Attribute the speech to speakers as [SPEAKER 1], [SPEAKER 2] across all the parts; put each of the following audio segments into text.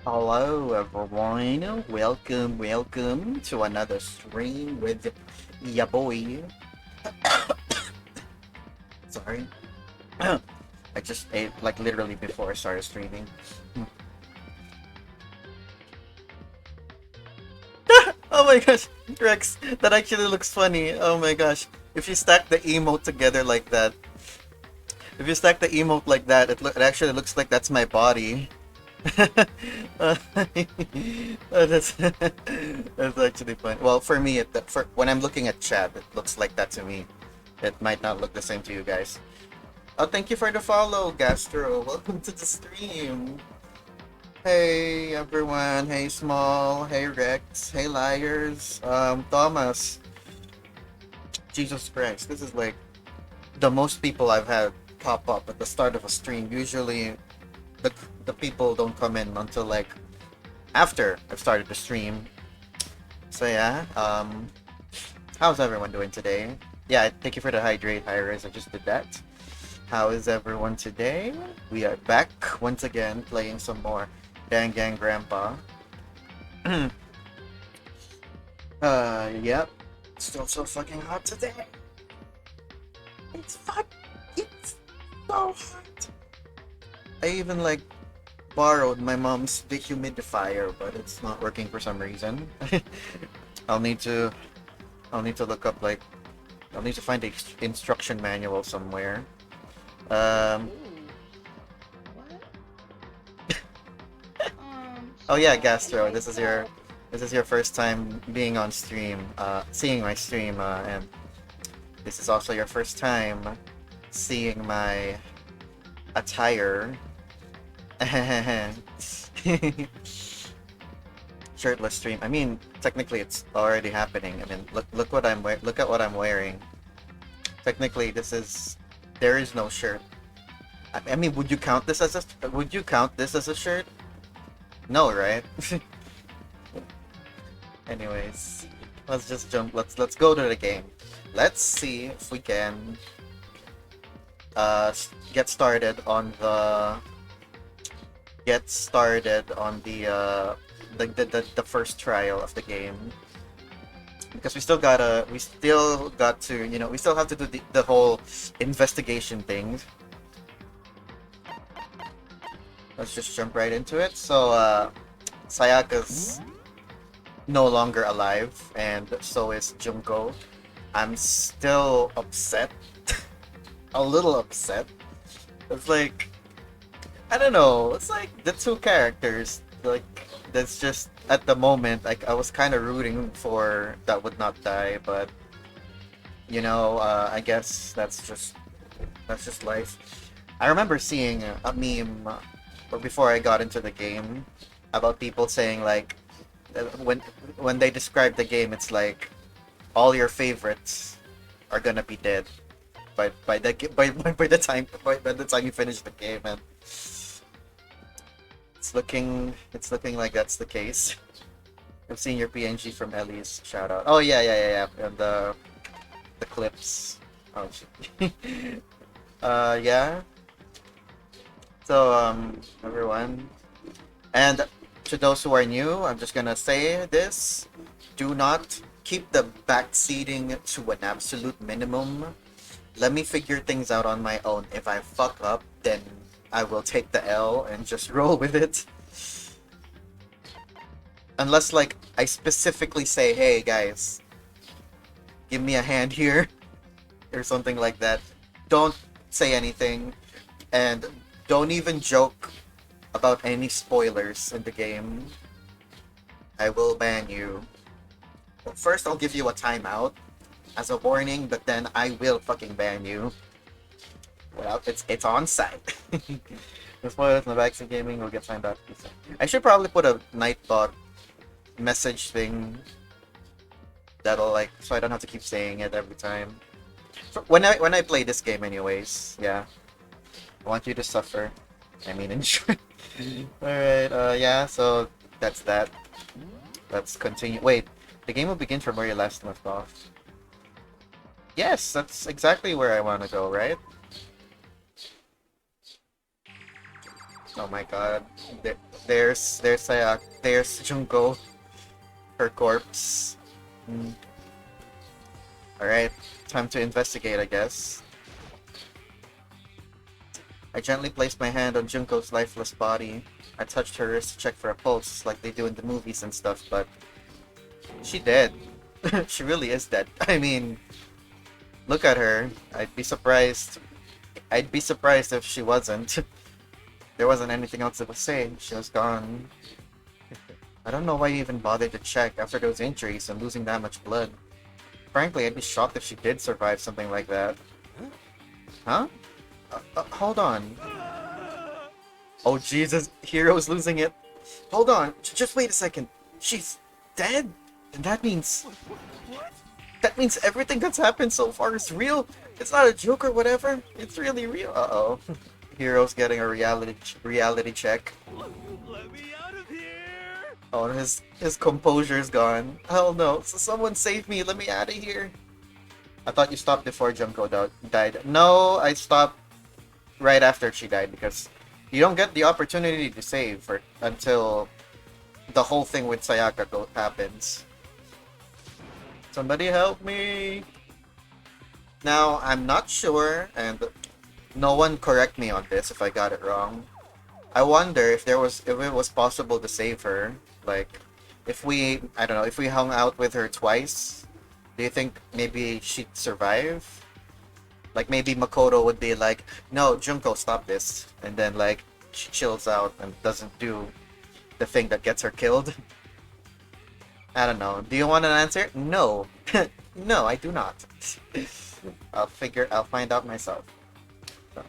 [SPEAKER 1] Hello everyone, welcome to another stream with ya boy. Sorry. I just ate like literally before I started streaming. Oh my gosh, Rex, that actually looks funny. Oh my gosh. If you stack the emote together like that, it actually looks like that's my body. That's that's actually fun. Well, for me, for when I'm looking at chat, it looks like that to me. It might not look the same to you guys. Oh, thank you for the follow, Gastro. Welcome to the stream. Hey everyone. Hey Small. Hey Rex. Hey Liars. Thomas. Jesus Christ, this is like the most people I've had pop up at the start of a stream. Usually, the the people don't come in until like after I've started the stream. So yeah, how's everyone doing today? Yeah, thank you for the hydrate, Iris. I just did that. How is everyone today? We are back once again playing some more Danganronpa. Yep. Still so fucking hot today. It's so hot. I even like borrowed my mom's dehumidifier, but it's not working for some reason. I'll need to I'll need to look up like I'll need to find the instruction manual somewhere. Um oh yeah, Gastro, this is your first time being on stream, seeing my stream, and this is also your first time seeing my attire. Shirtless stream. I mean, technically it's already happening. I mean, look what look at what I'm wearing. Technically, there is no shirt. I mean, would you count this as a shirt? No, right? Anyways, let's just jump. Let's go to the game. Let's see if we can get started on the first trial of the game, because we still got to, we still have to do the whole investigation thing. Let's just jump right into it. So Sayaka's no longer alive, and so is Junko. I'm still upset. A little upset. It's like, I don't know. It's like the two characters. Like, that's just at the moment. Like, I was kind of rooting for that would not die, but I guess that's just life. I remember seeing a meme before I got into the game about people saying like, when they describe the game, it's like all your favorites are gonna be dead by the time you finish the game, and it's looking like that's the case. I've seen your PNG from Ellie's shout out. Oh yeah. And the clips. Oh shit. Yeah. So everyone, and to those who are new, I'm just gonna say this: do not keep the backseating to an absolute minimum. Let me figure things out on my own. If I fuck up, then I will take the L and just roll with it. Unless, like, I specifically say, hey guys, give me a hand here, or something like that. Don't say anything, and don't even joke about any spoilers in the game. I will ban you. First, I'll give you a timeout as a warning, but then I will fucking ban you. Well, it's on site. The spoilers in the backseat gaming will get signed out. I should probably put a Nightbot message thing that'll, like, so I don't have to keep saying it every time. When I play this game, anyways, yeah, I want you to suffer. I mean, enjoy. All right. Yeah. So that's that. Let's continue. Wait, the game will begin from where you last left off. Yes, that's exactly where I want to go, right? Oh my god. There's Sayak. There's Junko. Her corpse. Alright. Time to investigate, I guess. I gently placed my hand on Junko's lifeless body. I touched her wrist to check for a pulse, like they do in the movies and stuff, but she dead. She really is dead. I mean, look at her. I'd be surprised if she wasn't. There wasn't anything else to say. She was gone. I don't know why you even bothered to check after those injuries and losing that much blood. Frankly, I'd be shocked if she did survive something like that. Huh? Hold on. Oh Jesus, Hero's losing it. Hold on, just wait a second. She's dead? And that means... That means everything that's happened so far is real? It's not a joke or whatever? It's really real? Uh-oh. Hero's getting a reality check.
[SPEAKER 2] Let me out of here!
[SPEAKER 1] Oh, his composure's gone. Hell no. So someone save me. Let me out of here. I thought you stopped before Junko died. No, I stopped right after she died because you don't get the opportunity to save until the whole thing with Sayaka happens. Somebody help me! Now, I'm not sure, and no one correct me on this if I got it wrong. I wonder if it was possible to save her. Like, I don't know, if we hung out with her twice, do you think maybe she'd survive? Like, maybe Makoto would be like, no, Junko, stop this. And then, like, she chills out and doesn't do the thing that gets her killed. I don't know. Do you want an answer? No. No, I do not. I'll find out myself. So.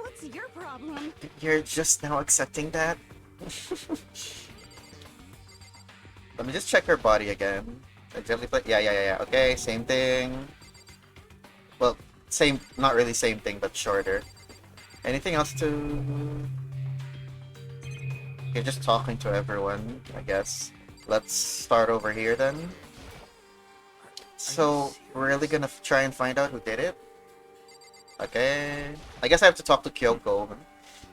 [SPEAKER 3] What's your problem?
[SPEAKER 1] You're just now accepting that? Let me just check her body again. Yeah. Okay, same thing. Well, not really same thing, but shorter. Anything else to... Okay, just talking to everyone, I guess. Let's start over here then. So, we're really gonna try and find out who did it? Okay. I guess I have to talk to Kyoko.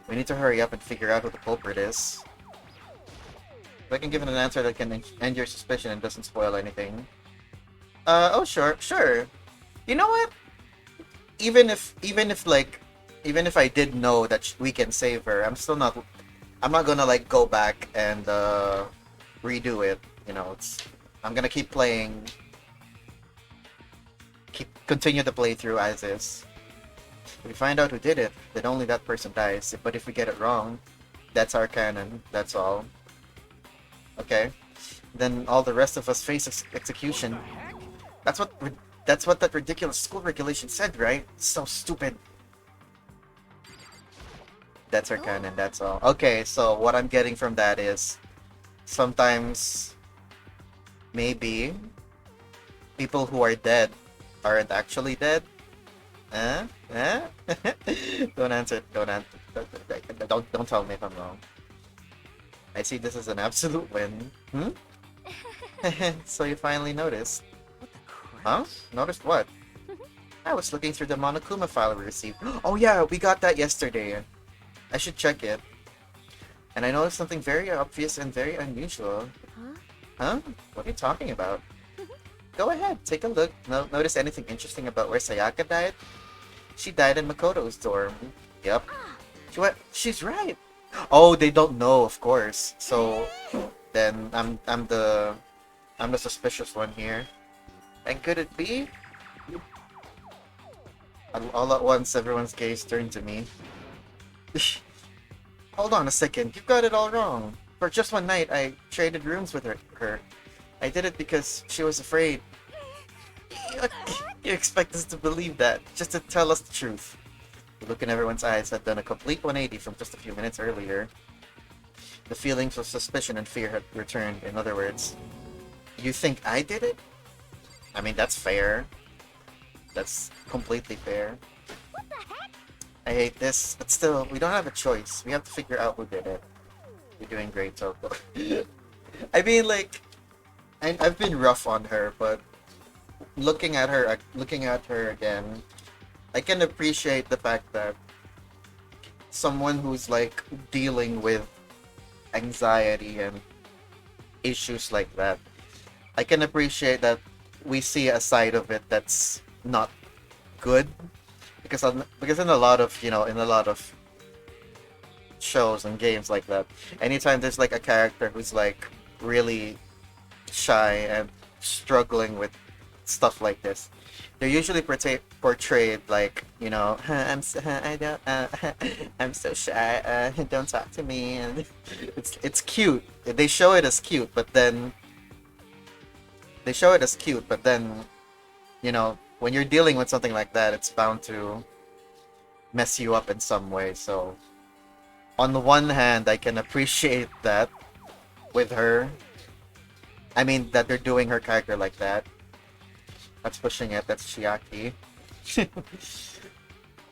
[SPEAKER 1] We need to hurry up and figure out who the culprit is. If I can give it an answer that can end your suspicion and doesn't spoil anything. Oh sure. You know what? Even if I did know that we can save her, I'm not gonna like go back and redo it. You know, I'm gonna keep playing, continue the playthrough as is. If we find out who did it, then only that person dies. But if we get it wrong, that's our canon. That's all. Okay. Then all the rest of us face execution. That's what that ridiculous school regulation said, right? So stupid. That's our canon. That's all. Okay. So what I'm getting from that is, sometimes maybe people who are dead aren't actually dead. Don't answer. Don't tell me if I'm wrong. I see this as an absolute win. So you finally noticed.
[SPEAKER 3] What the crap?
[SPEAKER 1] Huh? Noticed what? I was looking through the Monokuma file we received. Oh yeah, we got that yesterday. I should check it. And I noticed something very obvious and very unusual.
[SPEAKER 3] Huh?
[SPEAKER 1] Huh? What are you talking about? Go ahead, take a look. Notice anything interesting about where Sayaka died? She died in Makoto's dorm. Yep. She's right. Oh, they don't know, of course. So then I'm the suspicious one here. And could it be? All at once, everyone's gaze turned to me. Hold on a second, you've got it all wrong. For just one night, I traded rooms with her. I did it because she was afraid. You expect us to believe that, just to tell us the truth. The look in everyone's eyes had done a complete 180 from just a few minutes earlier. The feelings of suspicion and fear had returned. In other words, you think I did it? I mean, that's fair. That's completely fair.
[SPEAKER 3] What the heck?
[SPEAKER 1] I hate this, but still, we don't have a choice. We have to figure out who did it. You're doing great, Toko. I mean, like, I've been rough on her, but looking at her again, I can appreciate the fact that someone who's like dealing with anxiety and issues like that, I can appreciate that we see a side of it that's not good, because in a lot of shows and games like that, anytime there's like a character who's like really shy and struggling with stuff like this, they're usually portrayed like, you know, I don't, I'm so shy. Don't talk to me. And it's cute. They show it as cute, but then you know, when you're dealing with something like that, it's bound to mess you up in some way. So, on the one hand, I can appreciate that with her. I mean, that they're doing her character like that. That's pushing it. That's Chiaki.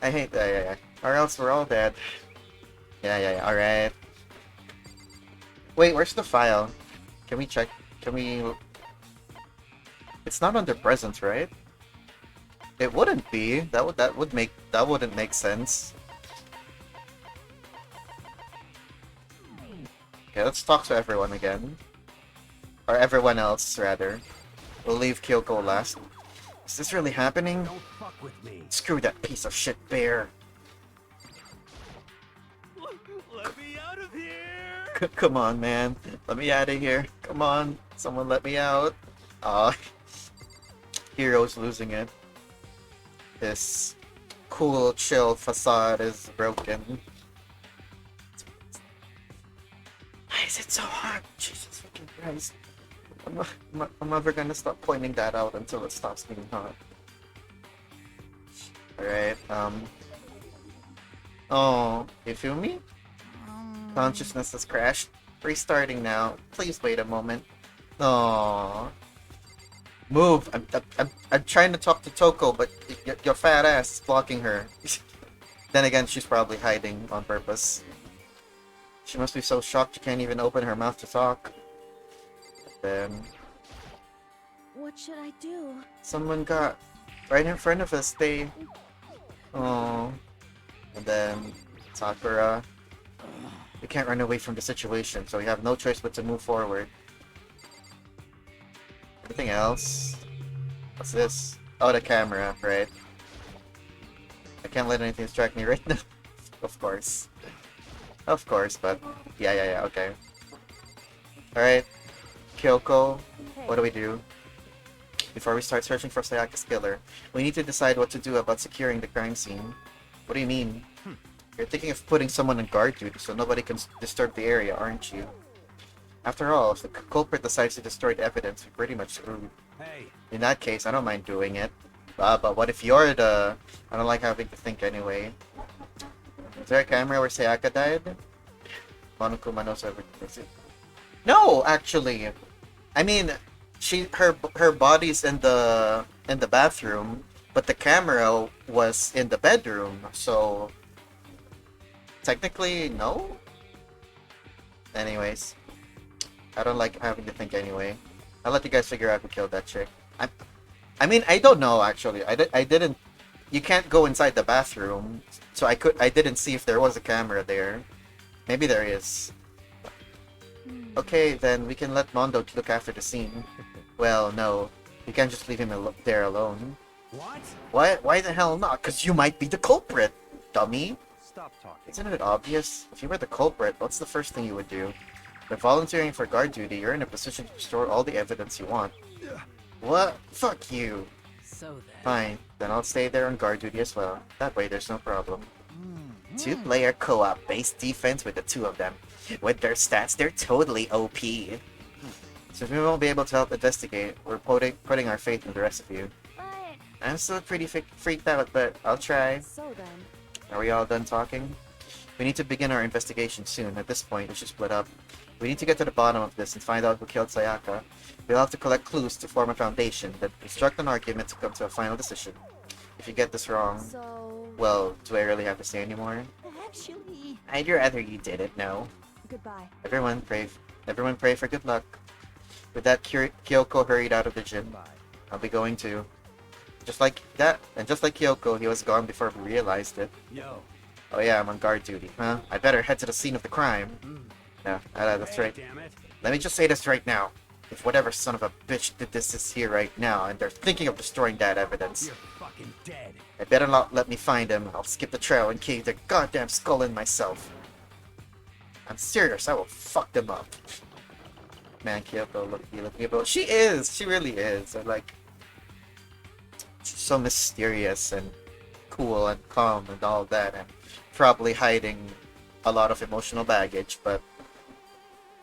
[SPEAKER 1] I hate that. Yeah. Or else we're all dead. Yeah. Alright. Wait, where's the file? Can we check? Can we... It's not under presents, right? It wouldn't be. That wouldn't make sense. Okay, let's talk to everyone again. Or everyone else, rather. We'll leave Kyoko last. Is this really happening?
[SPEAKER 2] Don't fuck with me.
[SPEAKER 1] Screw that piece of shit bear.
[SPEAKER 2] Let me out of here.
[SPEAKER 1] Come on, man. Let me out of here. Come on. Someone let me out. Aw. Hero's losing it. This cool, chill facade is broken. Why is it so hard? Jesus fucking Christ. I'm never gonna stop pointing that out until it stops being hot. Alright, Oh, you feel me? Consciousness has crashed. Restarting now. Please wait a moment. Oh, move! I'm trying to talk to Toko, but your fat ass is blocking her. Then again, she's probably hiding on purpose. She must be so shocked she can't even open her mouth to talk. Then
[SPEAKER 3] What should I do?
[SPEAKER 1] someone got right in front of us. They, oh, and then Sakura. We can't run away from the situation, so we have no choice but to move forward. Anything else? What's this? Oh, the camera, right? I can't let anything distract me right now. Of course. Of course, but yeah, okay. Alright. Kyoko, what do we do? Before we start searching for Sayaka's killer, we need to decide what to do about securing the crime scene. What do you mean? You're thinking of putting someone on guard duty so nobody can disturb the area, aren't you? After all, if the culprit decides to destroy the evidence, we're pretty much screwed.
[SPEAKER 2] Hey,
[SPEAKER 1] In that case, I don't mind doing it. But what if you're the... I don't like having to think anyway. Is there a camera where Sayaka died? Monokuma knows everything. No, actually. I mean, her body's in the bathroom, but the camera was in the bedroom, so technically no. Anyways, I don't like having to think anyway. I'll let you guys figure out who killed that chick. I mean, I don't know actually. I didn't. You can't go inside the bathroom, so I didn't see if there was a camera there. Maybe there is. Okay, then we can let Mondo look after the scene. Well, no. You can't just leave him there alone.
[SPEAKER 2] what?
[SPEAKER 1] Why the hell not? Because you might be the culprit, dummy.
[SPEAKER 2] Stop talking.
[SPEAKER 1] Isn't it obvious? If you were the culprit, what's the first thing you would do? By volunteering for guard duty, you're in a position to restore all the evidence you want. What? Fuck you.
[SPEAKER 4] So then.
[SPEAKER 1] Fine, then I'll stay there on guard duty as well. That way there's no problem. Two-player co-op based defense with the two of them. With their stats, they're totally OP. Since we won't be able to help investigate, we're putting our faith in the rest of you.
[SPEAKER 3] But
[SPEAKER 1] I'm still pretty freaked out, but I'll try.
[SPEAKER 3] so then.
[SPEAKER 1] Are we all done talking? We need to begin our investigation soon. At this point, we should split up. We need to get to the bottom of this and find out who killed Sayaka. We'll have to collect clues to form a foundation, then construct an argument to come to a final decision. If you get this wrong,
[SPEAKER 3] So
[SPEAKER 1] well, do I really have to say anymore?
[SPEAKER 3] actually,
[SPEAKER 1] I'd rather you didn't know.
[SPEAKER 3] goodbye.
[SPEAKER 1] Everyone pray for good luck. With that, Kyoko hurried out of the gym.
[SPEAKER 2] Bye.
[SPEAKER 1] I'll be going too. Just like that, and just like Kyoko, he was gone before we realized it.
[SPEAKER 2] Yo.
[SPEAKER 1] Oh yeah, I'm on guard duty, huh? I better head to the scene of the crime. No, that's
[SPEAKER 2] Hey,
[SPEAKER 1] right.
[SPEAKER 2] damn it.
[SPEAKER 1] Let me just say this right now. If whatever son of a bitch did this is here right now, and they're thinking of destroying that evidence,
[SPEAKER 2] You're fucking dead.
[SPEAKER 1] they better not let me find him. I'll skip the trail and cave their goddamn skull in myself. I'm serious, I will fuck them up. Man, Kyoko, looking about. She is! She really is. I'm like... so mysterious and cool and calm and all that, and probably hiding a lot of emotional baggage, but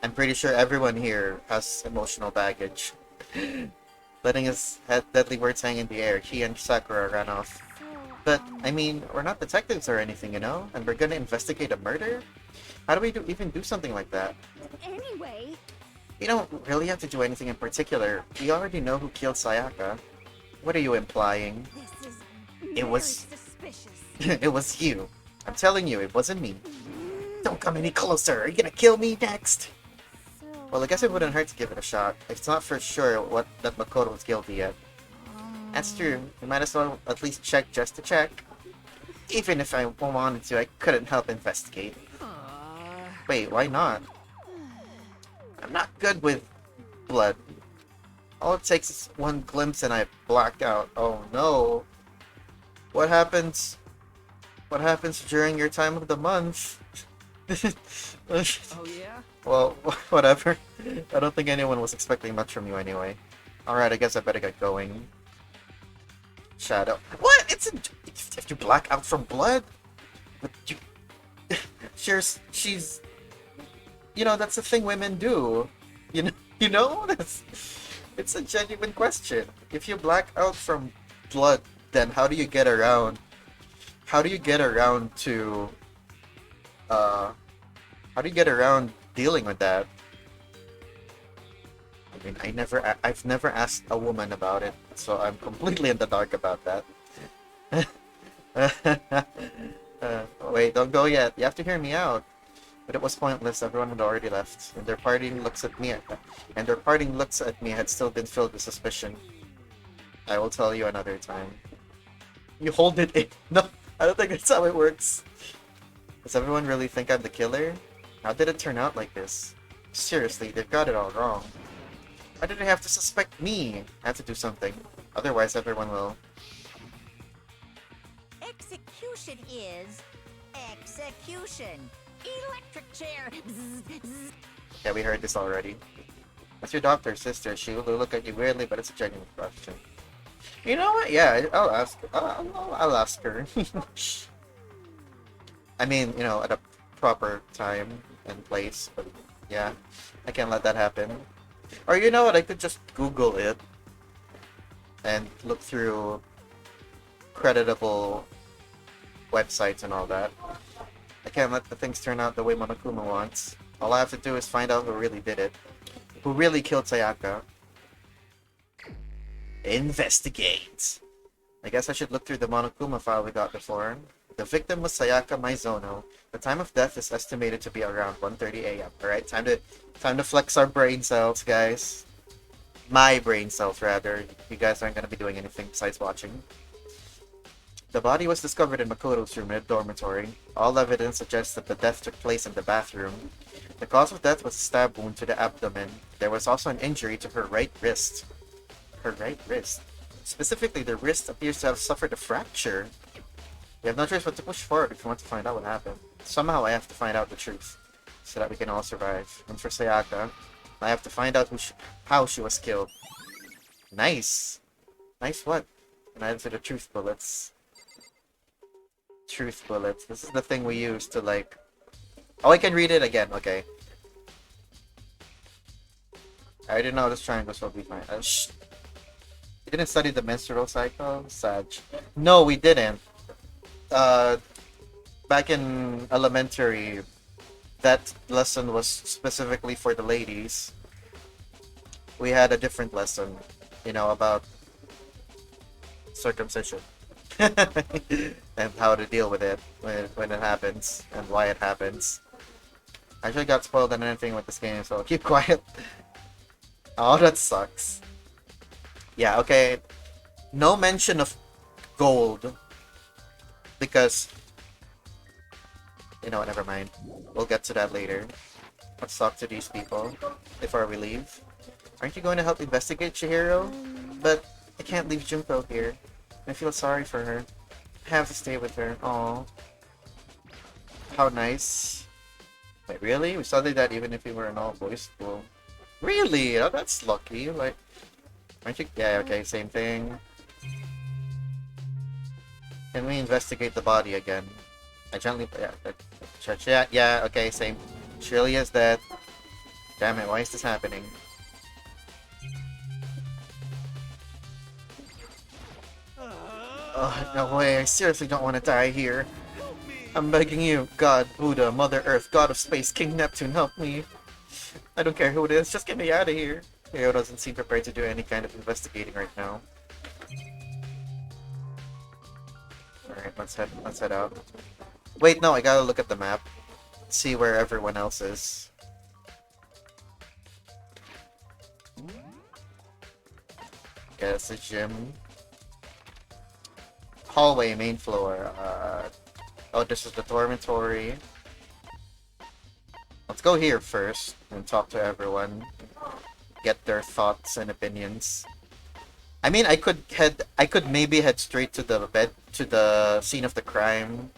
[SPEAKER 1] I'm pretty sure everyone here has emotional baggage. Letting his deadly words hang in the air, he and Sakura ran off.
[SPEAKER 3] So,
[SPEAKER 1] But, I mean, we're not detectives or anything, you know? And we're gonna investigate a murder? How do we even do something like that?
[SPEAKER 3] anyway,
[SPEAKER 1] We don't really have to do anything in particular. We already know who killed Sayaka. What are you implying?
[SPEAKER 3] this is
[SPEAKER 1] It
[SPEAKER 3] very
[SPEAKER 1] was-
[SPEAKER 3] suspicious.
[SPEAKER 1] It was you. I'm telling you, it wasn't me. Don't come any closer. Are you gonna kill me next?
[SPEAKER 3] So,
[SPEAKER 1] Well, I guess it wouldn't hurt to give it a shot. It's not for sure that Makoto was guilty yet. That's true. We might as well at least check just to check. Even if I wanted to, I couldn't help investigate. Wait, why not? I'm not good with blood. All it takes is one glimpse and I black out. Oh no. What happens? What happens during your time of the month?
[SPEAKER 2] Oh yeah?
[SPEAKER 1] Well, whatever. I don't think anyone was expecting much from you anyway. Alright, I guess I better get going. Shadow. What? If you black out from blood? But you... she's... You know, that's a thing women do. You know? It's a genuine question. If you black out from blood, then how do you get around? How do you get around to... How do you get around dealing with that? I mean, I've never asked a woman about it, so I'm completely in the dark about that. Wait, don't go yet. You have to hear me out. But it was pointless. Everyone had already left, and their parting looks at me, had still been filled with suspicion. I will tell you another time. You hold it in. No, I don't think that's how it works. Does everyone really think I'm the killer? How did it turn out like this? Seriously, they've got it all wrong. Why did they have to suspect me? I have to do something. Otherwise, everyone will.
[SPEAKER 4] Execution is execution. Electric chair. Bzz, bzz.
[SPEAKER 1] Yeah, we heard this already. What's your doctor, sister? She will look at you weirdly, but it's a genuine question. You know what? Yeah, I'll ask. I'll ask her. I mean, you know, at a proper time and place. But yeah, I can't let that happen. Or you know what? I could just Google it and look through creditable websites and all that. I can't let the things turn out the way Monokuma wants. All I have to do is find out who really did it. Who really killed Sayaka. Investigate! I guess I should look through the Monokuma file we got before. The victim was Sayaka Maizono. The time of death is estimated to be around 1:30 a.m. Alright, time to flex our brain cells, guys. My brain cells, rather. You guys aren't gonna be doing anything besides watching. The body was discovered in Makoto's room in a dormitory. All evidence suggests that the death took place in the bathroom. The cause of death was a stab wound to the abdomen. There was also an injury to her right wrist. Her right wrist? Specifically, the wrist appears to have suffered a fracture. We have no choice but to push forward if we want to find out what happened. Somehow I have to find out the truth, so that we can all survive. And for Sayaka, I have to find out how she was killed. Nice! Nice what? And I answered the truth bullets. Truth bullets. This is the thing we use to like... Oh, I can read it again. Okay. I already know this triangle will be fine. Shh. We didn't study the menstrual cycle? Sag. No, we didn't. Back in elementary, that lesson was specifically for the ladies. We had a different lesson, you know, about circumcision. And how to deal with it when it happens and why it happens. I actually got spoiled on anything with this game, so I'll keep quiet. Oh, that sucks. Yeah, okay. No mention of gold. Because... You know what, never mind. We'll get to that later. Let's talk to these people before we leave. Aren't you going to help investigate, Chihiro? But I can't leave Junko here. I feel sorry for her. I have to stay with her. Aww. How nice. Wait, really? We studied that even if we were an all-boys school. Really? Oh, that's lucky. Like, aren't you? Yeah, okay, same thing. Can we investigate the body again? I gently... Yeah, okay, same. Shirley is dead. Damn it, why is this happening? Oh, no way, I seriously don't want to die here. I'm begging you, God, Buddha, Mother Earth, God of Space, King Neptune, help me. I don't care who it is, just get me out of here. Hero doesn't seem prepared to do any kind of investigating right now. Alright, let's head out. Wait, no, I gotta look at the map. See where everyone else is. Yeah, it's the gym. Hallway, main floor. Oh, this is the dormitory. Let's go here first and talk to everyone. Get their thoughts and opinions. I mean, I could maybe head straight to the to the scene of the crime.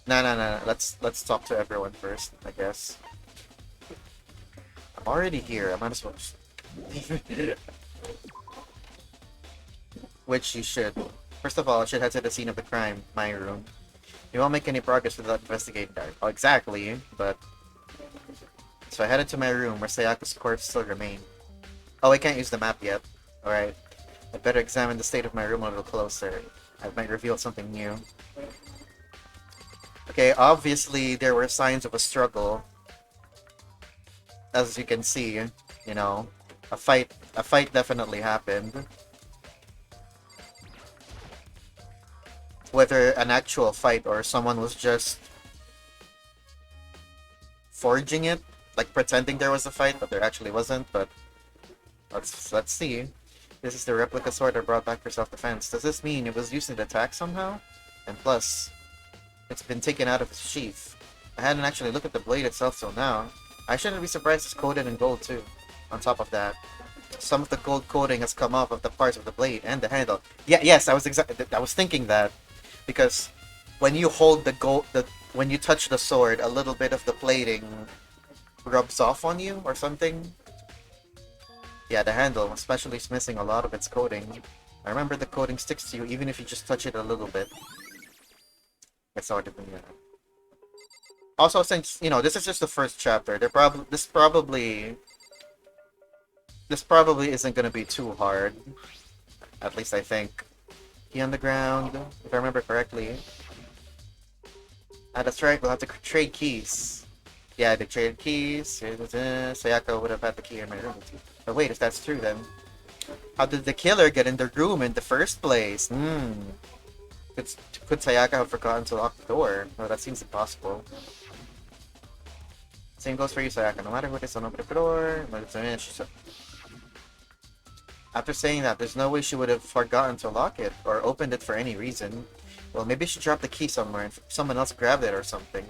[SPEAKER 1] No. Let's talk to everyone first, I guess. I'm already here. I might as well just leave. Which you should. First of all, I should head to the scene of the crime, my room. You won't make any progress without investigating that. Oh, exactly, but... So I headed to my room, where Sayaka's corpse still remained. Oh, I can't use the map yet. Alright. I'd better examine the state of my room a little closer. I might reveal something new. Okay, obviously there were signs of a struggle. As you can see, you know, a fight definitely happened. Whether an actual fight or someone was just forging it, like pretending there was a fight, but there actually wasn't. But let's see. This is the replica sword I brought back for self-defense. Does this mean it was used in the attack somehow? And plus, it's been taken out of its sheath. I hadn't actually looked at the blade itself till now. I shouldn't be surprised it's coated in gold too. On top of that, some of the gold coating has come off of the parts of the blade and the handle. Yeah, yes, I was thinking that. Because when you hold when you touch the sword, a little bit of the plating rubs off on you or something. Yeah, the handle, especially, is missing a lot of its coating. I remember the coating sticks to you even if you just touch it a little bit. That's how it is. Also, since, you know, this is just the first chapter, this probably isn't gonna be too hard. At least I think. Key on the ground, if I remember correctly. Ah, that's right, we'll have to trade keys. Yeah, they traded keys. Sayaka would have had the key in my room. But wait, if that's true, then how did the killer get in the room in the first place? Could Sayaka have forgotten to lock the door? No, that seems impossible. Same goes for you, Sayaka. No matter what is on open the door, after saying that, there's no way she would have forgotten to lock it, or opened it for any reason. Well, maybe she dropped the key somewhere and someone else grabbed it or something.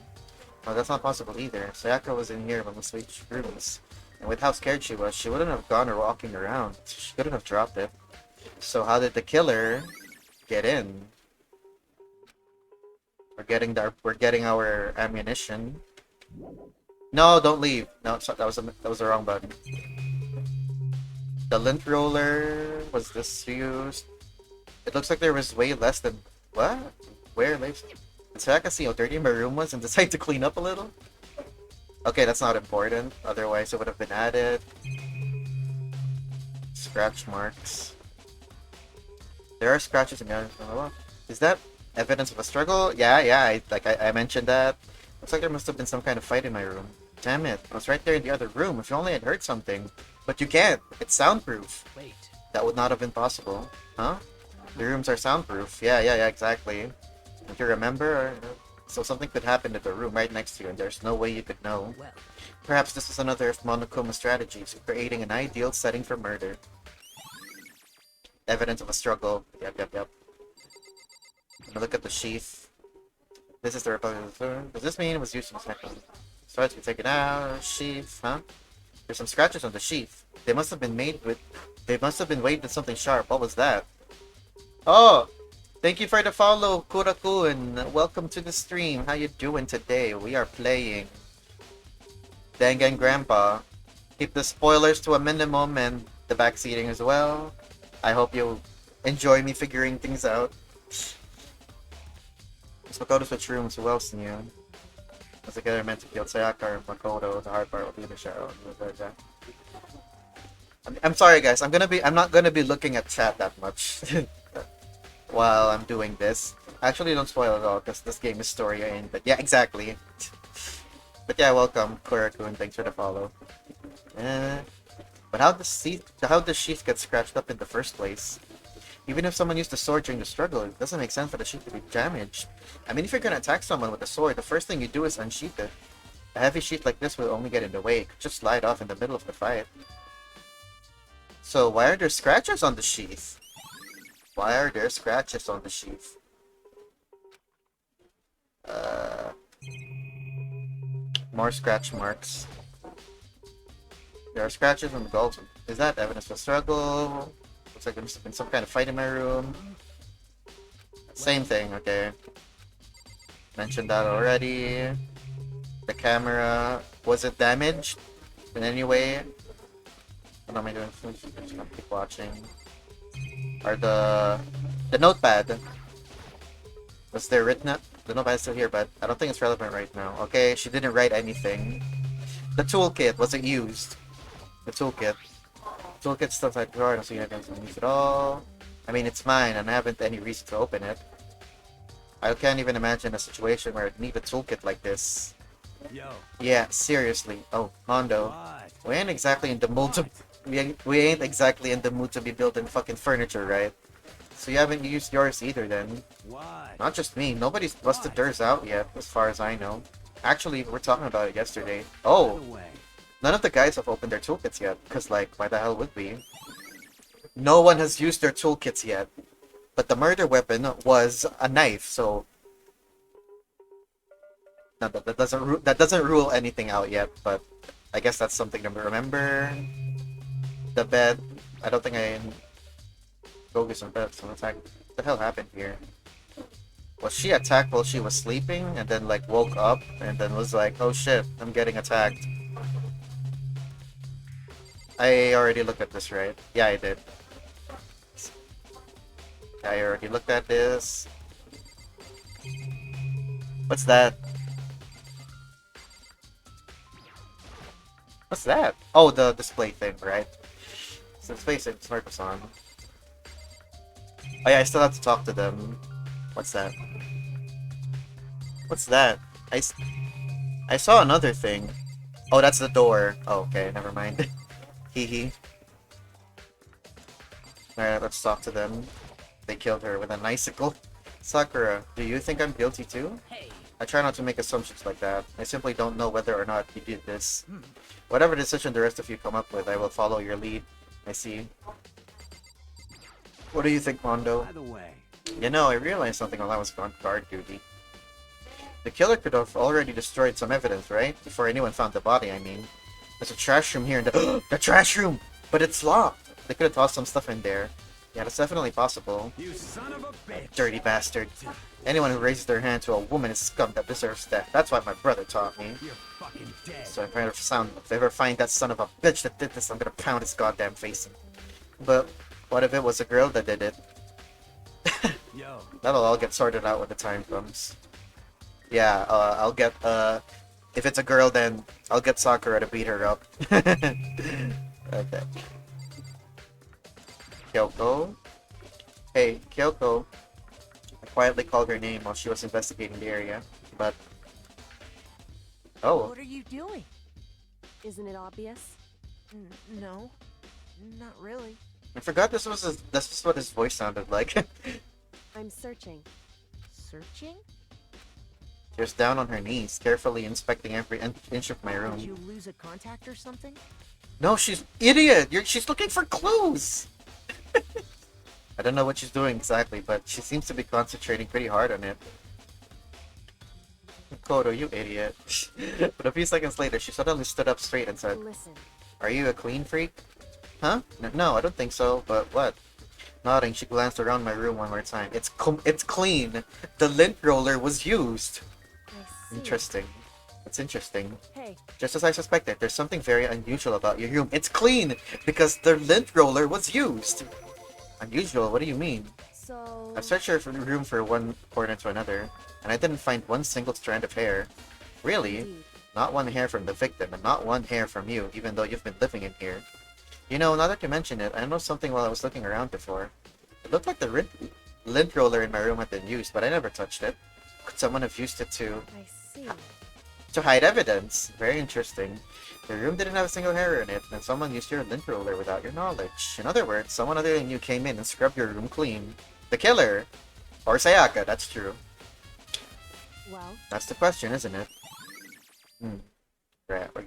[SPEAKER 1] No, that's not possible either. Sayaka was in here when we switched rooms. And with how scared she was, she wouldn't have gone or walking around. She couldn't have dropped it. So how did the killer get in? We're getting our ammunition. No, don't leave. No, that was the wrong button. The lint roller was this used. It looks like there was way less than what? Where less? Did Sayaka see how dirty my room was and decide to clean up a little? Okay, that's not important. Otherwise, it would have been added. Scratch marks. There are scratches in the other. Is that evidence of a struggle? Yeah. I mentioned that. Looks like there must have been some kind of fight in my room. Damn it! I was right there in the other room. If you only had heard something. But you can't. It's soundproof.
[SPEAKER 2] Wait.
[SPEAKER 1] That would not have been possible. Huh? The rooms are soundproof. Yeah, exactly. Don't you remember? So something could happen to the room right next to you, and there's no way you could know.
[SPEAKER 2] Well.
[SPEAKER 1] Perhaps this is another of Monokuma's strategies, creating an ideal setting for murder. Evidence of a struggle. Yep. Look at the sheath. This is the Republic. Does this mean it was used in the second? Starts to be taken out. Sheath, huh? There's some scratches on the sheath. They must have been weighted with something sharp. What was that? Oh! Thank you for the follow, Kuraku, and welcome to the stream. How you doing today? We are playing Danganronpa. Keep the spoilers to a minimum and the backseating as well. I hope you enjoy me figuring things out. So go to switch rooms. Who else knew? As a killer meant to kill Sayaka and Makoto, the hard part will be the shadow. I'm sorry guys, I'm not gonna be looking at chat that much while I'm doing this. Actually, don't spoil it all because this game is story oriented. Yeah, exactly. But yeah, welcome Kuraku and thanks for the follow. But how does sheath get scratched up in the first place? Even if someone used the sword during the struggle, it doesn't make sense for the sheath to be damaged. I mean, if you're gonna attack someone with a sword, the first thing you do is unsheath it. A heavy sheath like this will only get in the way. It could just slide off in the middle of the fight. So why are there scratches on the sheath? Why are there scratches on the sheath? More scratch marks. There are scratches on the gulls. Is that evidence of struggle? Looks like there's been some kind of fight in my room. Same thing, okay. Mentioned that already. The camera, was it damaged in any way? What am I doing? I'm just gonna keep watching. Are the notepad, was there written up? The notepad is still here, but I don't think it's relevant right now. Okay, she didn't write anything. The toolkit, was it used? The toolkit. Toolkit stuff like drawer, I don't see anything to use at all. I mean, it's mine, and I haven't any reason to open it. I can't even imagine a situation where I'd need a toolkit like this.
[SPEAKER 2] Yo.
[SPEAKER 1] Yeah, seriously. Oh, Mondo.
[SPEAKER 2] What?
[SPEAKER 1] We ain't exactly in the mood to we ain't exactly in the mood to be building fucking furniture, right? So you haven't used yours either then.
[SPEAKER 2] What?
[SPEAKER 1] Not just me. Nobody's busted theirs out yet, as far as I know. Actually, we were talking about it yesterday. Oh,
[SPEAKER 2] By the way,
[SPEAKER 1] none of the guys have opened their toolkits yet. Because, like, why the hell would we? No one has used their toolkits yet. But the murder weapon was a knife, so... No, that doesn't rule anything out yet, but I guess that's something to remember. The bed. I don't think I focus on bed. So attack. What the hell happened here? Was she attacked while she was sleeping and then like woke up and then was like, oh shit, I'm getting attacked? I already looked at this, right? Yeah, I did. I already looked at this. What's that? What's that? Oh, the display thing, right? So display thing, Smirk's on. Oh yeah, I still have to talk to them. What's that? What's that? I saw another thing. Oh, that's the door. Oh, okay, never mind. Hee hee. Alright, let's talk to them. They killed her with an icicle. Sakura, do you think I'm guilty too?
[SPEAKER 2] hey.
[SPEAKER 1] I try not to make assumptions like that. I simply don't know whether or not you did this. Whatever decision the rest of you come up with, I will follow your lead. I see. What do you think, Mondo?
[SPEAKER 2] By the way,
[SPEAKER 1] You know, I realized something while I was on guard duty. The killer could have already destroyed some evidence, right? Before anyone found the body, I mean. There's a trash room here in the- The trash room! But it's locked! They could have tossed some stuff in there. Yeah, that's definitely possible.
[SPEAKER 2] you son of a bitch.
[SPEAKER 1] Dirty bastard. Anyone who raises their hand to a woman is scum that deserves death. That's what my brother taught me.
[SPEAKER 2] You're fucking dead.
[SPEAKER 1] So if I ever find that son of a bitch that did this, I'm gonna pound his goddamn face in. But what if it was a girl that did it?
[SPEAKER 2] Yo.
[SPEAKER 1] That'll all get sorted out when the time comes. Yeah, I'll get, if it's a girl, then I'll get Sakura to beat her up. Okay. Kyoko? Hey, Kyoko. I quietly called her name while she was investigating the area, but... Oh,
[SPEAKER 3] What are you doing?
[SPEAKER 5] Isn't it obvious?
[SPEAKER 3] No, not really.
[SPEAKER 1] I forgot this was what his voice sounded like.
[SPEAKER 5] I'm searching.
[SPEAKER 3] Searching?
[SPEAKER 1] She was down on her knees, carefully inspecting every inch of my
[SPEAKER 3] Did
[SPEAKER 1] room.
[SPEAKER 3] you lose a contact or something?
[SPEAKER 1] No, she's idiot! She's looking for clues! I don't know what she's doing exactly, but she seems to be concentrating pretty hard on it. Kodo, you idiot. But a few seconds later, she suddenly stood up straight and said,
[SPEAKER 5] Listen,
[SPEAKER 1] "Are you a clean freak?" Huh? No, I don't think so, but what? Nodding, she glanced around my room one more time. It's clean! The lint roller was used!
[SPEAKER 5] I see.
[SPEAKER 1] Interesting. It's interesting.
[SPEAKER 5] Hey,
[SPEAKER 1] Just as I suspected, there's something very unusual about your room. It's clean! Because the lint roller was used! Unusual? What do you mean?
[SPEAKER 5] So.
[SPEAKER 1] I've searched your room for one corner to another, and I didn't find one single strand of hair. Really?
[SPEAKER 5] Indeed.
[SPEAKER 1] Not one hair from the victim, and not one hair from you, even though you've been living in here. You know, now that you mention it, I noticed something while I was looking around before. It looked like the lint roller in my room had been used, but I never touched it. Could someone have used it
[SPEAKER 5] I see.
[SPEAKER 1] to hide evidence? Very interesting. The room didn't have a single hair in it, and someone used your lint roller without your knowledge. In other words, someone other than you came in and scrubbed your room clean. The killer! Or Sayaka, that's true.
[SPEAKER 5] Well,
[SPEAKER 1] That's the question, isn't it? Right, we're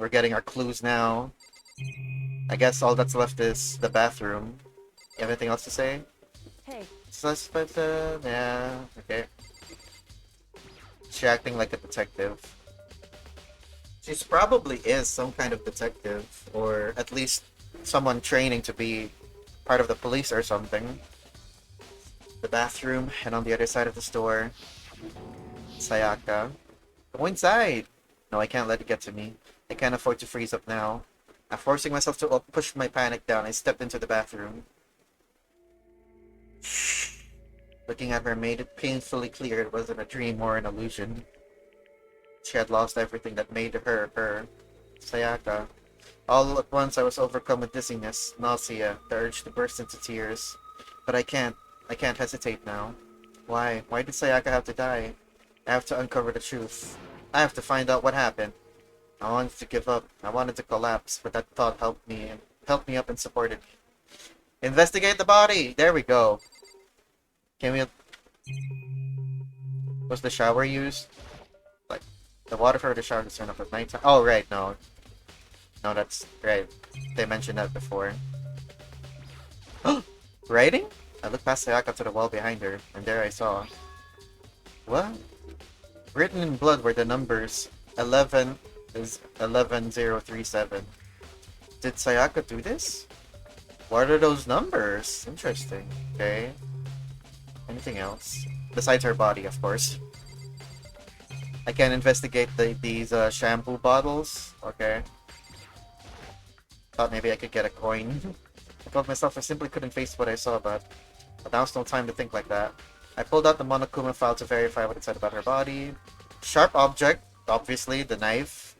[SPEAKER 1] getting our clues now. I guess all that's left is the bathroom. You have anything else to say?
[SPEAKER 5] hey,
[SPEAKER 1] Suspect, yeah, okay. She's acting like a detective. She's probably is some kind of detective, or at least someone training to be part of the police or something. The bathroom, and on the other side of the store, Sayaka. Go inside! No, I can't let it get to me. I can't afford to freeze up now. I'm forcing myself to push my panic down. I stepped into the bathroom. Looking at her made it painfully clear it wasn't a dream or an illusion. She had lost everything that made her her. Sayaka. All at once I was overcome with dizziness, nausea, the urge to burst into tears. But I can't. I can't hesitate now. Why? Why did Sayaka have to die? I have to uncover the truth. I have to find out what happened. I wanted to give up. I wanted to collapse, but that thought helped me up and supported me. Investigate the body! There we go. Can we... Was the shower used? Like, the water for the shower is turned off at night time? Oh, right, no. No, that's... Right. They mentioned that before. Writing? I looked past Sayaka to the wall behind her, and there I saw... What? Written in blood were the numbers 11 is 11037. Did Sayaka do this? What are those numbers? Interesting. Okay. Anything else? Besides her body, of course. I can investigate these shampoo bottles. Okay. Thought maybe I could get a coin. I told myself I simply couldn't face what I saw, but now's no time to think like that. I pulled out the Monokuma file to verify what it said about her body. Sharp object, obviously, the knife.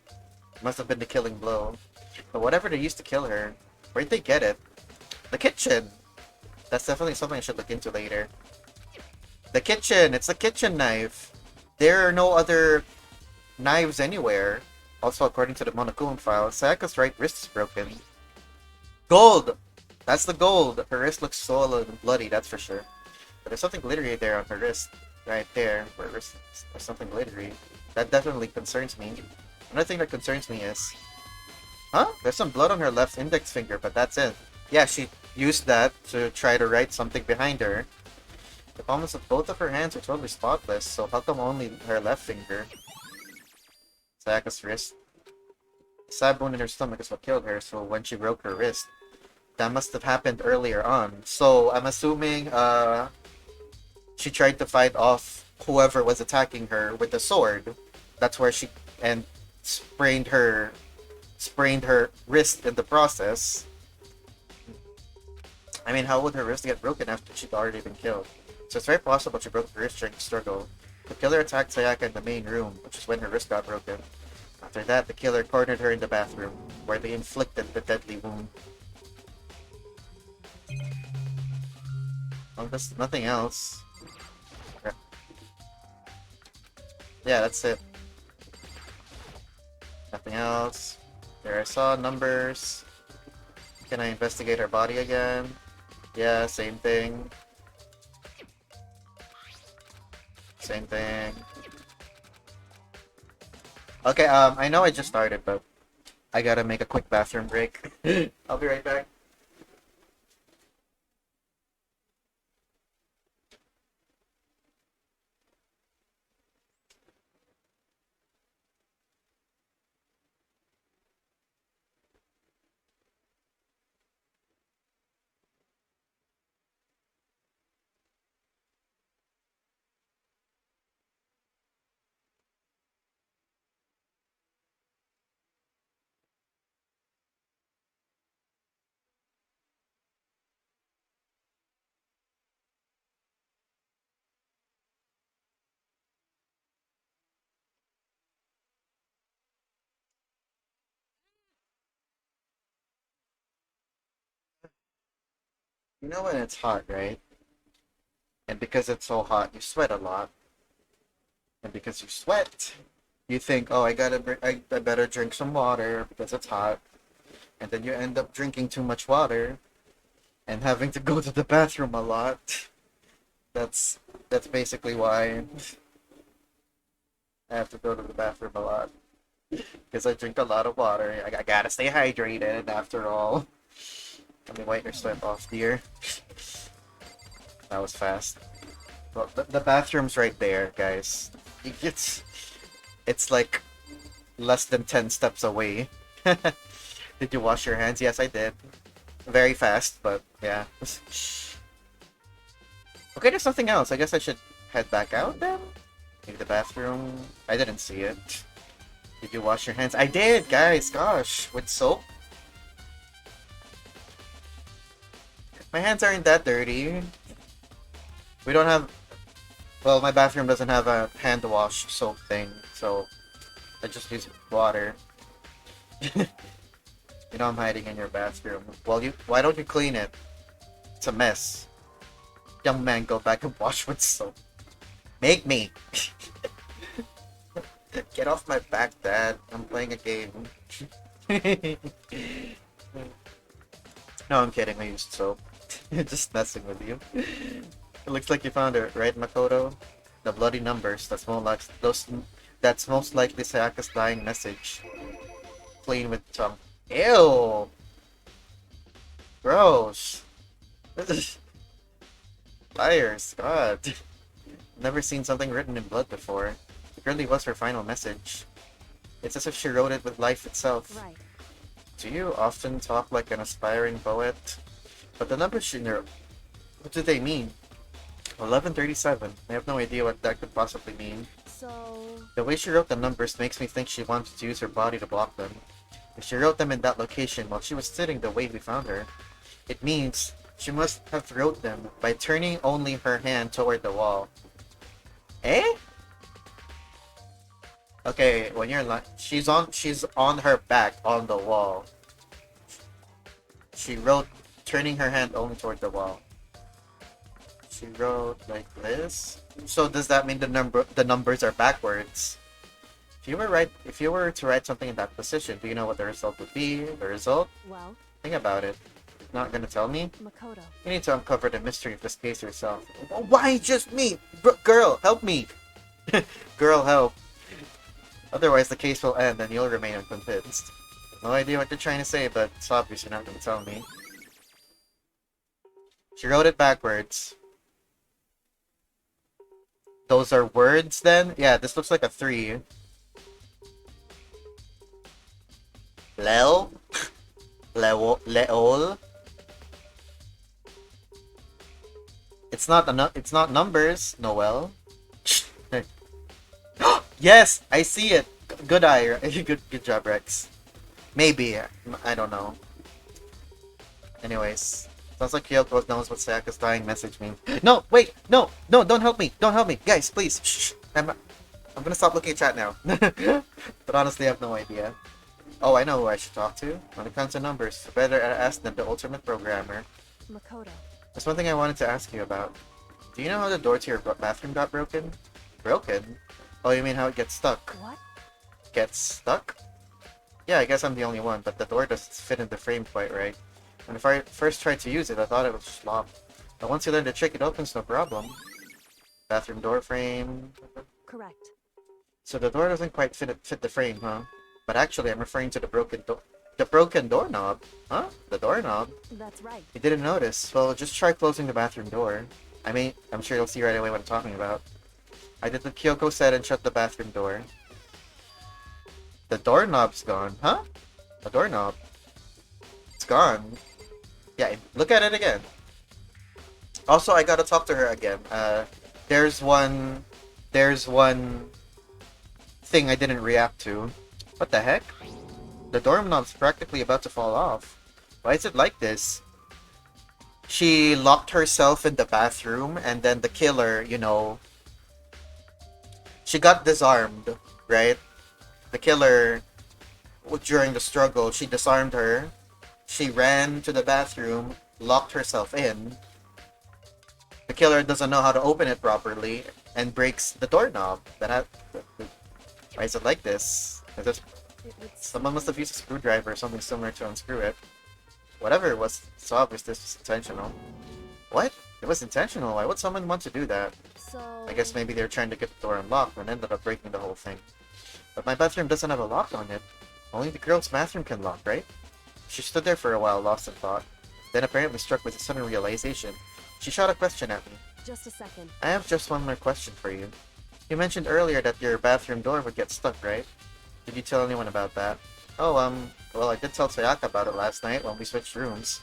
[SPEAKER 1] Must have been the killing blow. But whatever they used to kill her, where'd they get it? The kitchen! That's definitely something I should look into later. The kitchen! It's a kitchen knife! There are no other knives anywhere. Also, according to the Monokuma file, Sayaka's right wrist is broken. Gold! That's the gold! Her wrist looks swollen and bloody, that's for sure. But there's something glittery there on her wrist. Right there, where there's something glittery. That definitely concerns me. Another thing that concerns me is... Huh? There's some blood on her left index finger, but that's it. Yeah, she used that to try to write something behind her. The palms of both of her hands are totally spotless, so how come only her left finger? Sayaka's wrist. The stab wound in her stomach is what killed her, so when she broke her wrist, that must have happened earlier on. So I'm assuming she tried to fight off whoever was attacking her with the sword. That's where she sprained her wrist in the process. I mean, how would her wrist get broken after she'd already been killed? So it's very possible she broke her wrist during the struggle. The killer attacked Sayaka in the main room, which is when her wrist got broken. After that, the killer cornered her in the bathroom, where they inflicted the deadly wound. Well, there's nothing else. Yeah, that's it. Nothing else. There I saw numbers. Can I investigate her body again? Yeah, same thing. Same thing. Okay, I know I just started, but I gotta make a quick bathroom break. I'll be right back. You know when it's hot, right? And because it's so hot, you sweat a lot. And because you sweat, you think, oh, I better drink some water because it's hot. And then you end up drinking too much water and having to go to the bathroom a lot. That's that's basically why I have to go to the bathroom a lot. Because I drink a lot of water. I gotta stay hydrated after all. Let me wipe your sweat off, dear. That was fast. Well, the bathroom's right there, guys. It's like less than 10 steps away. Did you wash your hands? Yes, I did. Very fast, but yeah. Okay, there's something else. I guess I should head back out then? Maybe the bathroom. I didn't see it. Did you wash your hands? I did, guys. Gosh, with soap. My hands aren't that dirty. We don't have... Well, my bathroom doesn't have a hand wash soap thing, so I just use water. You know I'm hiding in your bathroom. Well, why don't you clean it? It's a mess. Young man, go back and wash with soap. Make me! Get off my back, Dad. I'm playing a game. No, I'm kidding. I used soap. Just messing with you. It looks like you found it, right, Makoto? The bloody numbers. That's That's most likely Sayaka's dying message. Clean with tongue. Ew! Gross! Liars, God. Never seen something written in blood before. It really was her final message. It's as if she wrote it with life itself.
[SPEAKER 5] Right.
[SPEAKER 1] Do you often talk like an aspiring poet? But the numbers she wrote, what do they mean? 1137. I have no idea what that could possibly mean.
[SPEAKER 5] So...
[SPEAKER 1] The way she wrote the numbers makes me think she wanted to use her body to block them. If she wrote them in that location while she was sitting the way we found her, it means she must have wrote them by turning only her hand toward the wall. Eh? Okay, when you're she's on her back on the wall. She wrote turning her hand only toward the wall. She wrote like this. So does that mean the numbers are backwards? If you were to write something in that position, do you know what the result would be? The result?
[SPEAKER 5] Well,
[SPEAKER 1] Think about it. Not gonna tell me?
[SPEAKER 5] Makoto.
[SPEAKER 1] You need to uncover the mystery of this case yourself. Why just me? Girl, help me! Girl, help. Otherwise, the case will end and you'll remain unconvinced. No idea what you're trying to say, but it's obvious you're not gonna tell me. She wrote it backwards. Those are words, then? Yeah, this looks like a 3. Lel? Leol? It's not numbers, Noel. Yes, I see it. Good eye. Good job, Rex. Maybe. I don't know. Anyways, sounds like Kyoko knows what Sayaka's dying message means. No, wait, no, don't help me, guys, please. Shh. I'm gonna stop looking at chat now. But honestly, I have no idea. Oh, I know who I should talk to. When it comes to numbers, better ask them, the ultimate programmer.
[SPEAKER 5] Makoto.
[SPEAKER 1] There's one thing I wanted to ask you about. Do you know how the door to your bathroom got broken? Broken? Oh, you mean how it gets stuck?
[SPEAKER 5] What?
[SPEAKER 1] Gets stuck? Yeah, I guess I'm the only one, but the door doesn't fit in the frame quite right. When I first tried to use it, I thought it was just locked. But once you learn the trick, it opens no problem. Bathroom door frame...
[SPEAKER 5] Correct.
[SPEAKER 1] So the door doesn't quite fit the frame, huh? But actually, I'm referring to the broken doorknob. Huh? The doorknob?
[SPEAKER 5] That's right.
[SPEAKER 1] You didn't notice? Well, just try closing the bathroom door. I mean, I'm sure you'll see right away what I'm talking about. I did what Kyoko said and shut the bathroom door. The doorknob's gone. Huh? The doorknob. It's gone. Yeah, look at it again. Also, I gotta talk to her again. There's one thing I didn't react to. What the heck? The doorknob's practically about to fall off. Why is it like this? She locked herself in the bathroom, and then the killer, you know... She got disarmed, right? The killer, during the struggle, she disarmed her. She ran to the bathroom, locked herself in. The killer doesn't know how to open it properly and breaks the doorknob. Why is it like this?
[SPEAKER 5] It would
[SPEAKER 1] Someone must
[SPEAKER 5] seem-
[SPEAKER 1] have used a screwdriver or something similar to unscrew it. Whatever it was, it's obvious this was intentional. What? It was intentional? Why would someone want to do that?
[SPEAKER 5] So.
[SPEAKER 1] I guess maybe they were trying to get the door unlocked and ended up breaking the whole thing. But my bathroom doesn't have a lock on it. Only the girls' bathroom can lock, right? She stood there for a while, lost in thought. Then apparently struck with a sudden realization. She shot a question at me.
[SPEAKER 5] Just a second.
[SPEAKER 1] I have just one more question for you. You mentioned earlier that your bathroom door would get stuck, right? Did you tell anyone about that? Oh, well, I did tell Sayaka about it last night when we switched rooms.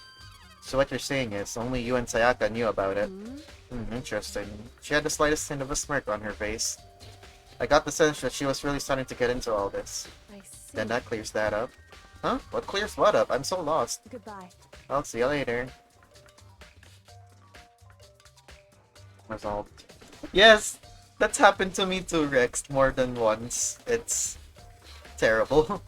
[SPEAKER 1] So what you're saying is, only you and Sayaka knew about it. Interesting. She had the slightest hint of a smirk on her face. I got the sense that she was really starting to get into all this.
[SPEAKER 5] I see.
[SPEAKER 1] Then that clears that up. Huh? What clears what up? I'm so lost.
[SPEAKER 5] Goodbye.
[SPEAKER 1] I'll see you later. Resolved. Yes! That's happened to me too, Rex, more than once. It's terrible.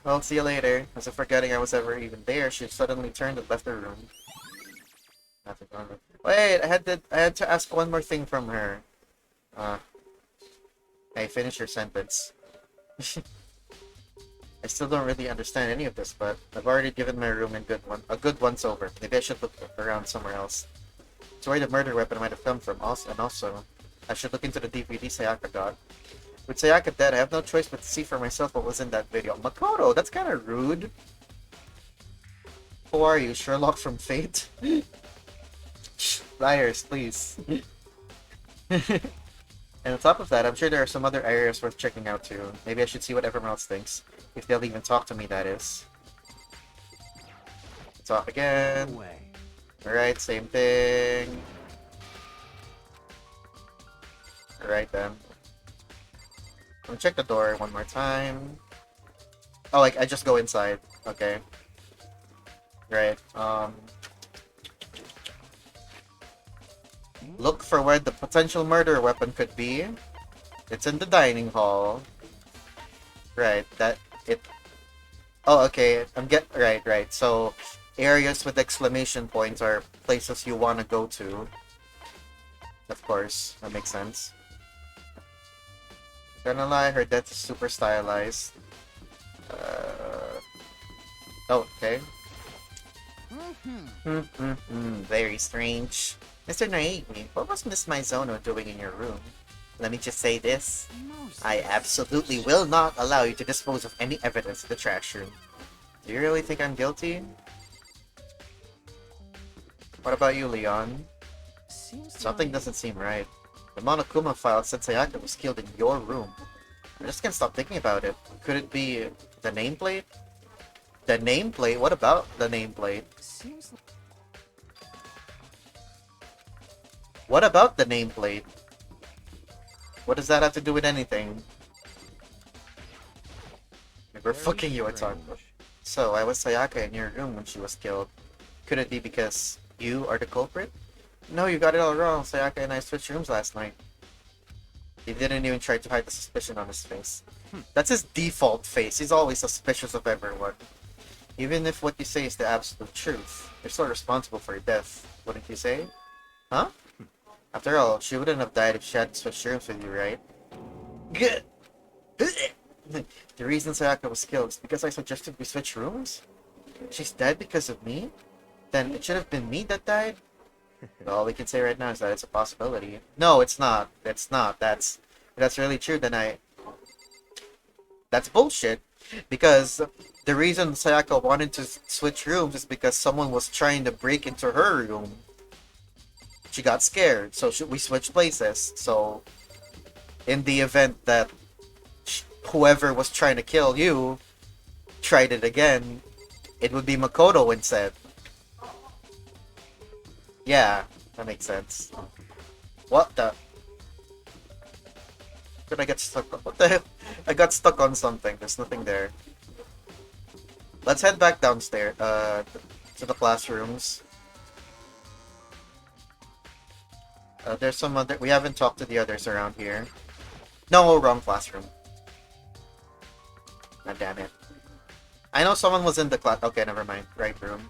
[SPEAKER 1] I'll see you later. As if forgetting I was ever even there, she suddenly turned and left the room. Nothing wrong with... Wait, I had to ask one more thing from her. Hey, finish your sentence. I still don't really understand any of this, but I've already given my room a good once over. Maybe I should look around somewhere else. It's where the murder weapon might have come from, and also, I should look into the DVD Sayaka got. With Sayaka dead, I have no choice but to see for myself what was in that video. Makoto, that's kind of rude. Who are you, Sherlock from Fate? Liars, please. And on top of that, I'm sure there are some other areas worth checking out too. Maybe I should see what everyone else thinks. If they'll even talk to me, that is. Talk again.
[SPEAKER 2] Way.
[SPEAKER 1] Alright, same thing. Alright then. Let me check the door one more time. Oh, like, I just go inside. Okay. Right, look for where the potential murder weapon could be. It's in the dining hall. Right, Oh, okay, right. So, areas with exclamation points are places you want to go to. Of course, that makes sense. Gonna lie, her death is super stylized. Oh, okay. Very strange. Mr. Naegi, what was Miss Maizono doing in your room? Let me just say this. I absolutely will not allow you to dispose of any evidence in the trash room. Do you really think I'm guilty? What about you, Leon? Something doesn't seem right. The Monokuma file said Sayaka was killed in your room. I just can't stop thinking about it. Could it be the nameplate? The nameplate? What about the nameplate? What about the nameplate? What does that have to do with anything? We're fucking you, it's on. So, I was Sayaka in your room when she was killed. Could it be because you are the culprit? No, you got it all wrong. Sayaka and I switched rooms last night. He didn't even try to hide the suspicion on his face. That's his default face. He's always suspicious of everyone. Even if what you say is the absolute truth, you're still responsible for your death, wouldn't you say? Huh? After all, she wouldn't have died if she hadn't switched rooms with you, right? Good. The reason Sayaka was killed is because I suggested we switch rooms? She's dead because of me? Then it should have been me that died? All we can say right now is that it's a possibility. No, it's not. It's not. That's really true, then that's bullshit. Because the reason Sayaka wanted to switch rooms is because someone was trying to break into her room. She got scared, so we switched places. So, in the event that whoever was trying to kill you tried it again, it would be Makoto instead. Yeah, that makes sense. What the? Did I get stuck? What the hell? I got stuck on something. There's nothing there. Let's head back downstairs, to the classrooms. There's some other... We haven't talked to the others around here. No, wrong classroom. God damn it. I know someone was in the class... Okay, never mind. Right room.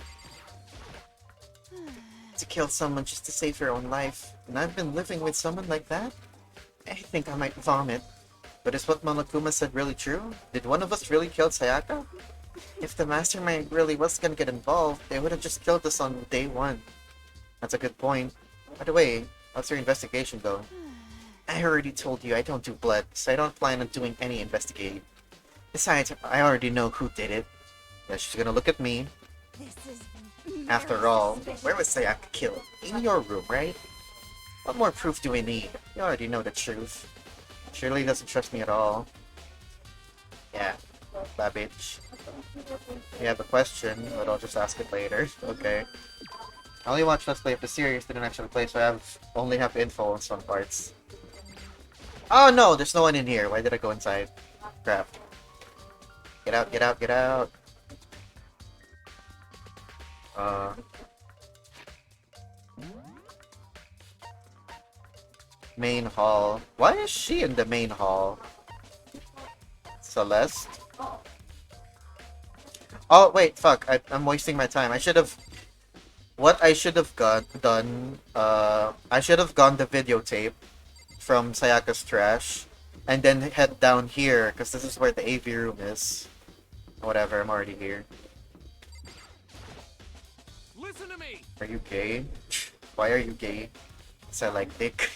[SPEAKER 1] To kill someone just to save your own life. And I've been living with someone like that? I think I might vomit. But is what Monokuma said really true? Did one of us really kill Sayaka? If the mastermind really was gonna get involved, they would have just killed us on day one. That's a good point. By the way, how's your investigation though? I already told you I don't do blood, so I don't plan on doing any investigating. Besides, I already know who did it. Yeah, she's gonna look at me.
[SPEAKER 4] This is
[SPEAKER 1] After all, where was Sayaka killed? In your room, right? What more proof do we need? You already know the truth. Shirley doesn't trust me at all. Yeah, that bitch. You have a question, but I'll just ask it later. Okay. I only watched Let's Play of the series, didn't actually play, so I only have info on some parts. Oh no, there's no one in here. Why did I go inside? Crap. Get out, get out, get out. Main hall. Why is she in the main hall? Celeste? Oh, wait, fuck. I'm wasting my time. I should have... What I should have done... I should have gone the videotape from Sayaka's trash. And then head down here, because this is where the AV room is. Whatever, I'm already here.
[SPEAKER 2] Listen to me.
[SPEAKER 1] Are you gay? Why are you gay? Is I like dick?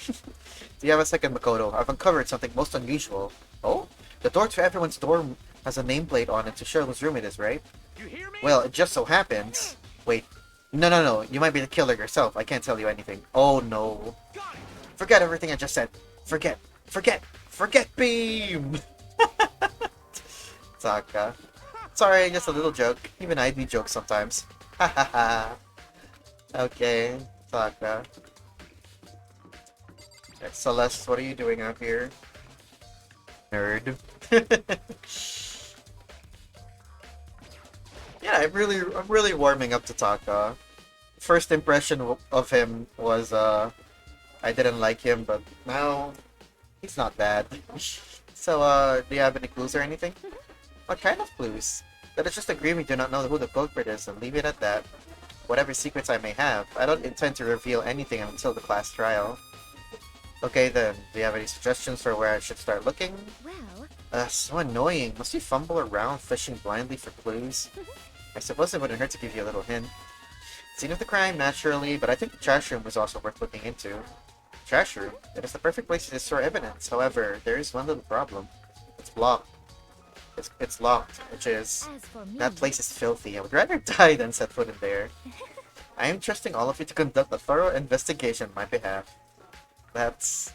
[SPEAKER 1] Do you have a second, Makoto? I've uncovered something most unusual. Oh? The door to everyone's dorm has a nameplate on it to show whose room it is, right?
[SPEAKER 2] You hear me?
[SPEAKER 1] Well, it just so happens... Wait. No. You might be the killer yourself. I can't tell you anything. Oh, no.
[SPEAKER 2] Got it.
[SPEAKER 1] Forget everything I just said. Forget Beam! Taka. Sorry, just a little joke. Even I do jokes sometimes. Hahaha. Okay, Taka. Okay, Celeste, what are you doing out here? Nerd. Yeah, I'm really warming up to Taka. First impression of him was I didn't like him, but now he's not bad. So do you have any clues or anything? What kind of clues? Let us just agree we do not know who the culprit is and leave it at that. Whatever secrets I may have, I don't intend to reveal anything until the class trial. Okay then, do you have any suggestions for where I should start looking?
[SPEAKER 4] Well,
[SPEAKER 1] So annoying. Must we fumble around fishing blindly for clues? I suppose it wouldn't hurt to give you a little hint. Scene of the crime, naturally, but I think the trash room was also worth looking into. Trash room? It is the perfect place to store evidence. However, there is one little problem. It's blocked. It's locked, which is...
[SPEAKER 4] as for me,
[SPEAKER 1] That place is filthy. I would rather die than set foot in there. I am trusting all of you to conduct a thorough investigation on my behalf. That's...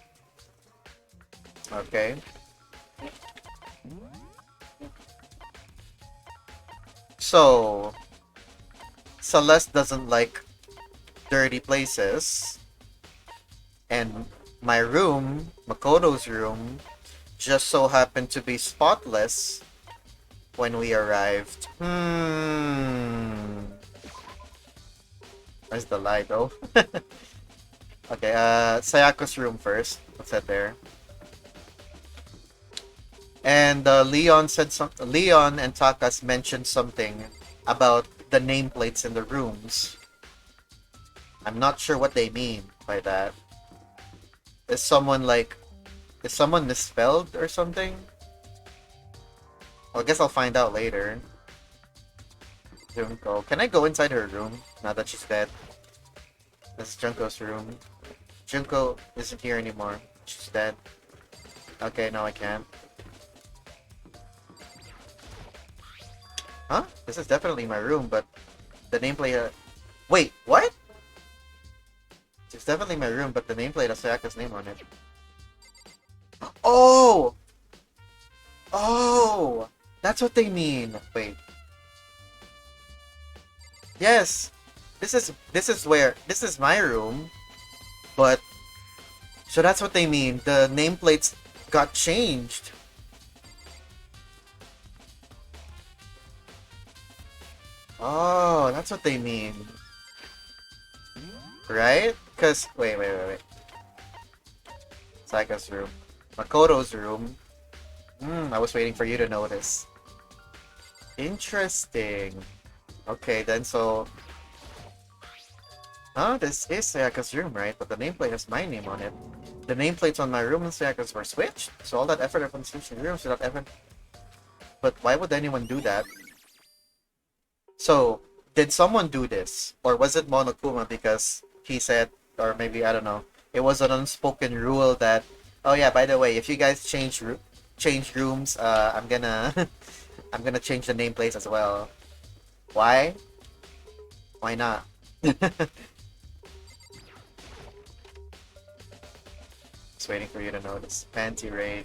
[SPEAKER 1] Okay. So... Celeste doesn't like dirty places. And my room, Makoto's room, just so happened to be spotless when we arrived. Where's the light though? Okay, Sayaka's room first. What's that there? And Leon and Takas mentioned something about the nameplates in the rooms. I'm not sure what they mean by that. Is someone misspelled or something? Well, I guess I'll find out later. Junko. Can I go inside her room now that she's dead? This is Junko's room. Junko isn't here anymore. She's dead. Okay, no I can't. Huh? This is definitely my room, but the nameplate... Wait, what? It's definitely my room, but the nameplate has Sayaka's name on it. Oh! Oh! That's what they mean. Wait. Yes! This is my room, but... So that's what they mean. The nameplates got changed. Oh, that's what they mean. Right? Because, wait. Sayaka's room. Makoto's room. I was waiting for you to notice. Interesting. Okay, then so... Oh, this is Sayaka's room, right? But the nameplate has my name on it. The nameplates on my room and Sayaka's were switched, so all that effort upon switching rooms without ever... But why would anyone do that? So, did someone do this? Or was it Monokuma because he said, or maybe, I don't know, it was an unspoken rule that, oh yeah, by the way, if you guys change rooms, I'm gonna I'm gonna change the nameplates as well. Why? Why not? Just waiting for you to notice. Panty raid.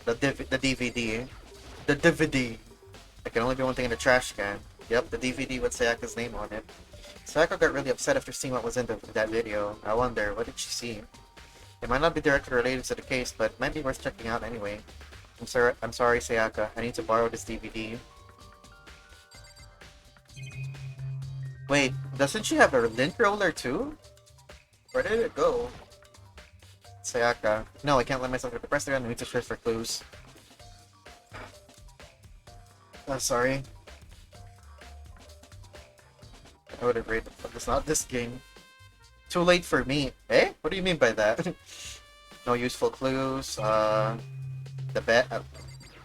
[SPEAKER 1] The DVD. The DVD. There can only be one thing in the trash can. Yep, the DVD with Sayaka's name on it. Sayaka got really upset after seeing what was in that video. I wonder, what did she see? It might not be directly related to the case, but it might be worth checking out anyway. I'm sorry, Sayaka. I need to borrow this DVD. Wait, doesn't she have a lint roller too? Where did it go? Sayaka. No, I can't let myself get depressed again. I need to search for clues. Oh, sorry. I would have rated but it's not this game. Too late for me. Eh? What do you mean by that? No useful clues. The bed.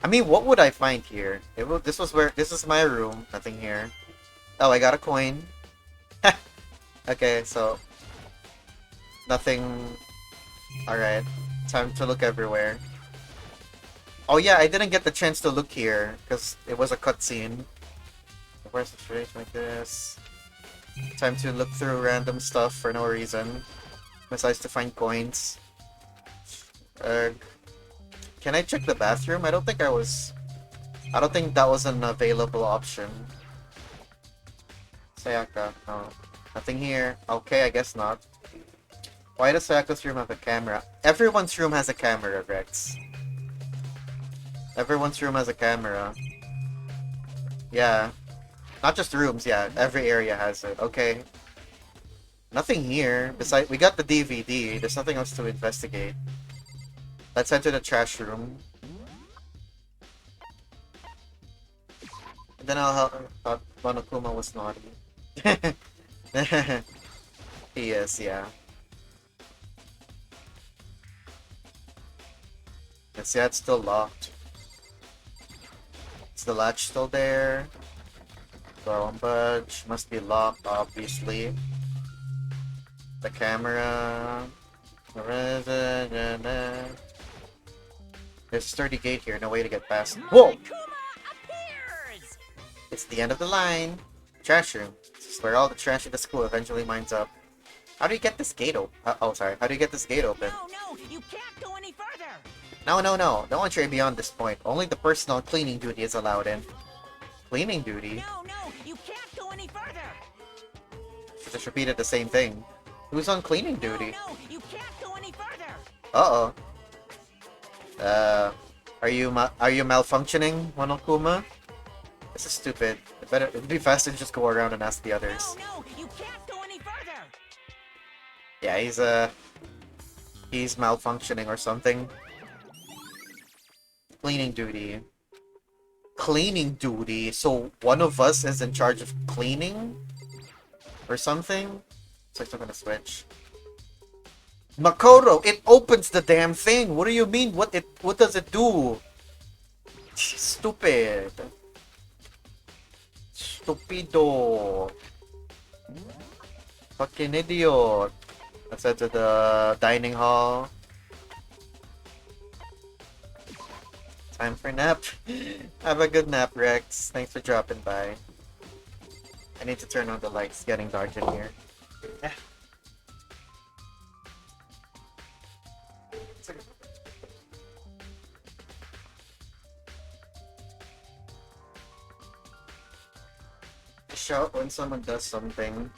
[SPEAKER 1] I mean, what would I find here? This is my room. Nothing here. Oh, I got a coin. Okay, so nothing. Alright. Time to look everywhere. Oh yeah, I didn't get the chance to look here because it was a cutscene. Where's the situation like this? Time to look through random stuff for no reason. Besides to find coins. Can I check the bathroom? I don't think that was an available option. Sayaka, no. Nothing here. Okay, I guess not. Why does Sayaka's room have a camera? Everyone's room has a camera, Rex. Everyone's room has a camera. Yeah. Not just rooms, yeah. Every area has it. Okay. Nothing here. Besides, we got the DVD. There's nothing else to investigate. Let's enter the trash room. And then thought Monokuma was naughty. He is, yeah. Yes, yeah, it's still locked. Is the latch still there? Door won't budge. Must be locked, obviously. The camera. There's a sturdy gate here, no way to get past. Whoa! It's the end of the line. Trash room. This is where all the trash at the school eventually winds up. How do you get this gate open? Oh, sorry. How do you get this gate open?
[SPEAKER 3] No, you can't go any further.
[SPEAKER 1] No. Don't want you beyond this point. Only the personal cleaning duty is allowed in. Cleaning duty?
[SPEAKER 3] No, you can't go any further.
[SPEAKER 1] She just repeated the same thing. Who's on cleaning duty?
[SPEAKER 3] No, you can't go any further.
[SPEAKER 1] Uh-oh. Are you malfunctioning, Monokuma? This is stupid. It'd be faster to just go around and ask the others.
[SPEAKER 3] No, you can't go any further.
[SPEAKER 1] Yeah, he's malfunctioning or something. Cleaning duty. Cleaning duty? So one of us is in charge of cleaning? Or something? Looks like they're gonna switch. Makoto, it opens the damn thing! What do you mean? What does it do? Stupid. Stupido. Fucking idiot. Let's head to the dining hall. Time for nap. Have a good nap, Rex. Thanks for dropping by. I need to turn on the lights. It's getting dark in here. Shout when someone does something.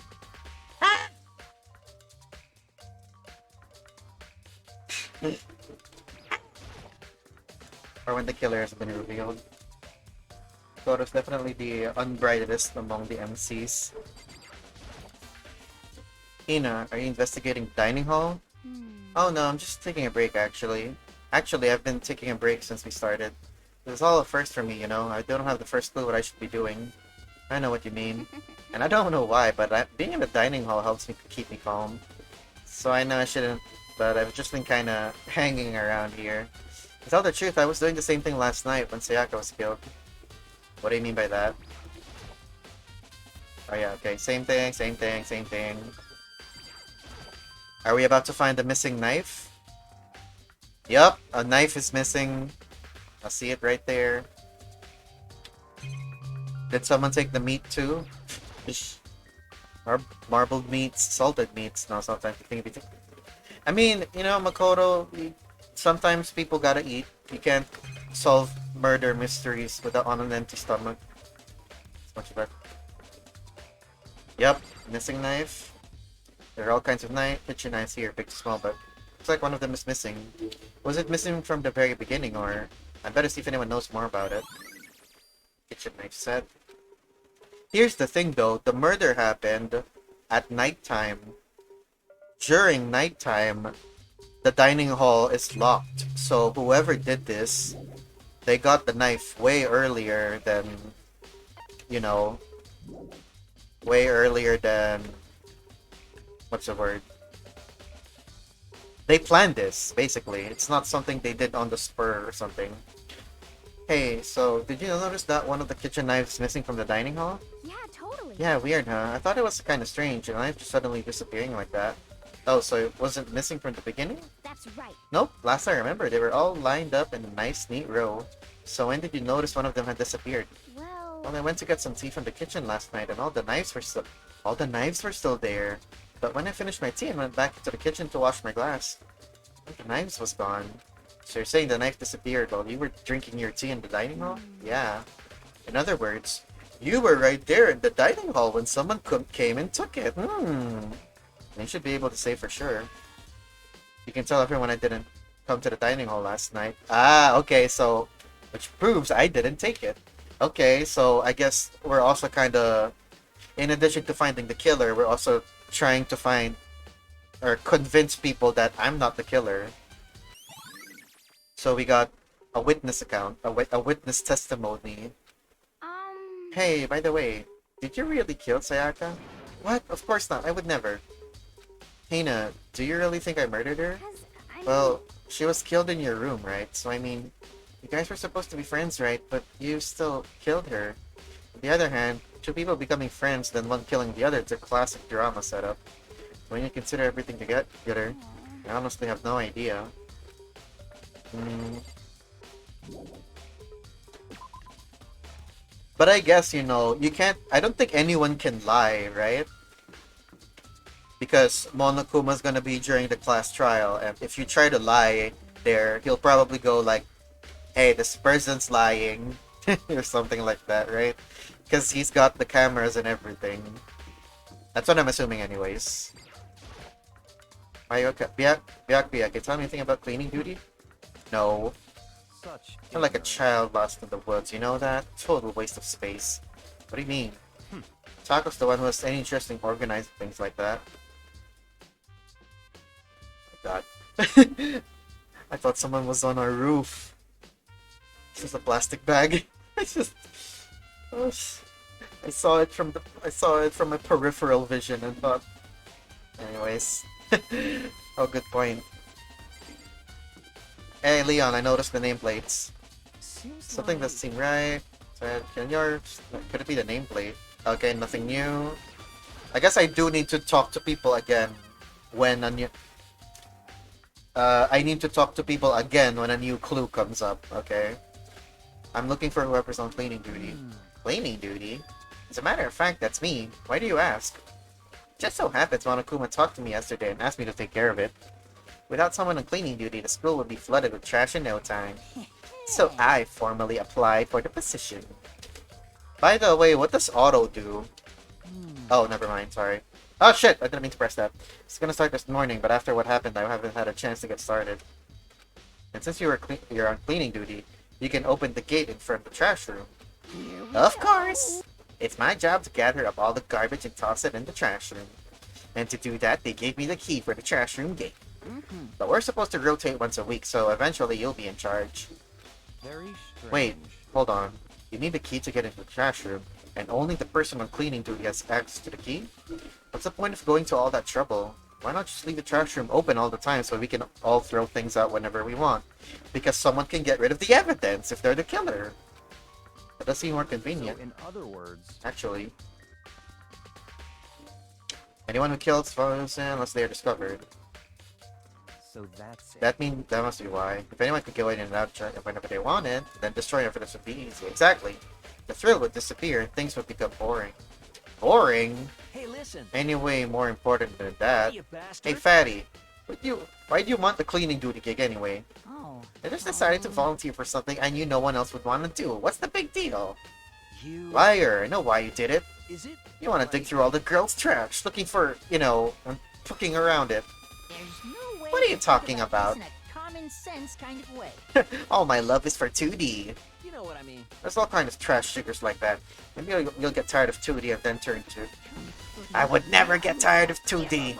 [SPEAKER 1] Or when the killer has been revealed. Goto's definitely the unbrightest among the MCs. Ina, are you investigating dining hall? Oh no, I'm just taking a break actually. Actually, I've been taking a break since we started. This is all a first for me, you know? I don't have the first clue what I should be doing. I know what you mean. And I don't know why, but being in the dining hall helps me keep me calm. So I know I shouldn't, but I've just been kinda hanging around here. To tell the truth, I was doing the same thing last night when Sayaka was killed. What do you mean by that? Oh yeah, okay. Same thing, same thing, same thing. Are we about to find the missing knife? Yup, a knife is missing. I see it right there. Did someone take the meat too? Marbled meats, salted meats. No, sometimes you think I mean, you know, Makoto, sometimes people gotta eat. You can't solve murder mysteries without on an empty stomach. It's much better. Yep, missing knife. There are all kinds of kitchen knives here, big to small, but looks like one of them is missing. Was it missing from the very beginning, or I better see if anyone knows more about it. Kitchen knife set. Here's the thing though, the murder happened at nighttime. During nighttime, the dining hall is locked. So whoever did this, they got the knife way earlier than, you know, way earlier than, what's the word? They planned this, basically. It's not something they did on the spur or something. Hey, so did you notice that one of the kitchen knives missing from the dining hall?
[SPEAKER 4] Yeah, totally.
[SPEAKER 1] Yeah, weird, huh? I thought it was kind of strange, a knife just suddenly disappearing like that. Oh, so it wasn't missing from the beginning?
[SPEAKER 4] That's right.
[SPEAKER 1] Nope, last I remember, they were all lined up in a nice, neat row. So when did you notice one of them had disappeared? Well, I went to get some tea from the kitchen last night, and all the knives were still there. But when I finished my tea and went back to the kitchen to wash my glass, the knives was gone. So you're saying the knife disappeared while you were drinking your tea in the dining hall? Yeah. In other words, you were right there in the dining hall when someone came and took it. You should be able to say for sure. You can tell everyone I didn't come to the dining hall last night. Ah, okay, so which proves I didn't take it. Okay, so I guess we're also kind of, in addition to finding the killer, we're also trying to find or convince people that I'm not the killer. So we got a witness account, a witness testimony. Hey, by the way, did you really kill Sayaka? What? Of course not. I would never. Hina, do you really think I murdered her? Well, she was killed in your room, right? So I mean, you guys were supposed to be friends, right? But you still killed her. On the other hand, two people becoming friends, then one killing the other, it's a classic drama setup. When you consider everything together, I honestly have no idea. But I guess, you know, you can't... I don't think anyone can lie, right? Because Monokuma's gonna be during the class trial, and if you try to lie there, he'll probably go like, hey, this person's lying, or something like that, right? Because he's got the cameras and everything. That's what I'm assuming anyways. Ayaka, Biak, can you tell me anything about cleaning duty? No. You're like a child lost in the woods, you know that? Total waste of space. What do you mean? Taco's the one who has any interest in organizing things like that. Oh god. I thought someone was on our roof. It's just a plastic bag. I just... Oh, I saw it from my peripheral vision and thought... Anyways. Oh, good point. Hey, Leon, I noticed the nameplates. Something doesn't seem right. Could it be the nameplate? Okay, nothing new. I guess I do need to talk to people again when a new... I need to talk to people again when a new clue comes up, okay? I'm looking for whoever's on cleaning duty. Cleaning duty? As a matter of fact, that's me. Why do you ask? Just so happens Monokuma talked to me yesterday and asked me to take care of it. Without someone on cleaning duty, the school would be flooded with trash in no time. So I formally applied for the position. By the way, what does auto do? Oh, never mind, sorry. Oh shit, I didn't mean to press that. It's gonna start this morning, but after what happened, I haven't had a chance to get started. And since you're on cleaning duty, you can open the gate in front of the trash room. Of course! It's my job to gather up all the garbage and toss it in the trash room. And to do that, they gave me the key for the trash room gate. But we're supposed to rotate once a week, so eventually you'll be in charge.
[SPEAKER 2] Very strange.
[SPEAKER 1] Wait, hold on. You need the key to get into the trash room. and only the person on cleaning duty has access to the key? What's the point of going to all that trouble? Why not just leave the trash room open all the time so we can all throw things out whenever we want? Because someone can get rid of the evidence if they're the killer. That does seem more convenient.
[SPEAKER 2] So in other words,
[SPEAKER 1] Actually, anyone who kills follows unless they are discovered.
[SPEAKER 2] so that's it.
[SPEAKER 1] That must be why. If anyone could go in and out whenever they wanted, then destroying evidence would be easy. Exactly. The thrill would disappear and things would become boring. Boring?
[SPEAKER 2] Hey, listen.
[SPEAKER 1] Anyway, more important than that.
[SPEAKER 2] You bastard.
[SPEAKER 1] Hey, Fatty, why do you want the cleaning duty gig anyway?
[SPEAKER 3] Oh.
[SPEAKER 1] I just decided to volunteer for something I knew no one else would want to do. What's the big deal?
[SPEAKER 2] You.
[SPEAKER 1] Liar, I know why you did it.
[SPEAKER 2] Is it?
[SPEAKER 1] You want to dig through all the girls' trash, looking for, and poking around it.
[SPEAKER 3] There's no way.
[SPEAKER 1] What are you
[SPEAKER 3] to think
[SPEAKER 1] talking about?
[SPEAKER 3] this in a common sense kind of way.
[SPEAKER 1] All my love is for 2D.
[SPEAKER 2] You know what I mean.
[SPEAKER 1] There's all kinds of trash stickers like that. Maybe you'll get tired of 2D and then turn to... I would never get tired of 2D.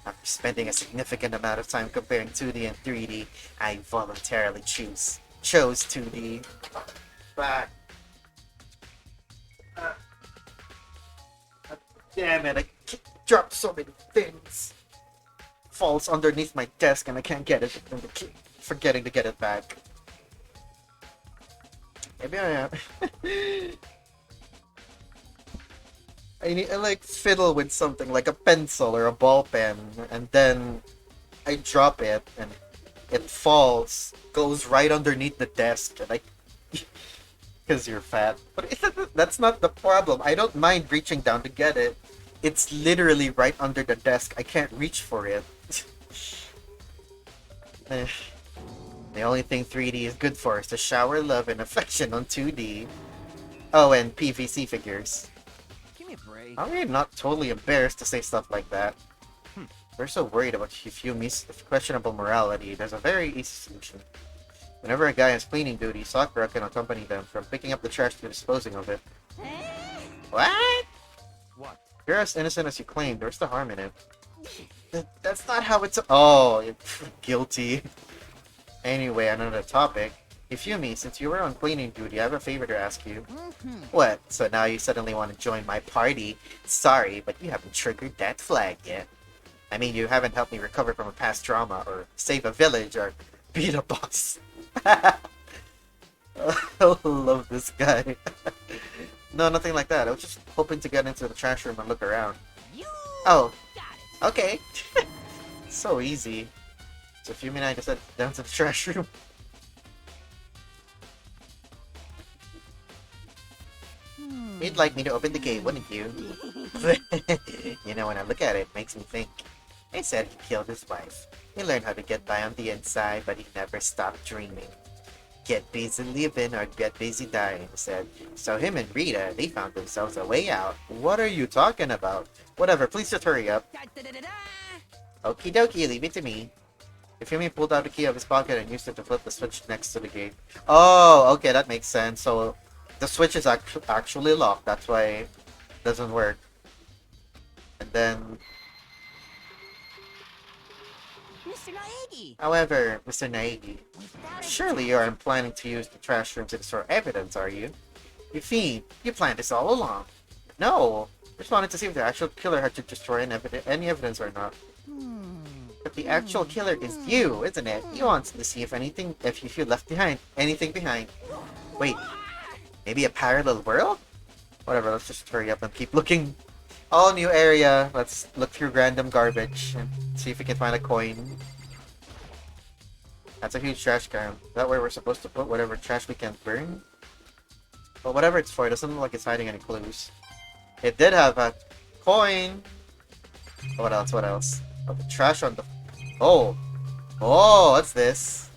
[SPEAKER 1] After spending a significant amount of time comparing 2D and 3D, I voluntarily chose 2D. But... damn it, I dropped so many things. Falls underneath my desk and I can't get it. And I keep forgetting to get it back. Maybe I am. I like fiddle with something like a pencil or a ball pen, and then I drop it and it falls, goes right underneath the desk, and because you're fat. But that's not the problem. I don't mind reaching down to get it. It's literally right under the desk. I can't reach for it. The only thing 3D is good for is to shower love and affection on 2D. Oh, and PVC figures.
[SPEAKER 2] Give me a break.
[SPEAKER 1] I'm not totally embarrassed to say stuff like that. We're so worried about Hifumi's questionable morality, there's a very easy solution. Whenever a guy has cleaning duty, Sakura can accompany them from picking up the trash to disposing of it. What?
[SPEAKER 2] What?
[SPEAKER 1] You're as innocent as you claimed. Where's the harm in it? That's not how it's... Oh, you're guilty. Anyway, another topic. Hifumi, since you were on cleaning duty, I have a favor to ask you. What? So now you suddenly want to join my party? Sorry, but you haven't triggered that flag yet. I mean, you haven't helped me recover from a past trauma, or save a village, or beat a boss. I love this guy. No, nothing like that. I was just hoping to get into the trash room and look around.
[SPEAKER 3] You
[SPEAKER 1] Oh,
[SPEAKER 3] got it.
[SPEAKER 1] okay. So easy. So Fumi and I just head down to the trash room. You'd like me to open the gate, wouldn't you? You know, when I look at it, it makes me think. They said he killed his wife. He learned how to get by on the inside, but he never stopped dreaming. Get busy living or get busy dying, he said. So him and Rita, they found themselves a way out. What are you talking about? Whatever, please just hurry up.
[SPEAKER 3] Da-da-da-da.
[SPEAKER 1] Okie dokie, leave it to me. Ifumi pulled out the key of his pocket and used it to flip the switch next to the gate. Oh, okay, that makes sense. So the switch is actually locked. That's why it doesn't work. And then...
[SPEAKER 3] Mr. Naegi.
[SPEAKER 1] However, Mr. Naegi,
[SPEAKER 3] Without a
[SPEAKER 1] surely you aren't planning to use the trash room to destroy evidence, are you? You fiend, you planned this all along. No, just wanted to see if the actual killer had to destroy any evidence or not. But the actual killer is you, isn't it? You want to see if you left behind anything behind. Wait, maybe a parallel world? Whatever, let's just hurry up and keep looking. All new area. Let's look through random garbage and see if we can find a coin. That's a huge trash can. Is that where we're supposed to put whatever trash we can burn? But whatever it's for, it doesn't look like it's hiding any clues. It did have a coin. What else? What else? Oh, the trash on the... Oh! Oh, what's this?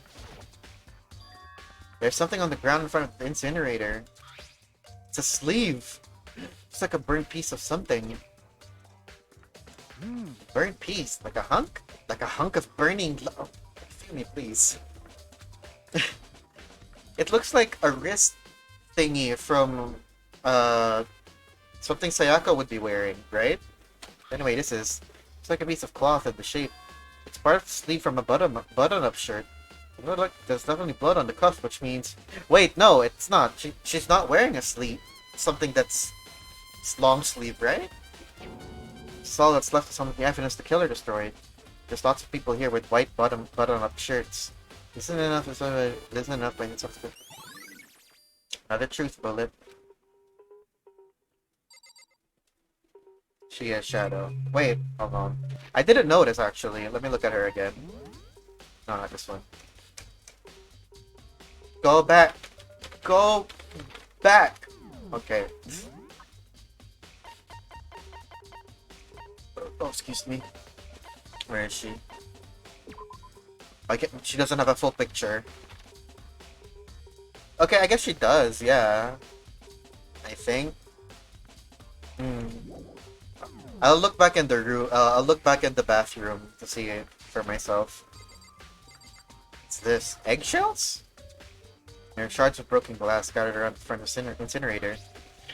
[SPEAKER 1] There's something on the ground in front of the incinerator. It's a sleeve. It's like a burnt piece of something. Burnt piece? Like a hunk? Like a hunk of burning... Oh, feel me, please. It looks like a wrist thingy from... something Sayaka would be wearing, right? Anyway, this is... It's like a piece of cloth in the shape. It's part of the sleeve from a button-up shirt. No, look, there's definitely blood on the cuff, which means... Wait, no, it's not. She's not wearing a sleeve. Something that's long sleeve, right? It's all that's left of some of the evidence the killer destroyed. There's lots of people here with white button-up shirts. Isn't enough by itself to... Another truth bullet. She is Shadow. Wait, hold on. I didn't notice, actually. Let me look at her again. No, not this one. Go back! Go back! Okay. Oh, excuse me. Where is she? She doesn't have a full picture. Okay, I guess she does, yeah. I think. I'll look back in the room. I'll look back in the bathroom to see it for myself. What's this? Eggshells? There are shards of broken glass scattered around the front of the incinerator.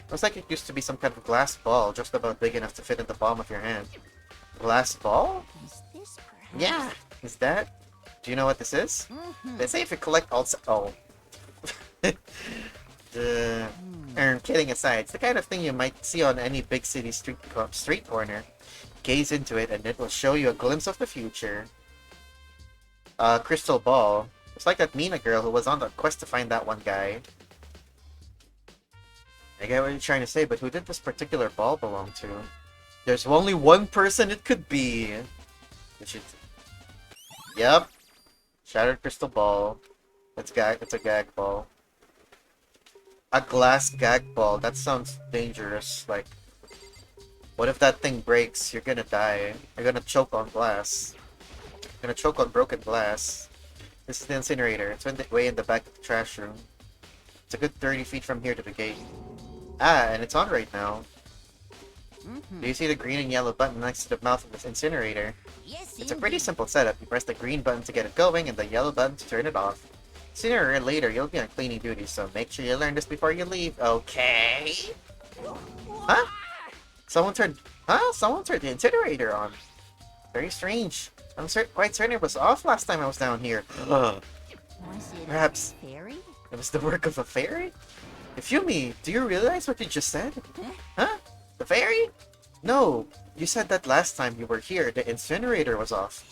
[SPEAKER 1] Looks like it used to be some kind of glass ball, just about big enough to fit in the palm of your hand. Glass ball?
[SPEAKER 3] Is this perhaps?
[SPEAKER 1] Yeah. Is that? Do you know what this is? They say if you collect all... Oh. Kidding aside, it's the kind of thing you might see on any big city street corner. Gaze into it and it will show you a glimpse of the future. Crystal ball. It's like that Mina girl who was on the quest to find that one guy. I get what you're trying to say, but who did this particular ball belong to? There's only one person it could be. Yep. Shattered crystal ball. It's a gag ball. A glass gag ball. That sounds dangerous. Like, what if that thing breaks? You're gonna die. You're gonna choke on glass. You're gonna choke on broken glass. This is the incinerator. It's way in the back of the trash room. It's a good 30 feet from here to the gate. Ah, and it's on right now. Do you see the green and yellow button next to the mouth of this incinerator?
[SPEAKER 3] Yes,
[SPEAKER 1] It's a pretty simple setup. You press the green button to get it going and the yellow button to turn it off. Sooner or later, you'll be on cleaning duty, so make sure you learn this before you leave, okay? Huh? Someone turned the incinerator on. Very strange. I'm quite certain it was off last time I was down here.
[SPEAKER 3] Was it
[SPEAKER 1] Perhaps
[SPEAKER 3] a fairy?
[SPEAKER 1] it was the work of a fairy? Ifumi, do you realize what you just said? Huh? The fairy? No, you said that last time you were here, the incinerator was off.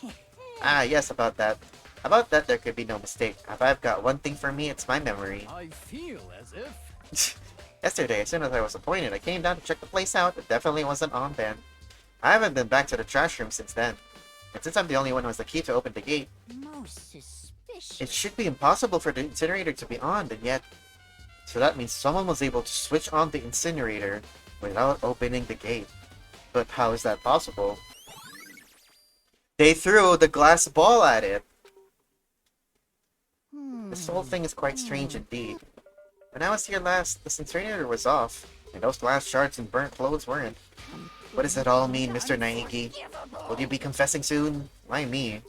[SPEAKER 1] Ah, yes, about that. About that, there could be no mistake. If I've got one thing for me, it's my memory.
[SPEAKER 2] I feel as if...
[SPEAKER 1] Yesterday, as soon as I was appointed, I came down to check the place out. It definitely wasn't on then. I haven't been back to the trash room since then. And since I'm the only one who has the key to open the gate,
[SPEAKER 3] Most suspicious.
[SPEAKER 1] it should be impossible for the incinerator to be on, and yet... So that means someone was able to switch on the incinerator without opening the gate. But how is that possible? They threw the glass ball at it. This whole thing is quite strange indeed. When I was here last, the incinerator was off, and those glass shards and burnt clothes weren't. What does it all mean, Mr. Naegi? Will you be confessing soon? Why me?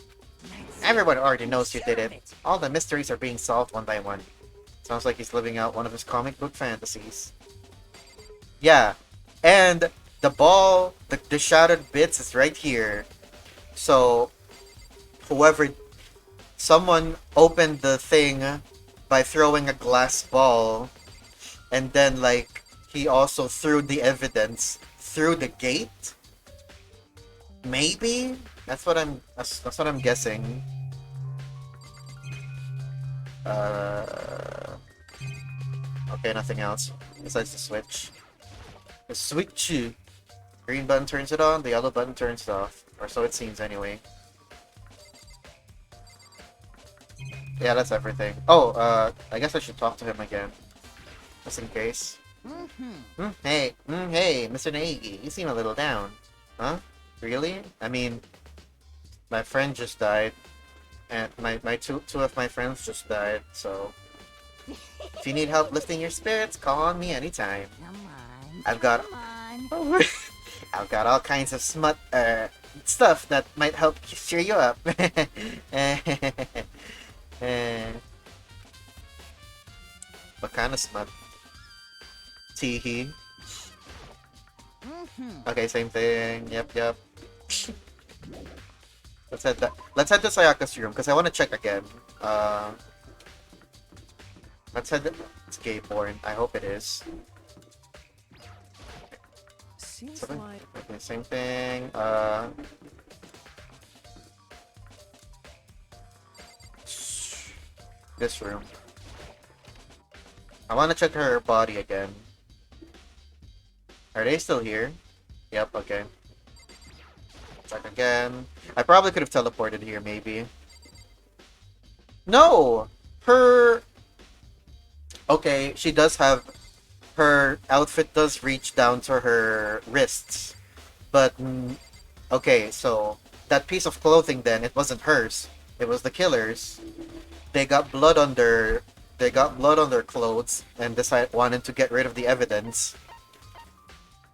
[SPEAKER 1] Everyone already knows you did it. All the mysteries are being solved one by one. Sounds like he's living out one of his comic book fantasies. Yeah, and the ball, the shattered bits is right here. So, someone opened the thing by throwing a glass ball, and then, like, he also threw the evidence through the gate? Maybe? That's what I'm guessing. Okay, nothing else besides the switch. The switch. Green button turns it on, the yellow button turns it off. Or so it seems anyway. Yeah, that's everything. Oh, I guess I should talk to him again. Just in case. Hey, Mr. Naegi, you seem a little down. Huh? Really? I mean, my friend just died. And my two of my friends just died, so... If you need help lifting your spirits, call on me anytime.
[SPEAKER 3] Come on.
[SPEAKER 1] I've got...
[SPEAKER 3] Come on.
[SPEAKER 1] I've got all kinds of stuff that might help cheer you up. What kind of smut? Teehee. Okay, same thing. Yep. Let's head to Sayaka's room because I want to check again. Let's head to... It's gay porn. I hope it is.
[SPEAKER 2] Seems
[SPEAKER 1] Something?
[SPEAKER 2] like
[SPEAKER 1] Okay, same thing. This room. I want to check her body again. Are they still here? Yep, okay. Check again. I probably could have teleported here, maybe. No! Her... Okay, she does have... Her outfit does reach down to her wrists. But... Okay, so... That piece of clothing then, it wasn't hers. It was the killer's. They got blood on their... They got blood on their clothes and wanted to get rid of the evidence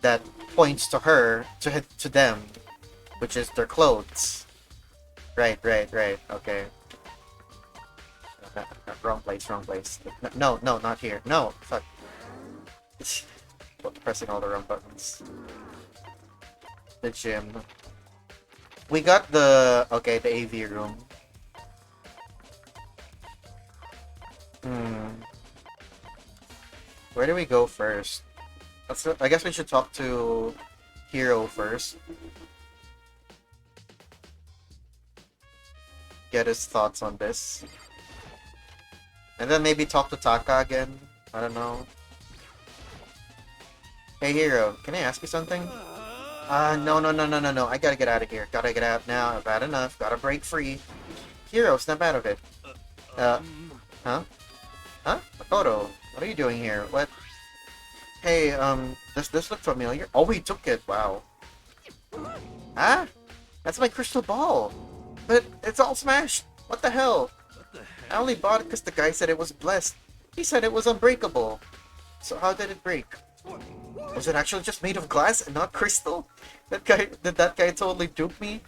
[SPEAKER 1] that points to her, to them, which is their clothes. Right. Okay. Wrong place. No, not here. No, fuck. Pressing all the wrong buttons. The gym. We got the... Okay, the AV room. Where do we go first? I guess we should talk to Hero first. Get his thoughts on this. And then maybe talk to Taka again. I don't know. Hey Hero, can I ask you something? No. I gotta get out of here. Gotta get out now. I've had enough. Gotta break free. Hero, snap out of it. Huh? Makoto, what are you doing here? What? Hey, this looked familiar. Oh, he took it. Wow. Ah? That's my crystal ball. But it's all smashed. What the hell? I only bought it because the guy said it was blessed. He said it was unbreakable. So how did it break? Was it actually just made of glass and not crystal? Did that guy totally dupe me?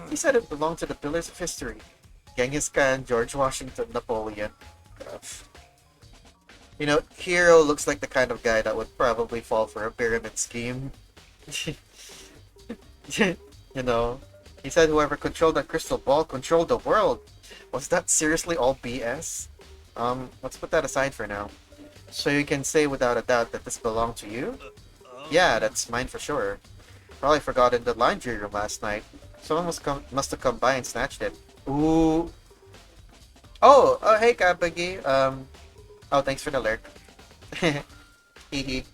[SPEAKER 1] He said it belonged to the pillars of history. Genghis Khan, George Washington, Napoleon. You know, Hero looks like the kind of guy that would probably fall for a pyramid scheme. You know, he said whoever controlled that crystal ball controlled the world. Was that seriously all BS? Let's put that aside for now. So you can say without a doubt that this belonged to you? Yeah, that's mine for sure. Probably forgot in the laundry room last night. Someone must have come by and snatched it. Ooh. Oh, hey Kabagi. Oh, thanks for the alert. Hehe.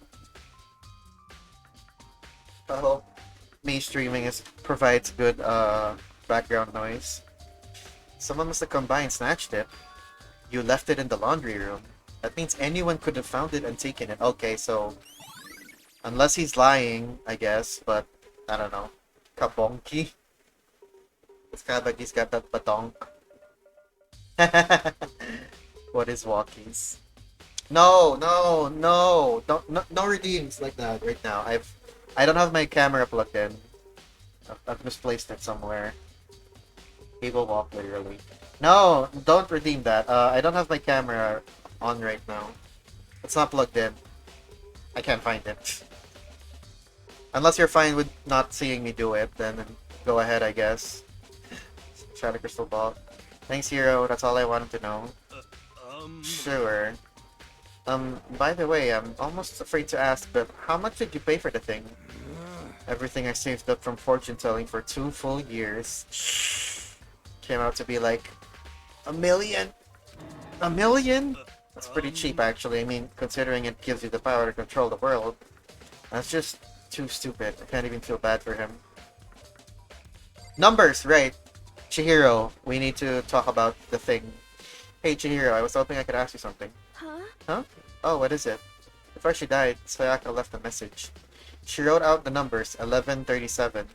[SPEAKER 1] I hope me streaming provides good background noise. Someone must have come by and snatched it. You left it in the laundry room. That means anyone could have found it and taken it. Okay, so unless he's lying, I guess, but I don't know. Kabonki. It's kind of like he's got that batonk. What is walkies? No, no redeems like that right now. I don't have my camera plugged in. I've misplaced it somewhere. Cable walk literally. No, don't redeem that. I don't have my camera on right now. It's not plugged in. I can't find it. Unless you're fine with not seeing me do it, then go ahead, I guess. Try the crystal ball. Thanks, Hero. That's all I wanted to know. Sure. By the way, I'm almost afraid to ask, but how much did you pay for the thing? Everything I saved up from fortune telling for 2 full years. Came out to be like $1 million. $1 million? That's pretty cheap, actually. I mean, considering it gives you the power to control the world. That's just too stupid. I can't even feel bad for him. Numbers, right. Chihiro, we need to talk about the thing. Hey, Chihiro, I was hoping I could ask you something. Huh? Oh, what is it? Before she died, Sayaka left a message. She wrote out the numbers, 1137.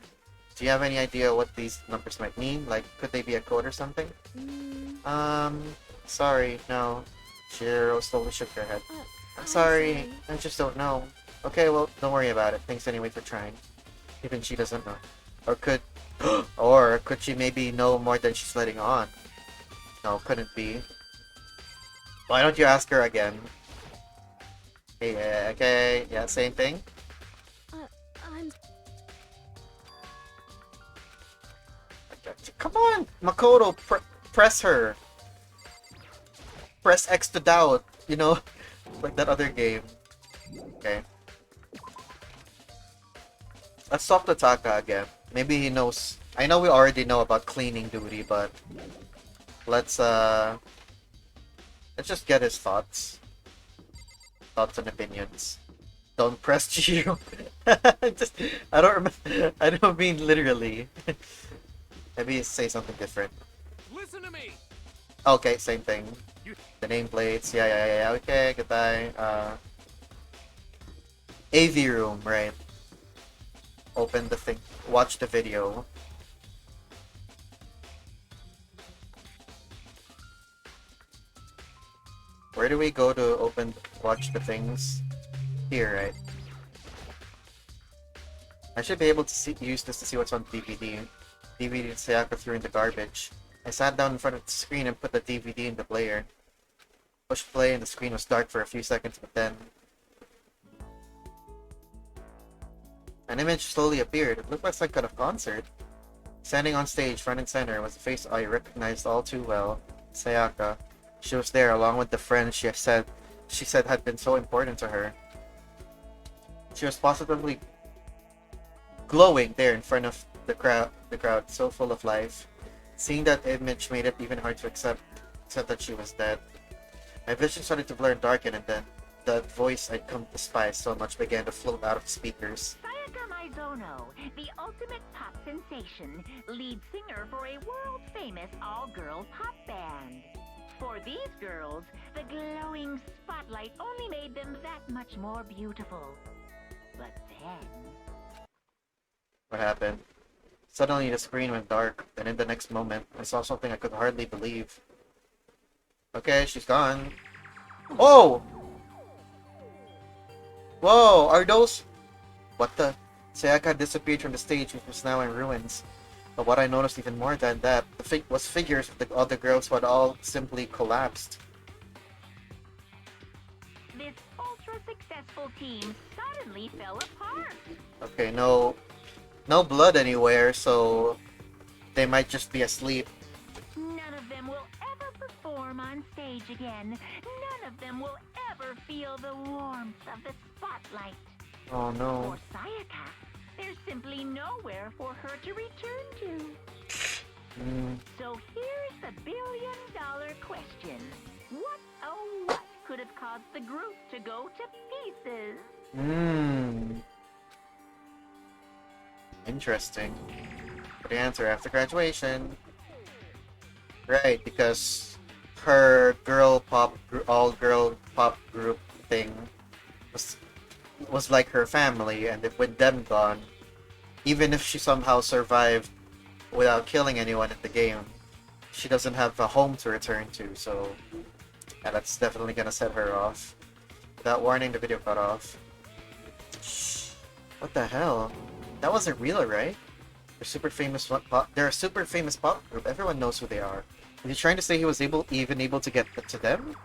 [SPEAKER 1] Do you have any idea what these numbers might mean? Like, could they be a code or something? Sorry, no. Chihiro slowly shook her head. I'm sorry, I just don't know. Okay, well, don't worry about it. Thanks anyway for trying. Even she doesn't know. Or could she maybe know more than she's letting on? No, couldn't be. Why don't you ask her again? Yeah, okay, yeah, same thing.
[SPEAKER 5] I'm
[SPEAKER 1] Come on, Makoto, press her. Press X to doubt, you know, like that other game. Okay. Let's talk to Taka again. Maybe he knows. I know we already know about cleaning duty, but let's just get his thoughts and opinions. Don't press Gio. Just, I don't remember. I don't mean literally. Maybe say something different.
[SPEAKER 2] Listen to me.
[SPEAKER 1] Okay, same thing. The nameplates. Yeah. Okay, goodbye. AV room, right? Open the thing. Watch the video. Where do we go to watch the things? Here, right? I should be able to use this to see what's on DVD. DVD Sayaka threw in the garbage. I sat down in front of the screen and put the DVD in the player. Pushed play and the screen was dark for a few seconds, but then an image slowly appeared. It looked like some kind of concert. Standing on stage, front and center, was a face I recognized all too well. Sayaka. She was there along with the friend she said had been so important to her. She was positively glowing there in front of the crowd, so full of life. Seeing that image made it even hard to accept that she was dead. My vision started to blur and darken, and then the voice I'd come to despise so much began to float out of the speakers.
[SPEAKER 6] Sayaka Maizono, the ultimate pop sensation, lead singer for a world-famous all-girl pop band. For these girls, the glowing spotlight only made them that much more beautiful. But then...
[SPEAKER 1] What happened? Suddenly the screen went dark, then in the next moment, I saw something I could hardly believe. Okay, she's gone. Oh! Whoa, are those... What the... Sayaka disappeared from the stage, which was now in ruins. But what I noticed even more than that was figures of the other girls who had all simply collapsed.
[SPEAKER 6] This ultra-successful team suddenly fell apart.
[SPEAKER 1] Okay, no blood anywhere, so they might just be asleep.
[SPEAKER 6] None of them will ever perform on stage again. None of them will ever feel the warmth of the spotlight.
[SPEAKER 1] Oh no.
[SPEAKER 6] For Sayaka, there's simply nowhere for her to return to. So here's the billion-dollar question. What, oh what, could have caused the group to go to pieces?
[SPEAKER 1] Interesting. The answer after graduation. Right, because her all-girl pop group thing was like her family, and with them gone, even if she somehow survived without killing anyone in the game, she doesn't have a home to return to, so yeah, that's definitely gonna set her off. Without warning, the video cut off. What the hell? That wasn't real, right? They're they're a super famous pop group. Everyone knows who they are. Are you trying to say he was even able to get to them?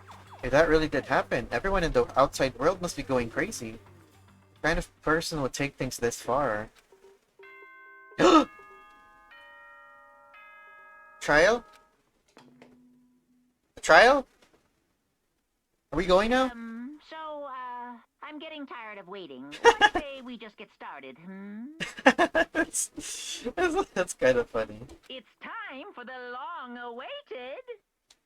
[SPEAKER 1] If that really did happen, everyone in the outside world must be going crazy. What kind of person would take things this far? Trial? A trial? Are we going now?
[SPEAKER 6] I'm getting tired of waiting. Let's say we just get started,
[SPEAKER 1] That's kind of funny.
[SPEAKER 6] It's time for the long-awaited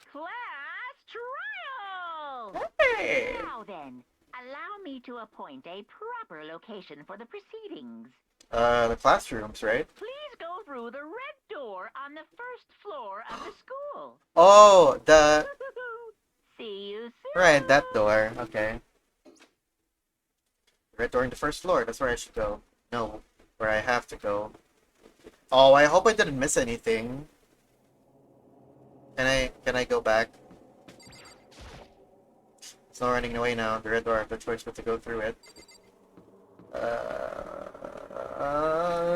[SPEAKER 6] class trial!
[SPEAKER 1] Hey!
[SPEAKER 6] Now then, allow me to appoint a proper location for the proceedings.
[SPEAKER 1] The classrooms, right?
[SPEAKER 6] Please go through the red door on the first floor of the school.
[SPEAKER 1] Oh, the...
[SPEAKER 6] See you soon.
[SPEAKER 1] Right, that door. Okay. Red door in the first floor. That's where I should go. No, where I have to go. Oh, I hope I didn't miss anything. Can I go back? It's not running away now. The red door. I have the choice but to go through it.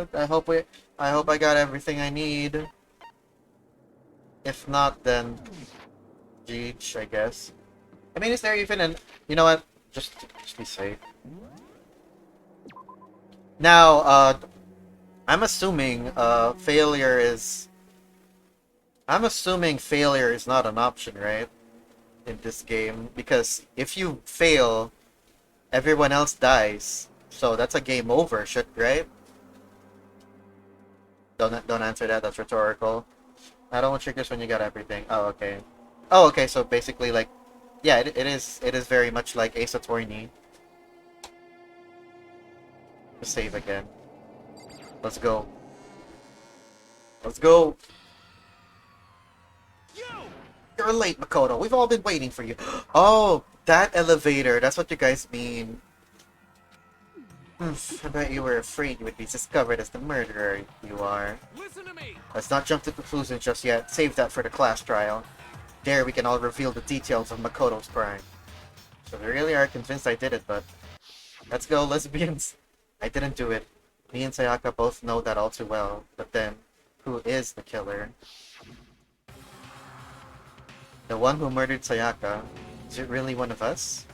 [SPEAKER 1] I hope I got everything I need. If not, then GG, I guess. I mean, is there even an... You know what? Just be safe. Now, I'm assuming failure is I'm assuming failure is not an option, right? In this game. Because if you fail, everyone else dies. So that's a game over, right? Don't answer that, that's rhetorical. I don't want triggers when you got everything. Oh, okay. Oh, okay, so basically, like, yeah, it is very much like Ace Attorney. Save again. Let's go. Let's go. You're late, Makoto. We've all been waiting for you. Oh, that elevator. That's what you guys mean. I bet you were afraid you would be discovered as the murderer you are.
[SPEAKER 2] Listen to me.
[SPEAKER 1] Let's not jump to conclusions just yet. Save that for the class trial. There we can all reveal the details of Makoto's crime. So we really are convinced I did it, but... Let's go, lesbians. I didn't do it. Me and Sayaka both know that all too well. But then, who is the killer? The one who murdered Sayaka. Is it really one of us?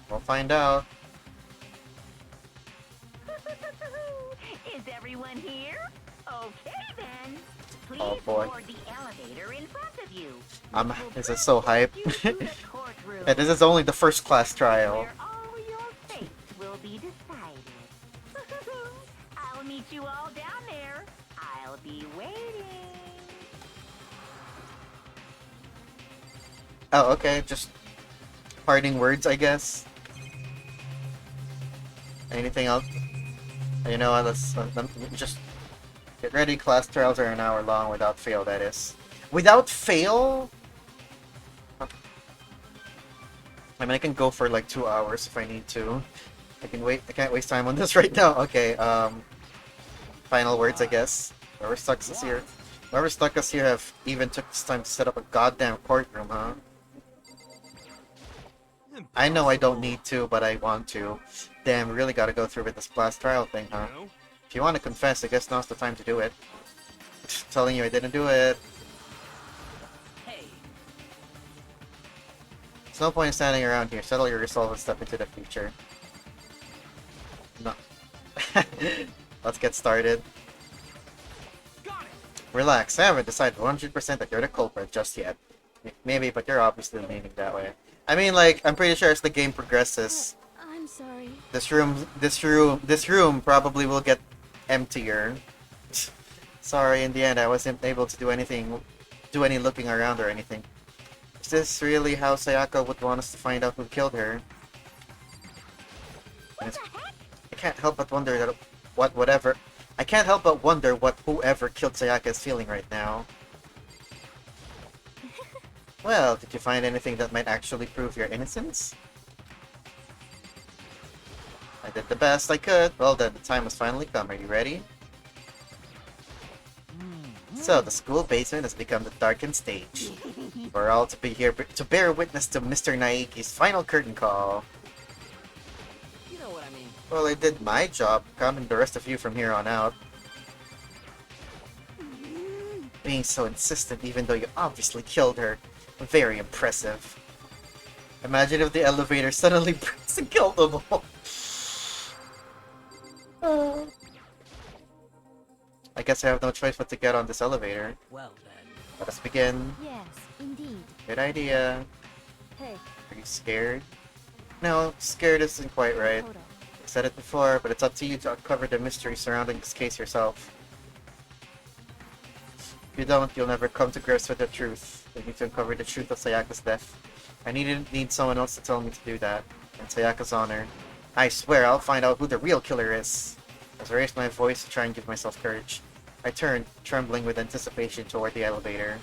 [SPEAKER 1] We'll find out.
[SPEAKER 6] Is everyone here? Okay then. Please
[SPEAKER 1] Oh, boy.
[SPEAKER 6] board the elevator in front of you.
[SPEAKER 1] This is so hype.
[SPEAKER 6] You to the courtroom,
[SPEAKER 1] And this is only the first class trial.
[SPEAKER 6] where all your fates will be decided. I'll meet you all down there. I'll be waiting.
[SPEAKER 1] Oh, okay, just parting words, I guess. Anything else? You know what, let's just get ready. Class trials are an hour long without fail, that is. Without fail? I mean, I can go for like 2 hours if I need to. I can't waste time on this right now. Okay, final words, I guess. Whoever stuck us here have even took this time to set up a goddamn courtroom, huh? I know I don't need to, but I want to. Damn, we really gotta go through with this class trial thing, huh? If you want to confess, I guess now's the time to do it. Telling you I didn't do it.
[SPEAKER 2] Hey.
[SPEAKER 1] There's no point in standing around here. Settle your resolve and step into the future. No. Let's get started.
[SPEAKER 2] Got it.
[SPEAKER 1] Relax, I haven't decided 100% that you're the culprit just yet. Maybe, but you're obviously leaning that way. I mean, like, I'm pretty sure as the game progresses,
[SPEAKER 5] I'm sorry.
[SPEAKER 1] this room probably will get emptier. Sorry, in the end, I wasn't able to do any looking around or anything. Is this really how Sayaka would want us to find out who killed her?
[SPEAKER 6] What the heck?
[SPEAKER 1] I can't help but wonder that I can't help but wonder what whoever killed Sayaka is feeling right now. Well, did you find anything that might actually prove your innocence? I did the best I could. Well then, the time has finally come. Are you ready? So, the school basement has become the darkened stage. We're all to be here to bear witness to Mr. Naiki's final curtain call.
[SPEAKER 2] You know what I mean.
[SPEAKER 1] Well, I did my job. Calming the rest of you from here on out. Being so insistent even though you obviously killed her. Very impressive. Imagine if the elevator suddenly breaks and killed them all. I guess I have no choice but to get on this elevator.
[SPEAKER 2] Well then.
[SPEAKER 1] Let us begin.
[SPEAKER 3] Yes, indeed.
[SPEAKER 1] Good idea.
[SPEAKER 5] Hey,
[SPEAKER 1] Are you scared? No, scared isn't quite right.
[SPEAKER 5] Makoto.
[SPEAKER 1] I said it before, but it's up to you to uncover the mystery surrounding this case yourself. If you don't, you'll never come to grips with the truth. You need to uncover the truth of Sayaka's death. I need someone else to tell me to do that. In Sayaka's honor. I swear I'll find out who the real killer is. As I raised my voice to try and give myself courage, I turned, trembling with anticipation toward the elevator.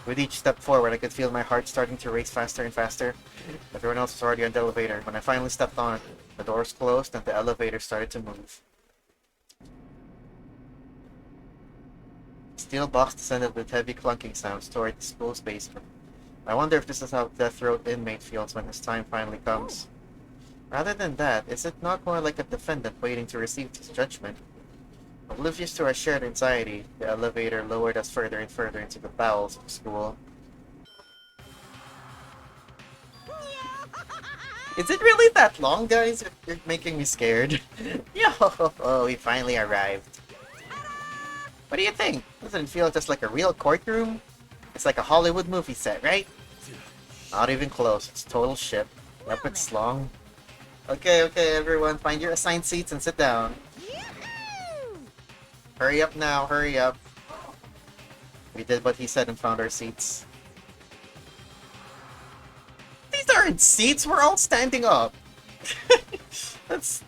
[SPEAKER 1] With each step forward, I could feel my heart starting to race faster and faster. Everyone else was already on the elevator. When I finally stepped on it, the doors closed and the elevator started to move. The steel box descended with heavy clunking sounds toward the school's basement. I wonder if this is how Death Row inmate feels when his time finally comes. Rather than that, is it not more like a defendant waiting to receive his judgment? Oblivious to our shared anxiety, the elevator lowered us further and further into the bowels of the school. Is it really that long, guys? You're making me scared. Yo, oh, we finally arrived. What do you think? Doesn't it feel just like a real courtroom? It's like a Hollywood movie set, right? Not even close. It's total shit. Yep, it's long. Okay, everyone, find your assigned seats and sit down. Hurry up now, hurry up. We did what he said and found our seats. These aren't seats, we're all standing up. That's...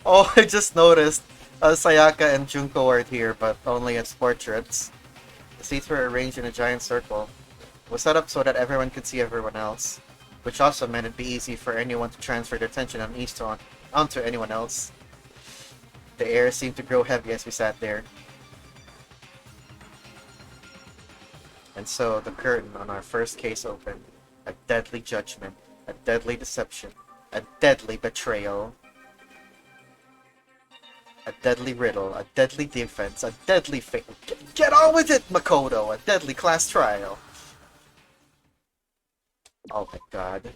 [SPEAKER 1] Oh, I just noticed. Sayaka and Junko are here, but only as portraits. The seats were arranged in a giant circle. It was set up so that everyone could see everyone else, which also meant it'd be easy for anyone to transfer their attention onto anyone else. The air seemed to grow heavy as we sat there. And so the curtain on our first case opened. A deadly judgment, a deadly deception, a deadly betrayal. A deadly riddle, a deadly defense, a deadly fate. Get on with it, Makoto! A deadly class trial. Oh my god.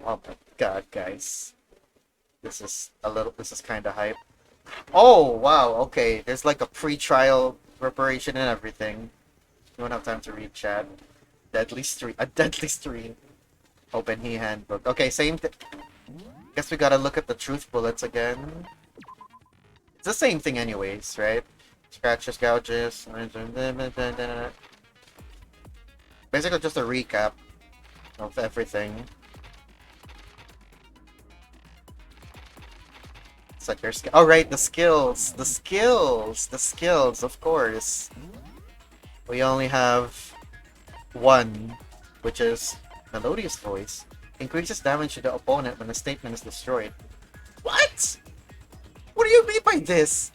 [SPEAKER 1] Oh my god, guys. This is kinda hype. Oh, wow, okay. There's like a pre-trial preparation and everything. You won't have time to read chat. A deadly stream. Open he handbook. Okay, same thing. Guess we gotta look at the truth bullets again. It's the same thing anyways, right? Scratches, gouges... Basically just a recap of everything. It's like your skill. Oh, right, the skills! The skills, of course! We only have one, which is Melodious Voice. Increases damage to the opponent when the statement is destroyed. What?! What do you mean by this?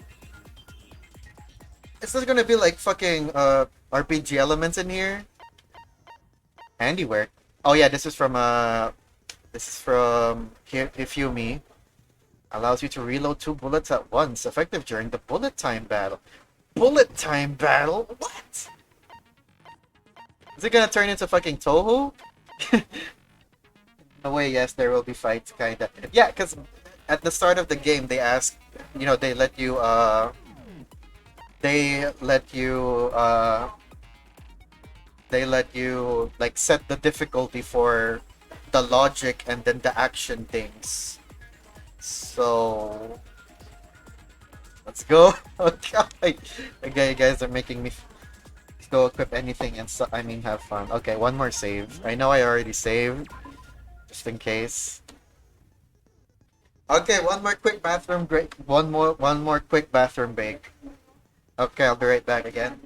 [SPEAKER 1] Is there gonna be like fucking RPG elements in here? Handiwork. Oh yeah, this is from Hifumi. Allows you to reload 2 bullets at once, effective during the bullet time battle. Bullet time battle? What? Is it gonna turn into fucking Toho? No way, yes, there will be fights, kinda. Yeah, because at the start of the game, they ask, you know, they let you like set the difficulty for the logic and then the action things. So let's go. Okay, you guys are making me go equip anything and have fun. Okay, one more save. I know I already saved, just in case. Okay, one more quick bathroom break. One more quick bathroom break. Okay, I'll be right back again.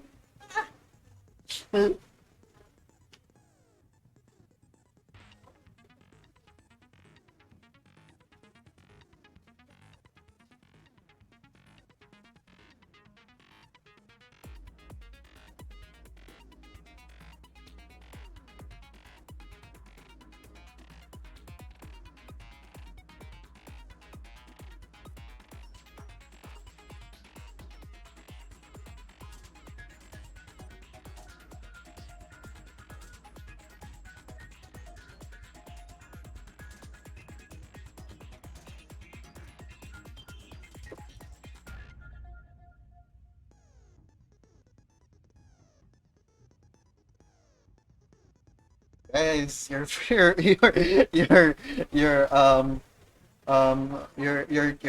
[SPEAKER 1] Guys, you're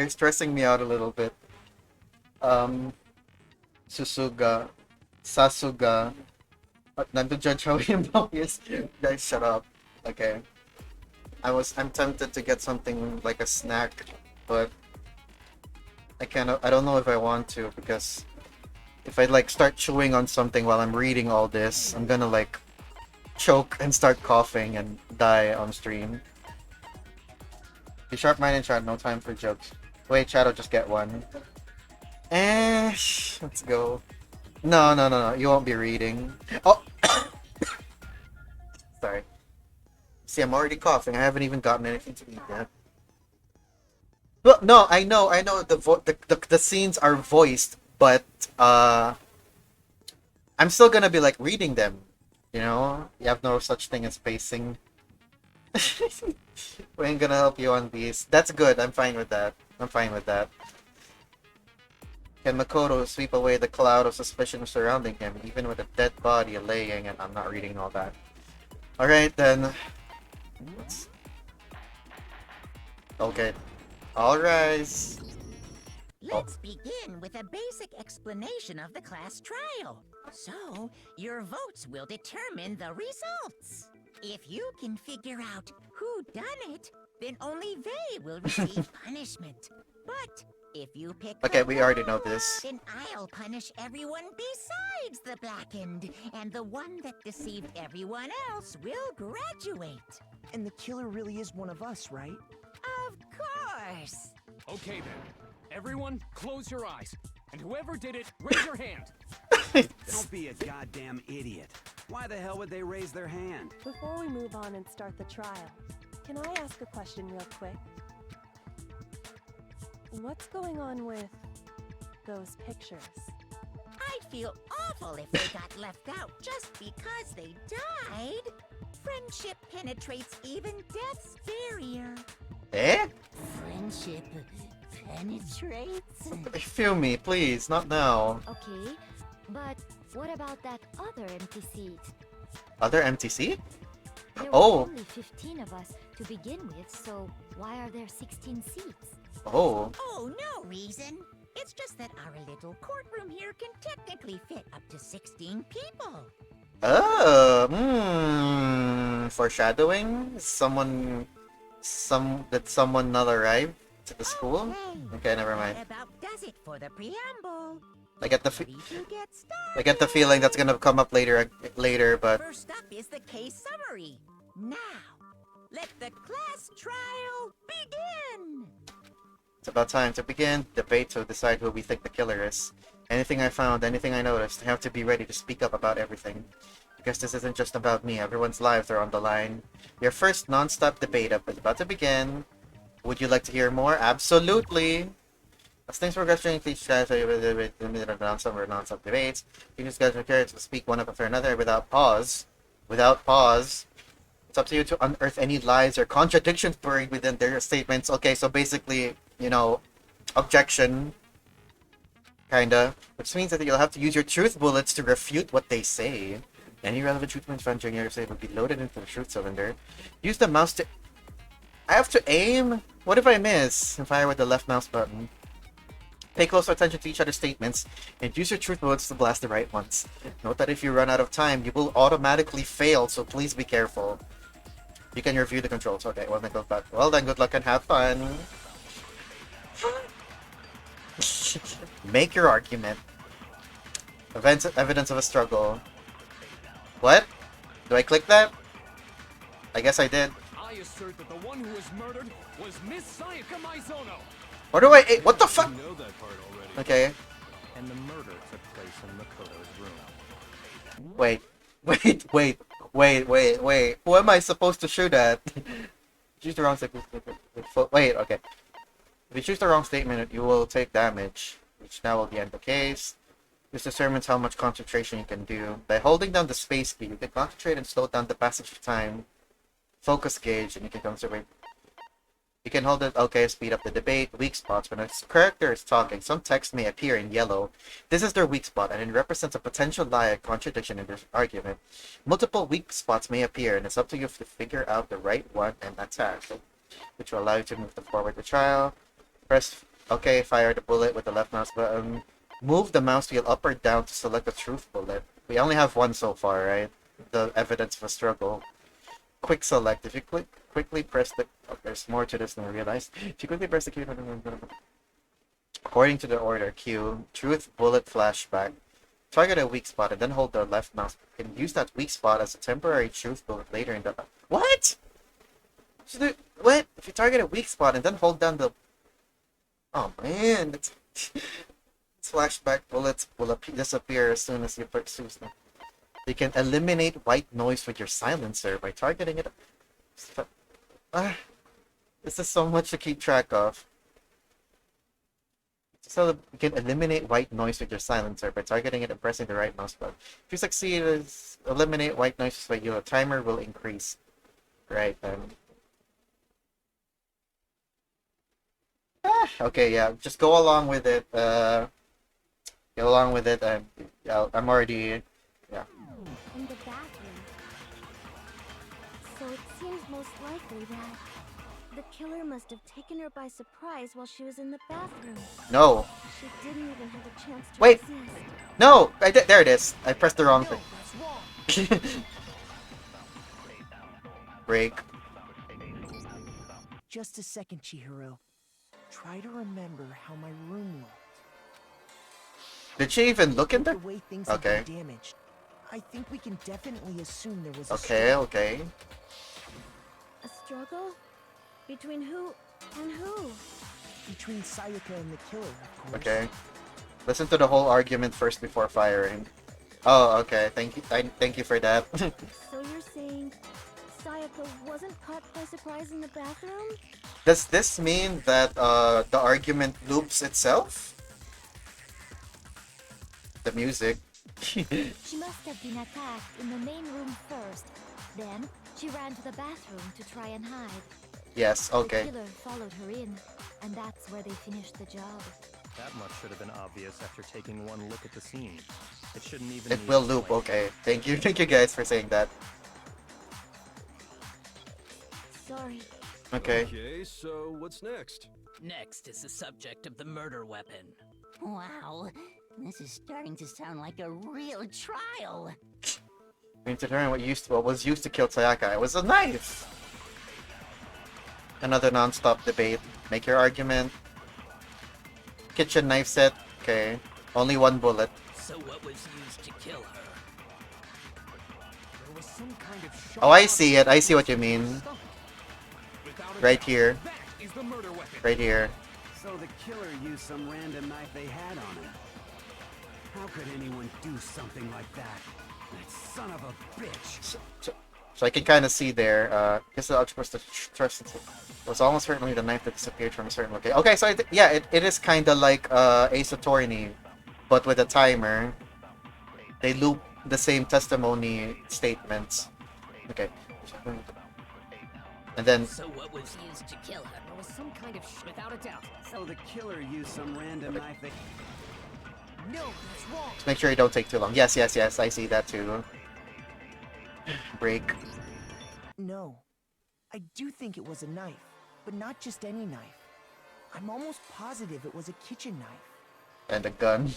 [SPEAKER 1] stressing me out a little bit. Susuga, Sasuga. Not to judge how him is. Guys, shut up. Okay. I'm tempted to get something like a snack, but I don't know if I want to, because if I like start chewing on something while I'm reading all this, I'm gonna like choke and start coughing and die on stream. Be sharp minded, chat, no time for jokes. Wait, chat, I'll just get one. Let's go. No, you won't be reading. Oh! Sorry. See, I'm already coughing, I haven't even gotten anything to eat yet. Well, no, I know the scenes are voiced, but I'm still gonna be like reading them. You know, you have no such thing as pacing. We ain't gonna help you on these. That's good. I'm fine with that. Can Makoto sweep away the cloud of suspicion surrounding him, even with a dead body laying? And I'm not reading all that. Alright then. Okay. All rise.
[SPEAKER 7] Let's begin with a basic explanation of the class trial. So, your votes will determine the results. If you can figure out who done it, then only they will receive punishment. But if you pick
[SPEAKER 1] Okay,
[SPEAKER 7] the
[SPEAKER 1] we already know
[SPEAKER 7] wrong
[SPEAKER 1] this.
[SPEAKER 7] one, then I'll punish everyone besides the blackened, and the one that deceived everyone else will graduate.
[SPEAKER 8] And the killer really is one of us, right?
[SPEAKER 7] Of course.
[SPEAKER 2] Okay then. Everyone, close your eyes. And whoever did it, raise your hand.
[SPEAKER 9] Don't be a goddamn idiot. Why the hell would they raise their hand?
[SPEAKER 5] Before we move on and start the trial, can I ask a question real quick? What's going on with those pictures?
[SPEAKER 7] I'd feel awful if they got left out just because they died. Friendship penetrates even death's barrier.
[SPEAKER 1] Eh?
[SPEAKER 3] Friendship penetrates?
[SPEAKER 1] Feel me, please, not now.
[SPEAKER 3] Okay, but what about that other empty seat?
[SPEAKER 1] Other empty seat?
[SPEAKER 3] There
[SPEAKER 1] Oh.
[SPEAKER 3] were only 15 of us to begin with, so why are there 16 seats?
[SPEAKER 1] Oh.
[SPEAKER 7] Oh, no reason. It's just that our little courtroom here can technically fit up to 16 people.
[SPEAKER 1] Oh, foreshadowing? Did someone not arrive to the school? Okay, never mind.
[SPEAKER 7] That about does it for the preamble.
[SPEAKER 1] I get the
[SPEAKER 7] Ready to get
[SPEAKER 1] I get the feeling that's gonna come up later, but
[SPEAKER 7] First up is the case summary. Now, let the class trial begin.
[SPEAKER 1] it's about time to begin debate to decide who we think the killer is. Anything I found, anything I noticed, I have to be ready to speak up about everything. Because this isn't just about me, everyone's lives are on the line. Your first non-stop debate up is about to begin. Would you like to hear more? Absolutely! As things progress during each class, non-stop debates. You just guys are curious to speak one after another without pause. Without pause. It's up to you to unearth any lies or contradictions buried within their statements. Okay, so basically, you know, objection. Kinda. Which means that you'll have to use your truth bullets to refute what they say. Any relevant truth points found during your say will be loaded into the truth cylinder. Use the mouse to... I have to aim? What if I miss? And fire with the left mouse button. Pay close attention to each other's statements, and use your truth bullets to blast the right ones. Note that if you run out of time, you will automatically fail, so please be careful. You can review the controls. Okay, well then go back. Well then, good luck and have fun. Make your argument. Evidence of a struggle. What? Do I click that? I guess I did.
[SPEAKER 2] I assert that the one who was murdered was Miss Sayaka Maizono.
[SPEAKER 1] What do I... What the fuck?
[SPEAKER 10] You know that part already.
[SPEAKER 1] Okay.
[SPEAKER 10] And the murder took place in Makoto's room.
[SPEAKER 1] Wait. Who am I supposed to shoot at? Choose the wrong statement. Wait, okay. If you choose the wrong statement, you will take damage, which now will be end the case. This determines how much concentration you can do. By holding down the space key, you can concentrate and slow down the passage of time. Focus gauge, and you can concentrate. You can hold it, okay, speed up the debate. Weak spots. When a character is talking, some text may appear in yellow. This is their weak spot, and it represents a potential lie or contradiction in their argument. Multiple weak spots may appear, and it's up to you to figure out the right one and attack, which will allow you to move forward the trial. Press, okay, fire the bullet with the left mouse button. Move the mouse wheel up or down to select the truth bullet. We only have one so far, right? The evidence of a struggle. Quick select. If you quickly press the... Oh, there's more to this than I realized. If you quickly press the key... According to the order, Q, truth bullet flashback. Target a weak spot and then hold the left mouse. You can use that weak spot as a temporary truth bullet later in the... What? What? If you target a weak spot and then hold down the... Oh man, it's flashback bullets will disappear as soon as you pursue them. You can eliminate white noise with your silencer by targeting it. This is so much to keep track of. So you can eliminate white noise with your silencer by targeting it and pressing the right mouse button. If you succeed, eliminate white noise by your timer will increase. Right then. Okay, yeah, just go along with it. get along with it. I'm already, yeah.
[SPEAKER 4] In the bathroom. So it seems most likely that the killer must have taken her by surprise while she was in the bathroom.
[SPEAKER 1] No.
[SPEAKER 4] She didn't even have a chance to
[SPEAKER 1] Wait.
[SPEAKER 4] resist.
[SPEAKER 1] No! I did. There it is. I pressed the wrong thing. Break.
[SPEAKER 8] Just a second, Chihiro. Try to remember how my room looked.
[SPEAKER 1] Did she even look in
[SPEAKER 8] With
[SPEAKER 1] there?
[SPEAKER 8] the way things
[SPEAKER 1] Okay.
[SPEAKER 8] have been damaged, I think we can definitely assume there was a
[SPEAKER 1] Okay,
[SPEAKER 8] struggle.
[SPEAKER 1] okay.
[SPEAKER 4] A struggle? Between who and who?
[SPEAKER 8] Between Sayaka and the killer, of course.
[SPEAKER 1] Okay. Listen to the whole argument first before firing. Oh, okay. Thank you. Thank you for that.
[SPEAKER 4] So you're saying Sayaka wasn't caught by surprise in the bathroom?
[SPEAKER 1] Does this mean that the argument loops itself? The music.
[SPEAKER 3] She must have been attacked in the main room first. Then, she ran to the bathroom to try and hide.
[SPEAKER 1] Yes, okay.
[SPEAKER 3] The killer followed her in, and that's where they finished the job.
[SPEAKER 10] That much should have been obvious after taking one look at the scene. It shouldn't even
[SPEAKER 1] It
[SPEAKER 10] need
[SPEAKER 1] will loop,
[SPEAKER 10] explaining.
[SPEAKER 1] okay. Thank you. Thank you guys for saying that.
[SPEAKER 4] Sorry.
[SPEAKER 1] Okay.
[SPEAKER 11] Okay, so what's next?
[SPEAKER 12] Next is the subject of the murder weapon.
[SPEAKER 7] Wow, this is starting to sound like a real trial.
[SPEAKER 1] We need to determine what was used to kill Sayaka. It was a knife! Another non-stop debate. Make your argument. Kitchen knife set. Okay. Only one bullet.
[SPEAKER 12] So what was used to kill her?
[SPEAKER 2] There was some kind of
[SPEAKER 1] Oh, I see it. I see what you mean.
[SPEAKER 2] Without a
[SPEAKER 1] Right
[SPEAKER 2] doubt,
[SPEAKER 1] here.
[SPEAKER 2] That is the murder weapon.
[SPEAKER 1] Right here.
[SPEAKER 9] So the killer used some random knife they had on him. How could anyone do something like that? That son of a bitch.
[SPEAKER 1] So I can kind of see there. Guess the outburst of trust was almost certainly the knife that disappeared from a certain location. Okay, so yeah, it is kind of like Ace Attorney, but with a timer. They loop the same testimony statements. Okay. And then
[SPEAKER 12] So what was used to kill her?
[SPEAKER 2] There was some kind of without a doubt.
[SPEAKER 9] So the killer used some random knife they...
[SPEAKER 8] No, that's wrong.
[SPEAKER 1] just make sure you don't take too long. Yes, yes, yes. I see that too. Break.
[SPEAKER 8] No. I do think it was a knife, but not just any knife. I'm almost positive it was a kitchen knife.
[SPEAKER 1] And a gun.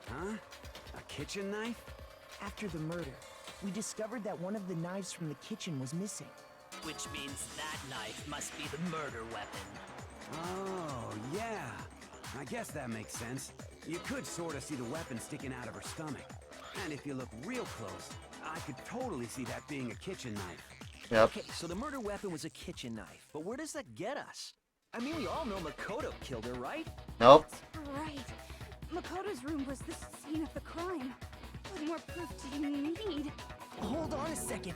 [SPEAKER 9] Huh? A kitchen knife?
[SPEAKER 8] After the murder, we discovered that one of the knives from the kitchen was missing.
[SPEAKER 12] Which means that knife must be the murder weapon.
[SPEAKER 9] Oh, yeah. I guess that makes sense. You could sort of see the weapon sticking out of her stomach. And if you look real close, I could totally see that being a kitchen knife.
[SPEAKER 1] Yep.
[SPEAKER 13] Okay, so the murder weapon was a kitchen knife, but where does that get us? I mean, we all know Makoto killed her, right?
[SPEAKER 1] Nope.
[SPEAKER 4] Right. Makoto's room was the scene of the crime. What more proof do you need?
[SPEAKER 8] Hold on a second.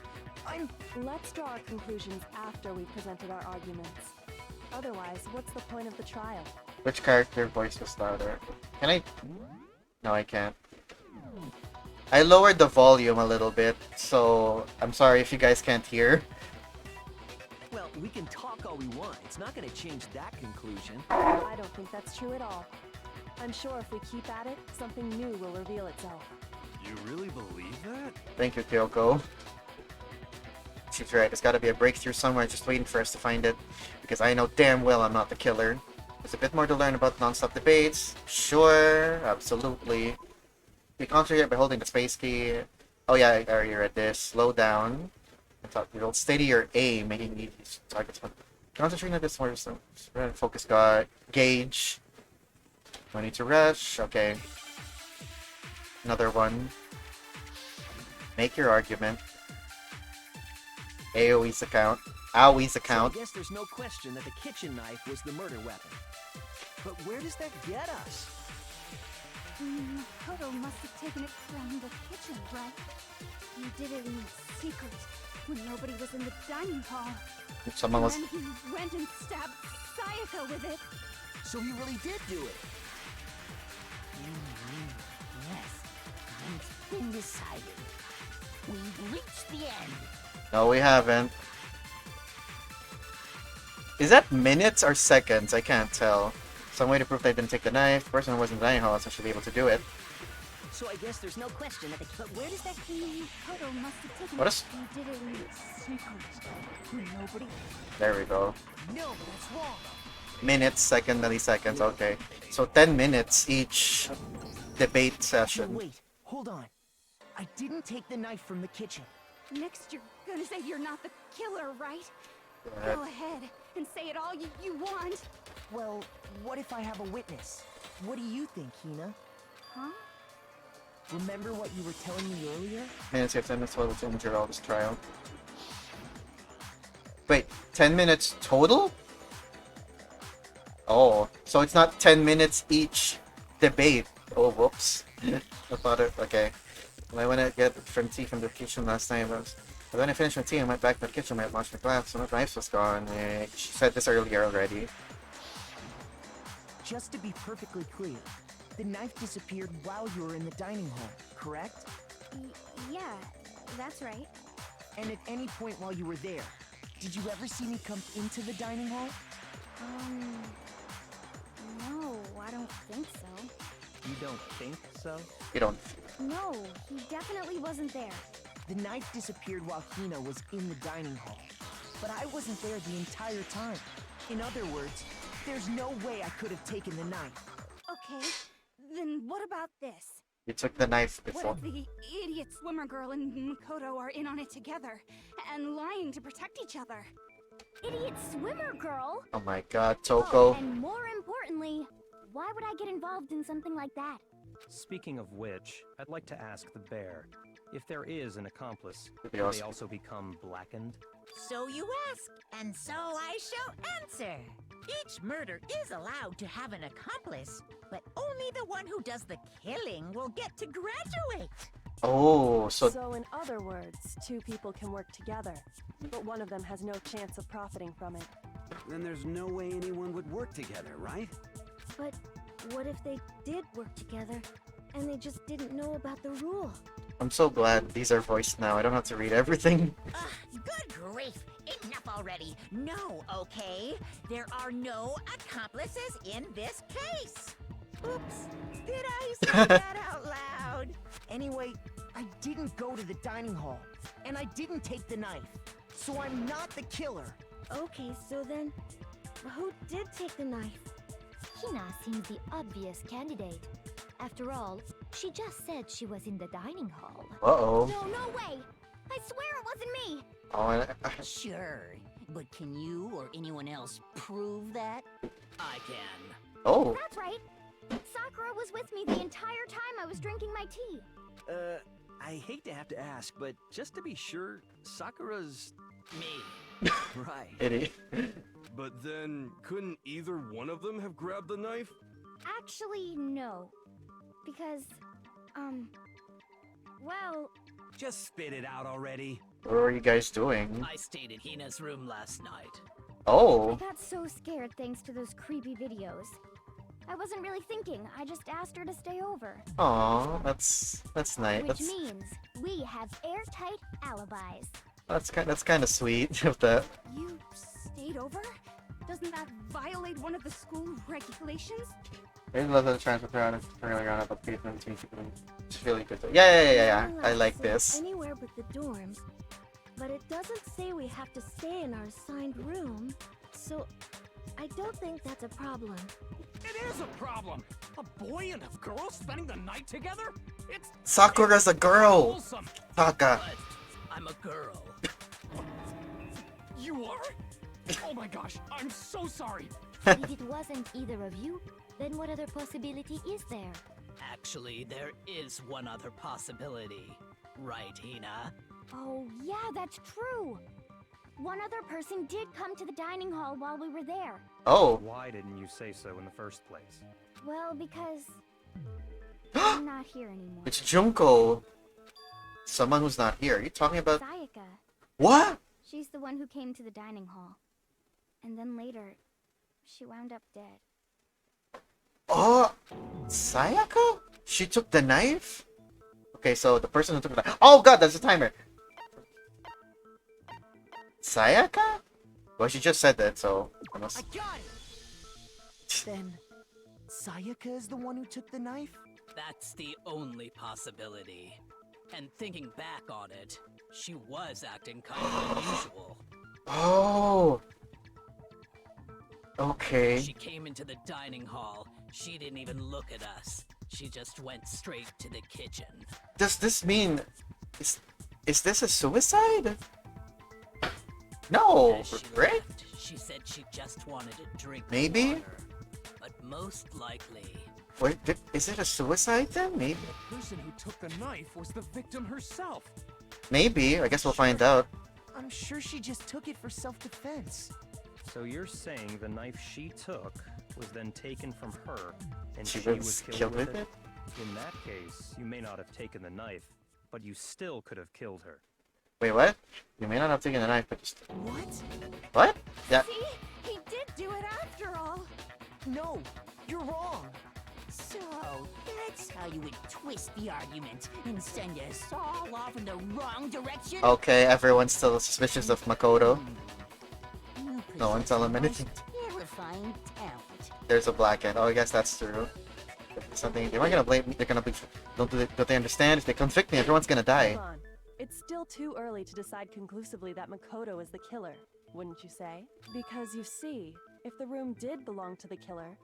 [SPEAKER 5] Let's draw our conclusions after we've presented our arguments. Otherwise, what's the point of the trial?
[SPEAKER 1] Which character voice was louder? Can I? No, I can't. I lowered the volume a little bit, so I'm sorry if you guys can't hear.
[SPEAKER 13] Well, we can talk all we want. It's not going to change that conclusion.
[SPEAKER 5] I don't think that's true at all. I'm sure if we keep at it, something new will reveal itself.
[SPEAKER 11] You really believe that?
[SPEAKER 1] Thank you, Kyoko. She's right. There's got to be a breakthrough somewhere. Just waiting for us to find it, because I know damn well I'm not the killer. There's a bit more to learn about non-stop debates. Sure, absolutely. You concentrate by holding the space key. Oh yeah, I already read this. Slow down. You'll steady your aim, making these targets. Concentrate on this more. Focus guard. Gauge. No need to rush. Okay. Another one. Make your argument. AoE's account. AoE's account.
[SPEAKER 13] So I guess there's no question that the kitchen knife was the murder weapon. But where does that get us?
[SPEAKER 4] Makoto must have taken it from the kitchen, right? He did it in secret, when nobody was in the dining hall.
[SPEAKER 1] Someone was.
[SPEAKER 4] And then he went and stabbed Sayaka with it.
[SPEAKER 13] So he really did do it.
[SPEAKER 7] Yes, it's been decided. We've reached the end.
[SPEAKER 1] No, we haven't. Is that minutes or seconds? I can't tell. Some way to prove they didn't take the knife. The person who was in the dining hall should be able to do it.
[SPEAKER 12] So I guess there's no question that but where does that
[SPEAKER 4] Makoto must have taken
[SPEAKER 1] What is?
[SPEAKER 4] You did it in secret. Nobody.
[SPEAKER 1] There we go.
[SPEAKER 8] No, that's wrong.
[SPEAKER 1] Minutes, second, milliseconds. Okay. So 10 minutes each debate
[SPEAKER 8] No,
[SPEAKER 1] session.
[SPEAKER 8] wait, hold on. I didn't take the knife from the kitchen.
[SPEAKER 4] Next, you're gonna say you're not the killer, right?
[SPEAKER 1] Go ahead.
[SPEAKER 4] Go ahead and say it all you want.
[SPEAKER 8] Well, what if I have a witness? What do you think, Hina?
[SPEAKER 4] Huh?
[SPEAKER 8] Remember what you were telling me earlier?
[SPEAKER 1] Minutes, you have 10 minutes total to endure all this trial. Wait, 10 minutes total? Oh, so it's not 10 minutes each debate. Oh, whoops. I thought it. Okay. Well, I went to get from tea from the kitchen last night. But when I finished my tea, I went back to the kitchen. I washed my glass, so my knife was gone. She said this earlier already.
[SPEAKER 8] Just to be perfectly clear, the knife disappeared while you were in the dining hall, correct?
[SPEAKER 4] Yeah, that's right.
[SPEAKER 8] And at any point while you were there, did you ever see me come into the dining hall?
[SPEAKER 4] No, I don't think so.
[SPEAKER 13] You don't think so?
[SPEAKER 1] You don't.
[SPEAKER 4] No, he definitely wasn't there.
[SPEAKER 8] The knife disappeared while Hina was in the dining hall. But I wasn't there the entire time. In other words, there's no way I could have taken the knife.
[SPEAKER 4] Okay, then what about this?
[SPEAKER 1] You took the knife before.
[SPEAKER 4] What if the idiot swimmer girl and Makoto are in on it together and lying to protect each other?
[SPEAKER 3] Idiot swimmer girl?
[SPEAKER 1] Oh my god, Toko.
[SPEAKER 3] And more importantly, why would I get involved in something like that?
[SPEAKER 10] Speaking of which, I'd like to ask the bear, if there is an accomplice,
[SPEAKER 1] Could be
[SPEAKER 10] do they
[SPEAKER 1] awesome.
[SPEAKER 10] also become blackened?
[SPEAKER 7] So you ask, and so I shall answer. Each murder is allowed to have an accomplice, but only the one who does the killing will get to graduate.
[SPEAKER 1] Oh, so
[SPEAKER 5] So in other words, two people can work together, but one of them has no chance of profiting from it.
[SPEAKER 9] Then there's no way anyone would work together, right?
[SPEAKER 3] But what if they did work together and they just didn't know about the rule?
[SPEAKER 1] I'm so glad these are voiced now. I don't have to read everything.
[SPEAKER 7] Good grief! Enough already! No, okay? There are no accomplices in this case! Oops! Did I say that out loud?
[SPEAKER 8] Anyway, I didn't go to the dining hall, and I didn't take the knife. So I'm not the killer.
[SPEAKER 3] Okay, so then, who did take the knife? Hina seems the obvious candidate. After all, she just said she was in the dining hall.
[SPEAKER 1] Uh-oh.
[SPEAKER 3] No way! I swear it wasn't me!
[SPEAKER 1] Oh,
[SPEAKER 12] Sure, but can you or anyone else prove that? I can.
[SPEAKER 1] Oh.
[SPEAKER 3] That's right! Sakura was with me the entire time I was drinking my tea.
[SPEAKER 13] I hate to have to ask, but just to be sure, Sakura's...
[SPEAKER 12] Me.
[SPEAKER 13] Right.
[SPEAKER 1] Idiot.
[SPEAKER 11] But then, couldn't either one of them have grabbed the knife?
[SPEAKER 3] Actually, no. Because, well...
[SPEAKER 9] Just spit it out already.
[SPEAKER 1] What were you guys doing?
[SPEAKER 12] I stayed in Hina's room last night.
[SPEAKER 3] I
[SPEAKER 1] Oh.
[SPEAKER 3] got so scared thanks to those creepy videos. I wasn't really thinking, I just asked her to stay over.
[SPEAKER 1] Aw, that's nice.
[SPEAKER 3] Which means we have airtight alibis.
[SPEAKER 1] That's kind of sweet of that.
[SPEAKER 4] You stayed over? Doesn't that violate one of the school regulations?
[SPEAKER 1] I love the transfer around earlier on about people and teaching them. It's really good. Yeah. I like this.
[SPEAKER 3] Anywhere but the dorms. But it doesn't say we have to stay in our assigned room. So I don't think that's a problem.
[SPEAKER 2] It is a problem! A boy and a girl spending the night together? It's
[SPEAKER 1] Sakura's a girl.
[SPEAKER 2] wholesome.
[SPEAKER 1] Taka.
[SPEAKER 12] But I'm a girl.
[SPEAKER 2] You are? Oh my gosh, I'm so sorry.
[SPEAKER 3] If it wasn't either of you, then what other possibility is there?
[SPEAKER 12] Actually, there is one other possibility. Right, Hina?
[SPEAKER 3] Oh, yeah, that's true. One other person did come to the dining hall while we were there.
[SPEAKER 1] Oh.
[SPEAKER 10] Why didn't you say so in the first place?
[SPEAKER 3] Well, because I'm not here anymore.
[SPEAKER 1] It's Junko. Someone who's not here. Are you talking about...
[SPEAKER 3] Sayaka.
[SPEAKER 1] What?
[SPEAKER 3] She's the one who came to the dining hall. And then later, she wound up dead.
[SPEAKER 1] Oh, Sayaka? She took the knife? Okay, so the person who took the knife... Oh god, that's the timer! Sayaka? Well, she just said that, so... I must...
[SPEAKER 8] I got it! Then, Sayaka is the one who took the knife?
[SPEAKER 12] That's the only possibility. And thinking back on it, she was acting kind of unusual.
[SPEAKER 1] Oh. Okay.
[SPEAKER 12] She came into the dining hall. She didn't even look at us. She just went straight to the kitchen.
[SPEAKER 1] Does this mean... Is this a suicide? No,
[SPEAKER 12] As she
[SPEAKER 1] right?
[SPEAKER 12] left, she said she just wanted a drink of
[SPEAKER 1] Maybe?
[SPEAKER 12] water. But most likely...
[SPEAKER 1] Wait, is it a suicide then? Maybe.
[SPEAKER 2] The person who took the knife was the victim herself.
[SPEAKER 1] Maybe. I guess we'll find out.
[SPEAKER 8] I'm sure she just took it for self-defense.
[SPEAKER 10] So you're saying the knife she took was then taken from her, and
[SPEAKER 1] She
[SPEAKER 10] she
[SPEAKER 1] was
[SPEAKER 10] was
[SPEAKER 1] killed
[SPEAKER 10] killed
[SPEAKER 1] with it?
[SPEAKER 10] In that case, you may not have taken the knife, but you still could have killed her.
[SPEAKER 1] Wait, what? You may not have taken the knife, but just...
[SPEAKER 8] What?
[SPEAKER 1] What? Yeah.
[SPEAKER 5] See? He did do it after all.
[SPEAKER 8] No, you're wrong.
[SPEAKER 12] So, that's how you would twist the argument and send us all off in the wrong direction?
[SPEAKER 1] Okay, everyone's still suspicious of Makoto.
[SPEAKER 12] You
[SPEAKER 1] No one tell him
[SPEAKER 12] possess
[SPEAKER 1] anything.
[SPEAKER 12] most terrifying talent.
[SPEAKER 1] There's a black end. Oh, I guess that's true. Something. They weren't gonna blame me. They're gonna be. Don't they understand? If they convict me, everyone's gonna die.
[SPEAKER 5] Hold on. It's still too early to decide conclusively that Makoto is the killer, wouldn't you say? Because you see, if the room did belong to the killer,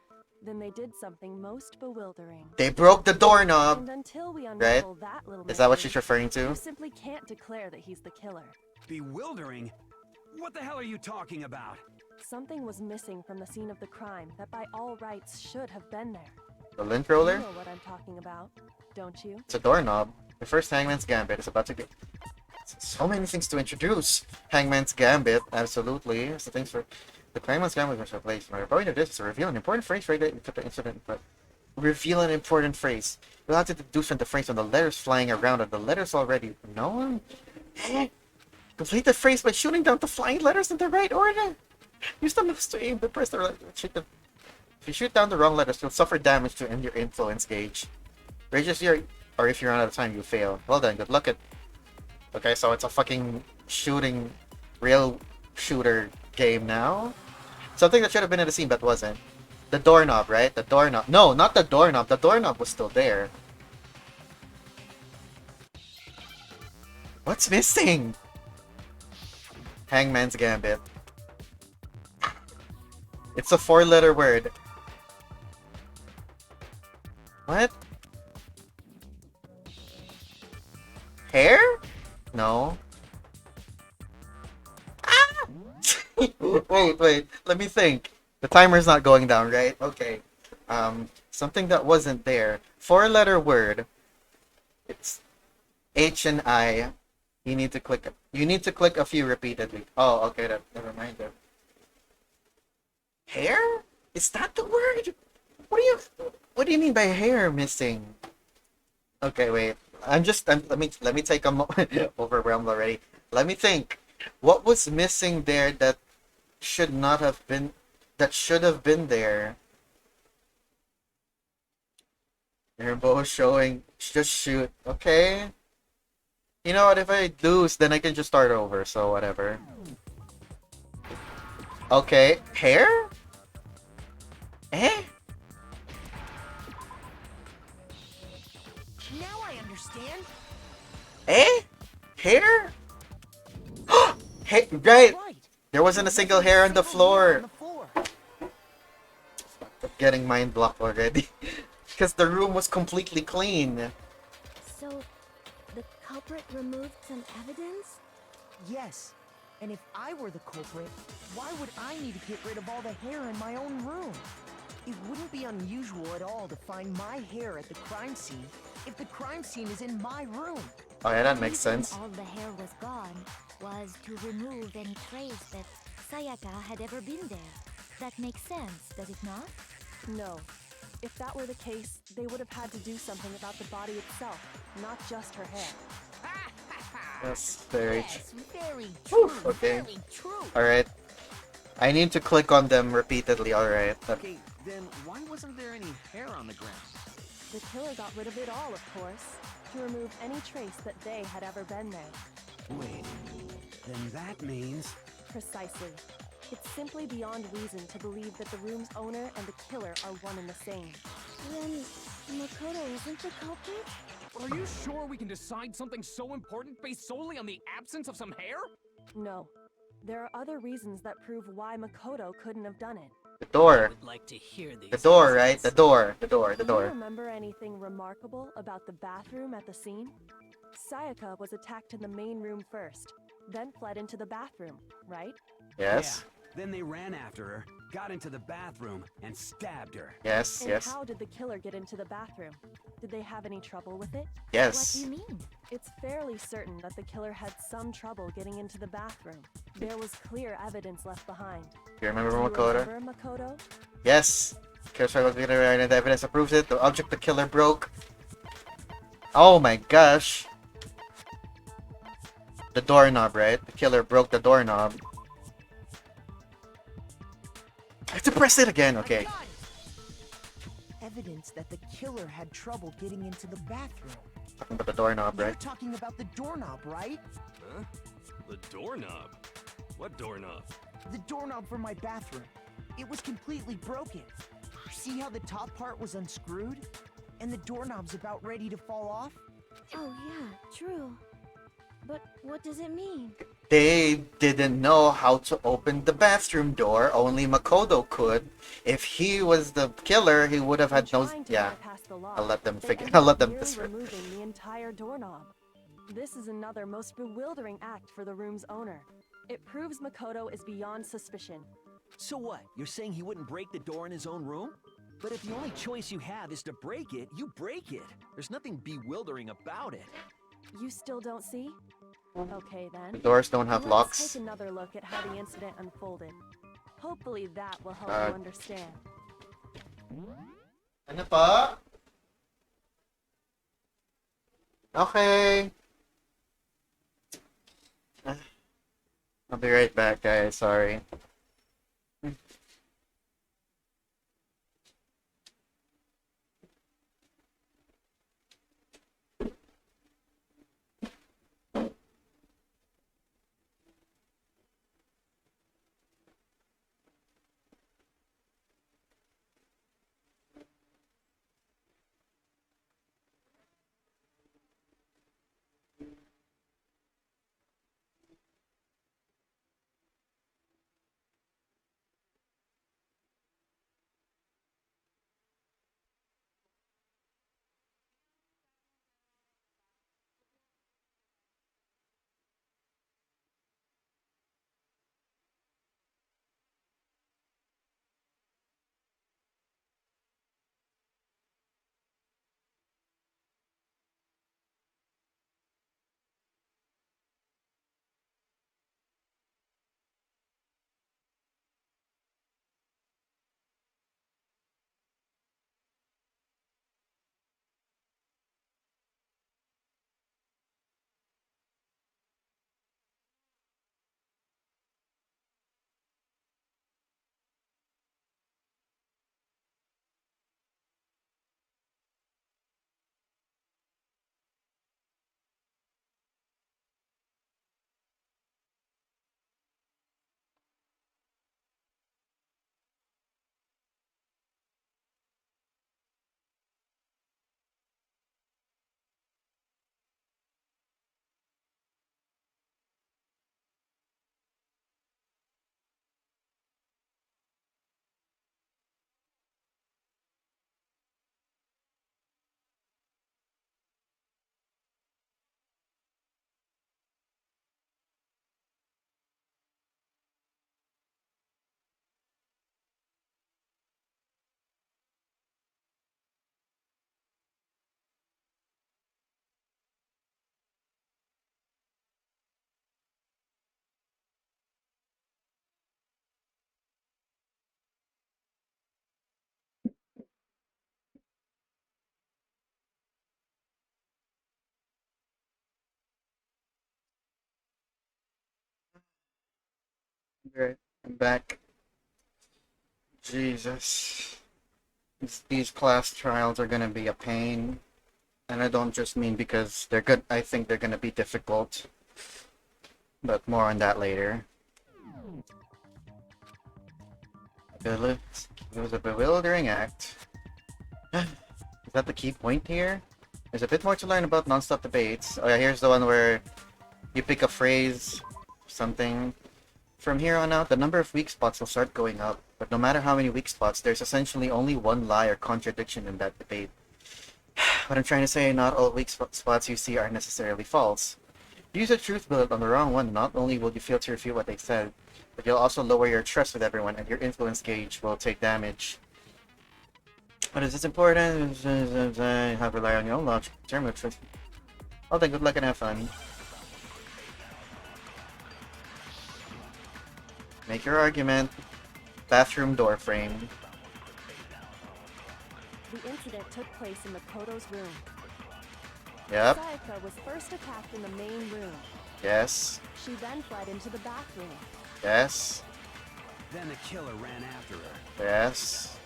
[SPEAKER 5] then they did something most bewildering.
[SPEAKER 1] They broke the doorknob.
[SPEAKER 5] And until we
[SPEAKER 1] Right?
[SPEAKER 5] unravel that little
[SPEAKER 1] Is that what
[SPEAKER 5] mystery,
[SPEAKER 1] she's referring to?
[SPEAKER 5] you simply can't declare that he's the killer.
[SPEAKER 9] Bewildering? What the hell are you talking about?
[SPEAKER 5] Something was missing from the scene of the crime that by all rights should have been there.
[SPEAKER 1] The lint roller?
[SPEAKER 5] You know what I'm talking about, don't you?
[SPEAKER 1] It's a doorknob. The first Hangman's Gambit is about to be. So many things to introduce. Hangman's Gambit, absolutely. It's the things for the Hangman's Gambit was replaced. My point of this is to reveal an important phrase related to the incident, but reveal an important phrase. You'll have to deduce from the phrase on the letters flying around and the letters already known. Complete the phrase by shooting down the flying letters in the right order. Use the mouse to aim the press the right. If you shoot down the wrong letters, you'll suffer damage to end your influence gauge. Rages your, or if you run out of time, you fail. Well then, good luck at. Okay, so it's a fucking shooting, real shooter game now. Something that should have been in the scene but wasn't. The doorknob, right? The doorknob. No, not the doorknob. The doorknob was still there. What's missing? Hangman's Gambit. It's a 4-letter word. What? Hair? No. Ah! wait. Let me think. The timer's not going down, right? Okay. Something that wasn't there. 4-letter word. It's H and I. You need to click. You need to click a few repeatedly. Oh, okay. Never mind. Hair? Is that the word? What do you mean by hair missing? Okay, wait. Let me take a moment. Overwhelmed already. Let me think. What was missing there that should not have been? That should have been there. They're both showing. Just shoot. Okay. You know what? If I lose, then I can just start over. So whatever. Okay. Hair? Eh?
[SPEAKER 8] Now I understand.
[SPEAKER 1] Eh? Hair? Hey, right. There wasn't a single hair on the floor. Getting mind blocked already. Because the room was completely clean.
[SPEAKER 3] So, the culprit removed some evidence?
[SPEAKER 8] Yes. And if I were the culprit, why would I need to get rid of all the hair in my own room? It wouldn't be unusual at all to find my hair at the crime scene if the crime scene is in my room.
[SPEAKER 1] Oh yeah, that makes sense.
[SPEAKER 3] All the hair was gone was to remove any trace that Sayaka had ever been there. That makes sense, does it not?
[SPEAKER 5] No. If that were the case, they would have had to do something about the body itself, not just her hair.
[SPEAKER 1] That's very
[SPEAKER 12] Very
[SPEAKER 1] true.
[SPEAKER 12] true.
[SPEAKER 1] Okay.
[SPEAKER 12] Very true.
[SPEAKER 1] Alright. I need to click on them repeatedly, alright.
[SPEAKER 13] Okay, then why wasn't there any hair on the ground?
[SPEAKER 5] The killer got rid of it all, of course, to remove any trace that they had ever been there.
[SPEAKER 9] Wait, then that means...
[SPEAKER 5] Precisely. It's simply beyond reason to believe that the room's owner and the killer are one and the same.
[SPEAKER 3] Then Makoto isn't the culprit?
[SPEAKER 2] Are you sure we can decide something so important based solely on the absence of some hair?
[SPEAKER 5] No. There are other reasons that prove why Makoto couldn't have done it.
[SPEAKER 1] The door.
[SPEAKER 12] Would like to hear these
[SPEAKER 1] The door,
[SPEAKER 12] reasons.
[SPEAKER 1] right? The door. The door. The
[SPEAKER 5] Do you
[SPEAKER 1] door.
[SPEAKER 5] remember anything remarkable about the bathroom at the scene? Sayaka was attacked in the main room first, then fled into the bathroom, right?
[SPEAKER 1] Yes.
[SPEAKER 9] Yeah. Then they ran after her, got into the bathroom, and stabbed her.
[SPEAKER 1] Yes.
[SPEAKER 5] And
[SPEAKER 1] Yes.
[SPEAKER 5] how did the killer get into the bathroom? Did they have any trouble with it?
[SPEAKER 1] Yes.
[SPEAKER 3] What do you mean?
[SPEAKER 5] It's fairly certain that the killer had some trouble getting into the bathroom. There was clear evidence left behind.
[SPEAKER 1] You remember
[SPEAKER 5] Do you
[SPEAKER 1] Makoto?
[SPEAKER 5] remember Makoto?
[SPEAKER 1] Yes. Killer struggle to get around and the evidence approves it. The object the killer broke. Oh my gosh. The doorknob, right? The killer broke the doorknob. I have to press it again. Okay.
[SPEAKER 8] Evidence that the killer had trouble getting into the bathroom.
[SPEAKER 1] Talking about the doorknob,
[SPEAKER 8] You're
[SPEAKER 1] right?
[SPEAKER 8] talking about the doorknob, right?
[SPEAKER 11] Huh? The doorknob? What doorknob?
[SPEAKER 8] The doorknob for my bathroom. It was completely broken. See how the top part was unscrewed? And the doorknob's about ready to fall off?
[SPEAKER 3] Oh yeah, true. But what does it mean?
[SPEAKER 1] They didn't know how to open the bathroom door. Only Makoto could. If he was the killer, he would have had no.
[SPEAKER 5] Trying to
[SPEAKER 1] Yeah.
[SPEAKER 5] bypass the law,
[SPEAKER 1] I'll let them
[SPEAKER 5] they
[SPEAKER 1] figure.
[SPEAKER 5] ended
[SPEAKER 1] I'll let
[SPEAKER 5] up
[SPEAKER 1] them.
[SPEAKER 5] merely removing the entire doorknob. This is another most bewildering act for the room's owner. It proves Makoto is beyond suspicion.
[SPEAKER 13] So what? You're saying he wouldn't break the door in his own room? But if the only choice you have is to break it, you break it. There's nothing bewildering about it.
[SPEAKER 5] You still don't see? Okay then.
[SPEAKER 1] The doors don't have
[SPEAKER 5] Let's
[SPEAKER 1] locks.
[SPEAKER 5] take another look at how the incident unfolded. Hopefully that will help
[SPEAKER 1] Uh,
[SPEAKER 5] you understand.
[SPEAKER 1] Ano pa? Okay. I'll be right back, guys. Sorry. Alright, I'm back. Jesus. These class trials are gonna be a pain. And I don't just mean because they're good. I think they're gonna be difficult. But more on that later. It was a bewildering act. Is that the key point here? There's a bit more to learn about non-stop debates. Oh yeah, here's the one where you pick a phrase, something. From here on out, the number of weak spots will start going up. But no matter how many weak spots, there's essentially only one lie or contradiction in that debate. What I'm trying to say, not all weak spots you see are necessarily false. If you use a truth bullet on the wrong one, not only will you fail to refute what they said, but you'll also lower your trust with everyone and your influence gauge will take damage. But is this important? Have rely on your own logic. Determine which truth. Well then, good luck and have fun. Make your argument. Bathroom door frame.
[SPEAKER 5] The incident took place in Makoto's room.
[SPEAKER 1] Yep.
[SPEAKER 5] Sayaka was first attacked in the main room.
[SPEAKER 1] Yes.
[SPEAKER 5] She then fled into the bathroom.
[SPEAKER 1] Yes.
[SPEAKER 9] Then the killer ran after her.
[SPEAKER 1] Yes.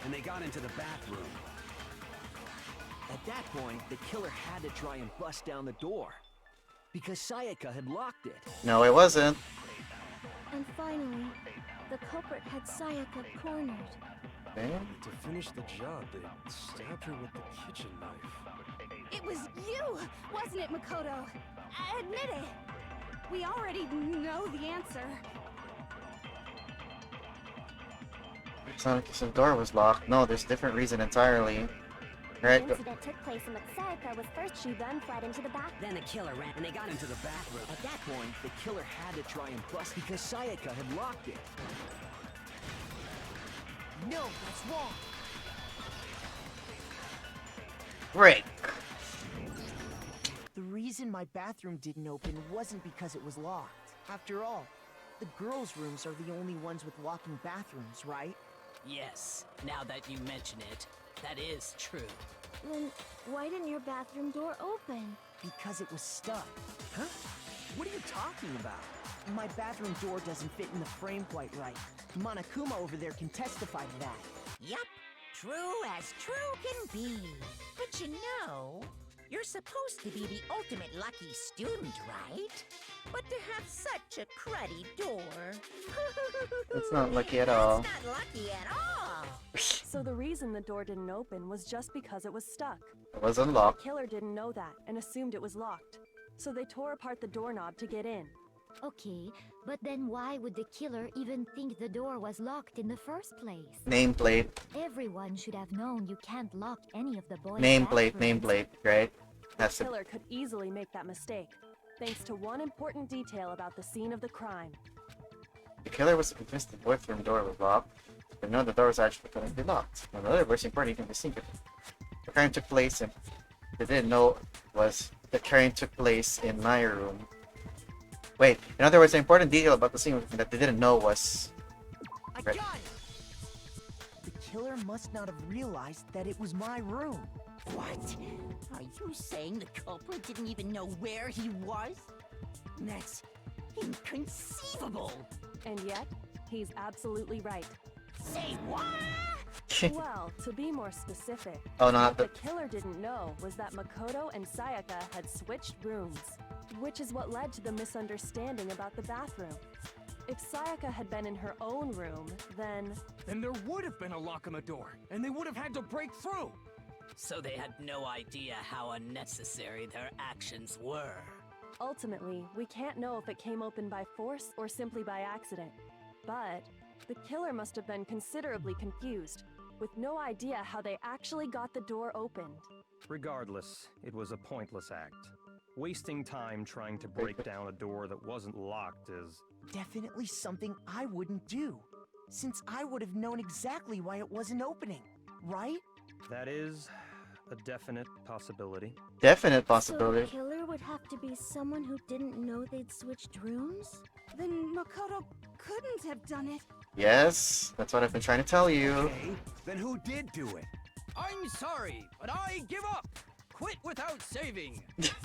[SPEAKER 9] And they got into the bathroom.
[SPEAKER 13] At that point, the killer had to try and bust down the door. Because Sayaka had locked it.
[SPEAKER 1] No, it wasn't.
[SPEAKER 3] And finally, the culprit had Sayaka cornered.
[SPEAKER 1] Okay.
[SPEAKER 11] To finish the job, they stabbed her with the kitchen knife.
[SPEAKER 4] It was you, wasn't it, Makoto? Admit it. We already know the answer.
[SPEAKER 1] It's not because the door was locked. No, there's a different reason entirely. Right?
[SPEAKER 3] The incident took place in Sayaka was first. She then fled into the bathroom.
[SPEAKER 7] Then the killer ran and they got into the bathroom.
[SPEAKER 13] At that point, the killer had to try and bust because Sayaka had locked it.
[SPEAKER 8] No, that's wrong.
[SPEAKER 1] Break.
[SPEAKER 8] The reason my bathroom didn't open wasn't because it was locked. After all, the girls' rooms are the only ones with locking bathrooms, right?
[SPEAKER 12] Yes, now that you mention it, that is true.
[SPEAKER 3] Then why didn't your bathroom door open?
[SPEAKER 8] Because it was stuck.
[SPEAKER 13] Huh? What are you talking about?
[SPEAKER 8] My bathroom door doesn't fit in the frame quite right. Monokuma over there can testify to that.
[SPEAKER 7] Yup, true as true can be. But you know, you're supposed to be the ultimate lucky student, right? But to have such a cruddy door...
[SPEAKER 1] It's not lucky at all.
[SPEAKER 7] It's not lucky at all!
[SPEAKER 5] So the reason the door didn't open was just because it was stuck.
[SPEAKER 1] It was unlocked.
[SPEAKER 5] The killer didn't know that and assumed it was locked. So they tore apart the doorknob to get in.
[SPEAKER 3] Okay, but then why would the killer even think the door was locked in the first place?
[SPEAKER 1] Nameplate.
[SPEAKER 3] Everyone should have known you can't lock any of the boys'
[SPEAKER 1] Nameplate,
[SPEAKER 3] bathrooms.
[SPEAKER 1] nameplate, right?
[SPEAKER 5] The
[SPEAKER 1] That's it.
[SPEAKER 5] killer could easily make that mistake, thanks to one important detail about the scene of the crime.
[SPEAKER 1] The killer was convinced the bathroom door was locked, but no, the door was actually going to be locked. Another worse important can be secret. The crime took place in... They didn't know was the crime took place in my room. Wait, in other words, the important detail about the scene that they didn't know was...
[SPEAKER 8] I got it! The killer must not have realized that it was my room.
[SPEAKER 7] What? Are you saying the culprit didn't even know where he was? That's inconceivable!
[SPEAKER 5] And yet, he's absolutely right.
[SPEAKER 7] Say what?
[SPEAKER 5] Well, to be more specific,
[SPEAKER 1] Oh, no,
[SPEAKER 5] what the killer didn't know was that Makoto and Sayaka had switched rooms, which is what led to the misunderstanding about the bathroom. If Sayaka had been in her own room, then
[SPEAKER 2] there would have been a lock on the door, and they would have had to break through.
[SPEAKER 12] So they had no idea how unnecessary their actions were.
[SPEAKER 5] ultimately, we can't know if it came open by force or simply by accident. But the killer must have been considerably confused, with no idea how they actually got the door opened.
[SPEAKER 10] Regardless, it was a pointless act. Wasting time trying to break down a door that wasn't locked is...
[SPEAKER 8] definitely something I wouldn't do, since I would have known exactly why it wasn't opening, right?
[SPEAKER 10] That is a definite possibility.
[SPEAKER 1] Definite
[SPEAKER 3] So
[SPEAKER 1] possibility.
[SPEAKER 3] the killer would have to be someone who didn't know they'd switched rooms?
[SPEAKER 4] Then Makoto couldn't have done it.
[SPEAKER 1] Yes, that's what I've been trying to tell you.
[SPEAKER 9] Okay, then who did do it?
[SPEAKER 2] I'm sorry, but I give up. Quit without saving.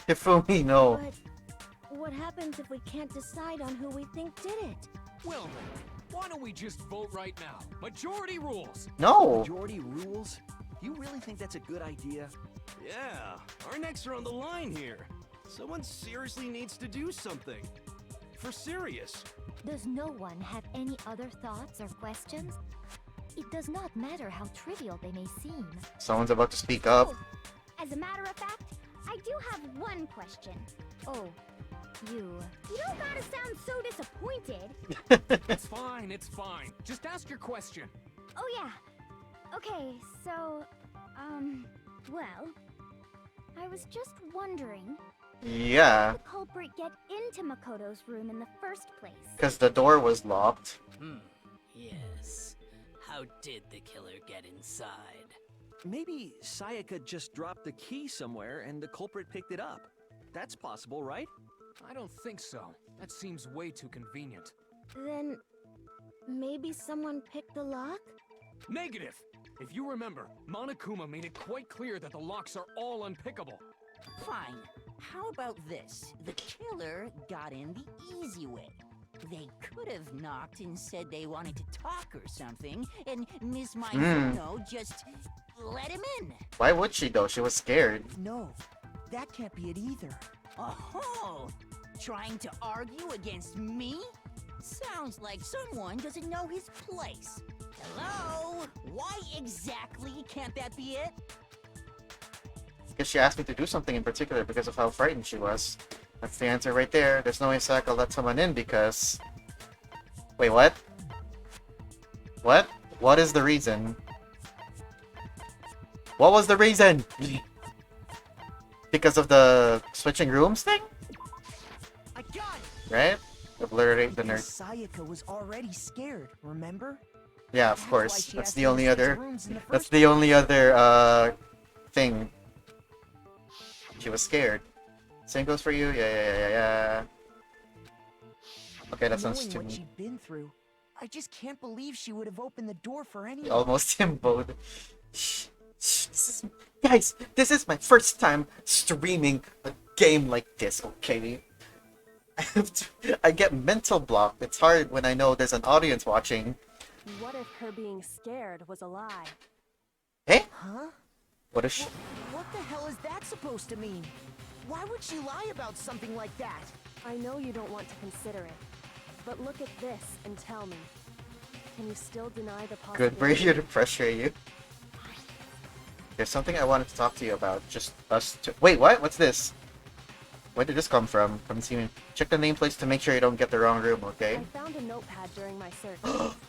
[SPEAKER 1] Ifumi, no.
[SPEAKER 3] But what happens if we can't decide on who we think did it?
[SPEAKER 2] Well then, why don't we just vote right now? Majority rules.
[SPEAKER 1] No.
[SPEAKER 13] Majority rules? You really think that's a good idea?
[SPEAKER 11] Yeah, our necks are on the line here. Someone seriously needs to do something. For serious.
[SPEAKER 3] Does no one have any other thoughts or questions? it does not matter how trivial they may seem.
[SPEAKER 1] Someone's about to speak up.
[SPEAKER 4] As a matter of fact, I do have one question.
[SPEAKER 3] Oh, you.
[SPEAKER 4] You don't gotta sound so disappointed.
[SPEAKER 2] It's fine, it's fine. Just ask your question.
[SPEAKER 4] Oh yeah. Okay, so, well, I was just wondering.
[SPEAKER 1] Yeah,
[SPEAKER 4] How did the culprit get into Makoto's room in the first place?
[SPEAKER 1] because the door was locked.
[SPEAKER 12] Yes. How did the killer get inside?
[SPEAKER 13] Maybe Sayaka just dropped the key somewhere and the culprit picked it up. That's possible, right?
[SPEAKER 2] I don't think so. That seems way too convenient.
[SPEAKER 3] Then maybe someone picked the lock?
[SPEAKER 2] Negative! If you remember, Monokuma made it quite clear that the locks are all unpickable.
[SPEAKER 7] Fine. How about this? The killer got in the easy way. They could have knocked and said they wanted to talk or something, and Miss Mizuno just let him in.
[SPEAKER 1] Why would she though? She was scared.
[SPEAKER 8] No, that can't be it either.
[SPEAKER 7] Oh, trying to argue against me? Sounds like someone doesn't know his place. Hello? Why exactly can't that be it?
[SPEAKER 1] Because she asked me to do something in particular because of how frightened she was. That's the answer right there. There's no way Sayaka let someone in because... Wait, what? What? What is the reason? What was the reason? Because of the switching rooms thing?
[SPEAKER 8] I got it!
[SPEAKER 1] Right? Obliterate the nerd.
[SPEAKER 8] Because Sayaka was already scared, remember?
[SPEAKER 1] Yeah, of
[SPEAKER 8] That's
[SPEAKER 1] course.
[SPEAKER 8] why she
[SPEAKER 1] That's
[SPEAKER 8] asked
[SPEAKER 1] the
[SPEAKER 8] me to
[SPEAKER 1] only
[SPEAKER 8] switch
[SPEAKER 1] other...
[SPEAKER 8] rooms in the
[SPEAKER 1] That's
[SPEAKER 8] first
[SPEAKER 1] the only other, thing. She was scared. Same goes for you? Yeah. Okay, that sounds
[SPEAKER 8] Knowing
[SPEAKER 1] too...
[SPEAKER 8] what she'd been through, I just can't believe she would have opened the door for anyone.
[SPEAKER 1] Almost imploded. Guys, this is my first time streaming a game like this, okay? I get mental blocked. It's hard when I know there's an audience watching.
[SPEAKER 5] What if her being scared was a lie?
[SPEAKER 1] Hey?
[SPEAKER 8] Huh?
[SPEAKER 1] What is she?
[SPEAKER 8] What the hell is that supposed to mean? Why would she lie about something like that?
[SPEAKER 5] I know you don't want to consider it, but look at this and tell me. Can you still deny the possibility?
[SPEAKER 1] Good for you to pressure you. There's something I wanted to talk to you about. Just us two. Wait, what? What's this? Where did this come from? Come see me. Check the nameplates to make sure you don't get the wrong room, okay?
[SPEAKER 5] I found a notepad during my search,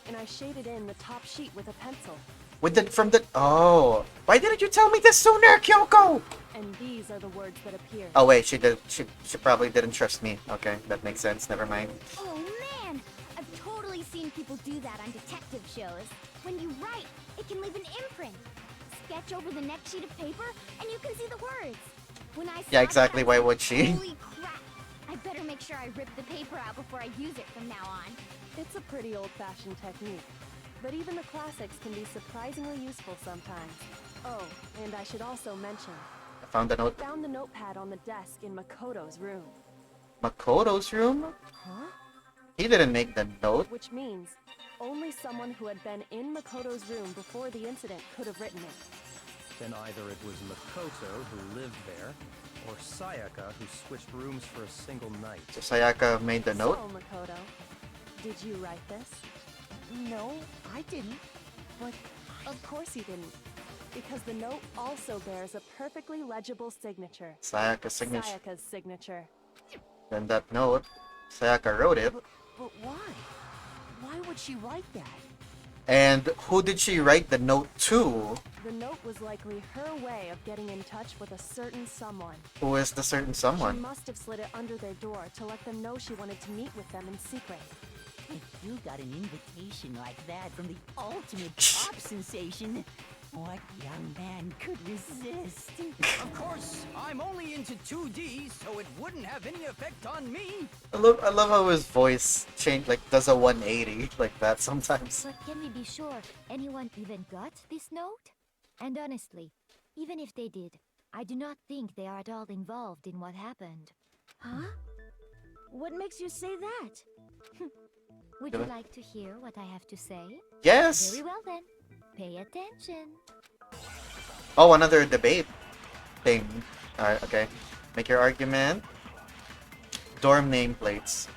[SPEAKER 5] and I shaded in the top sheet with a pencil.
[SPEAKER 1] With the oh, why didn't you tell me this sooner, Kyoko?
[SPEAKER 5] And these are the words that appear.
[SPEAKER 1] Oh wait, she probably didn't trust me. Okay, that makes sense. Never mind.
[SPEAKER 4] Oh man! I've totally seen people do that on detective shows. When you write, it can leave an imprint. Sketch over the next sheet of paper, and you can see the words. When I
[SPEAKER 1] Yeah,
[SPEAKER 4] saw
[SPEAKER 1] exactly.
[SPEAKER 4] that,
[SPEAKER 1] Why would she?
[SPEAKER 4] Holy crap! I better make sure I rip the paper out before I use it from now on.
[SPEAKER 5] It's a pretty old-fashioned technique, but even the classics can be surprisingly useful sometimes. Oh, and I should also mention,
[SPEAKER 1] I found the note.
[SPEAKER 5] found the notepad on the desk in Makoto's room.
[SPEAKER 1] Makoto's room?
[SPEAKER 5] Huh?
[SPEAKER 1] He didn't make the note.
[SPEAKER 5] Which means only someone who had been in Makoto's room before the incident could have written it.
[SPEAKER 10] Then either it was Makoto who lived there, or Sayaka who switched rooms for a single night.
[SPEAKER 1] So Sayaka made the note?
[SPEAKER 5] So, Makoto, did you write this?
[SPEAKER 8] No, I didn't.
[SPEAKER 5] But of course you didn't, because the note also bears a perfectly legible signature.
[SPEAKER 1] Sayaka's signature.
[SPEAKER 5] Sayaka's signature.
[SPEAKER 1] Then that note, Sayaka wrote it.
[SPEAKER 8] But why? Why would she write that?
[SPEAKER 1] And who did she write the note to?
[SPEAKER 5] The note was likely her way of getting in touch with a certain someone.
[SPEAKER 1] Who is the certain
[SPEAKER 5] She
[SPEAKER 1] someone?
[SPEAKER 5] must have slid it under their door to let them know she wanted to meet with them in secret.
[SPEAKER 7] If you got an invitation like that from the ultimate pop sensation, what young man could resist?
[SPEAKER 2] Of course, I'm only into 2D, so it wouldn't have any effect on me.
[SPEAKER 1] I love how his voice changed, like does a 180 like that sometimes.
[SPEAKER 3] But can we be sure anyone even got this note? And honestly, even if they did, I do not think they are at all involved in what happened. Huh? What makes you say that? Would you like to hear what I have to say?
[SPEAKER 1] Yes.
[SPEAKER 3] Very well then. Pay attention.
[SPEAKER 1] Oh, another debate thing. Alright, okay. Make your argument. Dorm nameplates.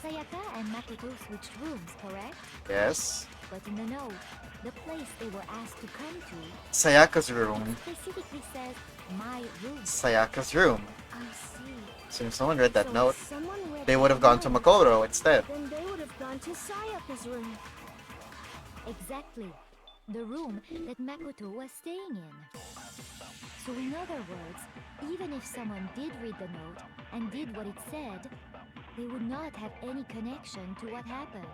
[SPEAKER 3] Sayaka and Makoto switched rooms, correct?
[SPEAKER 1] Yes.
[SPEAKER 3] But in the note, the place they were asked to come to
[SPEAKER 1] Sayaka's room.
[SPEAKER 3] specifically says my room.
[SPEAKER 1] Sayaka's room.
[SPEAKER 3] I see.
[SPEAKER 1] So if someone read that
[SPEAKER 4] So
[SPEAKER 1] note,
[SPEAKER 4] if someone read
[SPEAKER 1] they would have
[SPEAKER 4] that
[SPEAKER 1] gone to
[SPEAKER 4] note,
[SPEAKER 1] Makoto instead.
[SPEAKER 4] Then they would have gone to Sayaka's room.
[SPEAKER 3] Exactly. The room that Makoto was staying in. So in other words, even if someone did read the note and did what it said, they would not have any connection to what happened.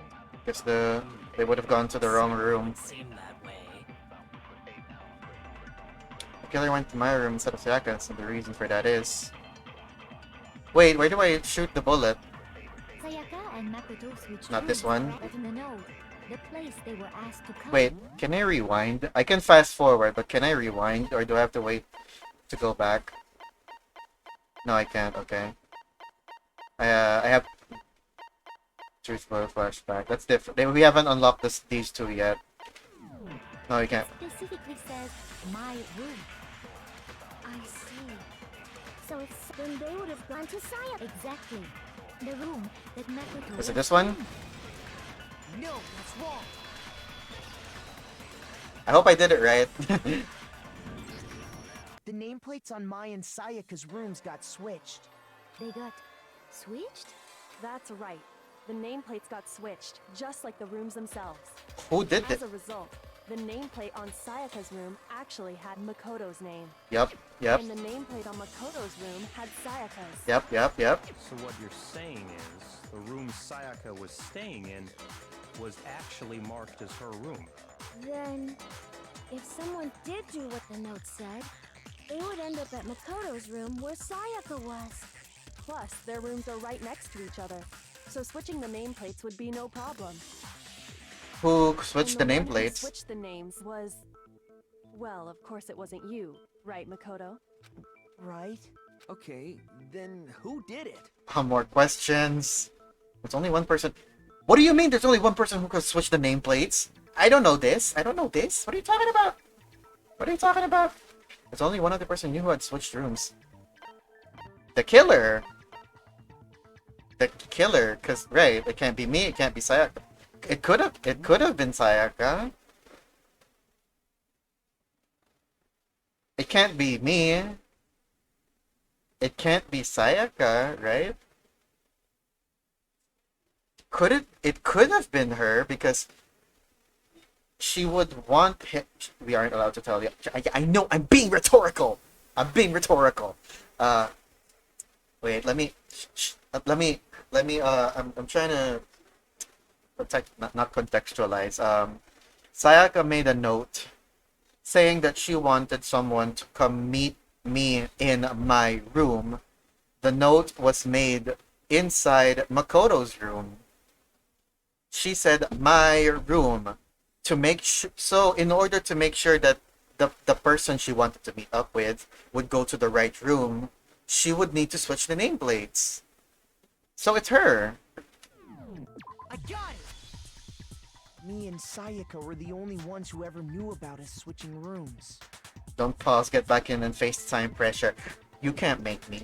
[SPEAKER 1] Guess they would have gone to the wrong room.
[SPEAKER 12] Seem that way.
[SPEAKER 1] The killer went to my room instead of Sayaka's, and the reason for that is... Wait, where do I shoot the bullet?
[SPEAKER 3] Sayaka and Makoto switched
[SPEAKER 1] Not this
[SPEAKER 3] rooms,
[SPEAKER 1] one.
[SPEAKER 3] but in the note, the place they were asked to come.
[SPEAKER 1] Wait, can I rewind? I can fast forward, but can I rewind? Or do I have to wait to go back? No, I can't, okay. I have... Truthful flashback. That's different. We haven't unlocked these two yet. No, we can't.
[SPEAKER 3] Specifically says my room.
[SPEAKER 4] I see. So then they would have gone to Sayaka.
[SPEAKER 3] Exactly. The room that Makoto
[SPEAKER 1] Is it
[SPEAKER 3] was
[SPEAKER 1] this one?
[SPEAKER 3] in.
[SPEAKER 8] No, that's wrong.
[SPEAKER 1] I hope I did it right.
[SPEAKER 8] The nameplates on my and Sayaka's rooms got switched.
[SPEAKER 3] They got switched?
[SPEAKER 5] That's right. The nameplates got switched, just like the rooms themselves.
[SPEAKER 1] Who did
[SPEAKER 5] As
[SPEAKER 1] it?
[SPEAKER 5] a result, the nameplate on Sayaka's room actually had Makoto's name.
[SPEAKER 1] Yep, yep,
[SPEAKER 5] And the nameplate on Makoto's room had Sayaka's.
[SPEAKER 1] yep, yep, yep.
[SPEAKER 10] So what you're saying is, the room Sayaka was staying in was actually marked as her room.
[SPEAKER 4] Then, if someone did do what the note said, they would end up at Makoto's room where Sayaka was.
[SPEAKER 5] Plus, their rooms are right next to each other, so switching the nameplates would be no problem.
[SPEAKER 1] Who switched the
[SPEAKER 5] And one who
[SPEAKER 1] nameplates?
[SPEAKER 5] switched the names was... Well, of course it wasn't you, right, Makoto?
[SPEAKER 8] Right?
[SPEAKER 13] Okay, then who did it?
[SPEAKER 1] More questions. There's only one person. What do you mean there's only one person who could switch the nameplates? I don't know this. I don't know this. What are you talking about? What are you talking about? There's only one other person knew who had switched rooms. The killer. The killer, cause right, it can't be me. It can't be Sayaka. It could have been Sayaka. It can't be me. It can't be Sayaka, right? Could it? It could have been her because she would want him. We aren't allowed to tell you. I know. I'm being rhetorical. I'm being rhetorical. Wait. Let me. I'm trying to protect, not contextualize. Sayaka made a note saying that she wanted someone to come meet me in my room. The note was made inside Makoto's room. She said my room to make so in order to make sure that the person she wanted to meet up with would go to the right room, she would need to switch the nameplates. So it's her.
[SPEAKER 8] I got it! Me and Sayaka were the only ones who ever knew about us switching rooms.
[SPEAKER 1] Don't pause, get back in and face time pressure. You can't make me.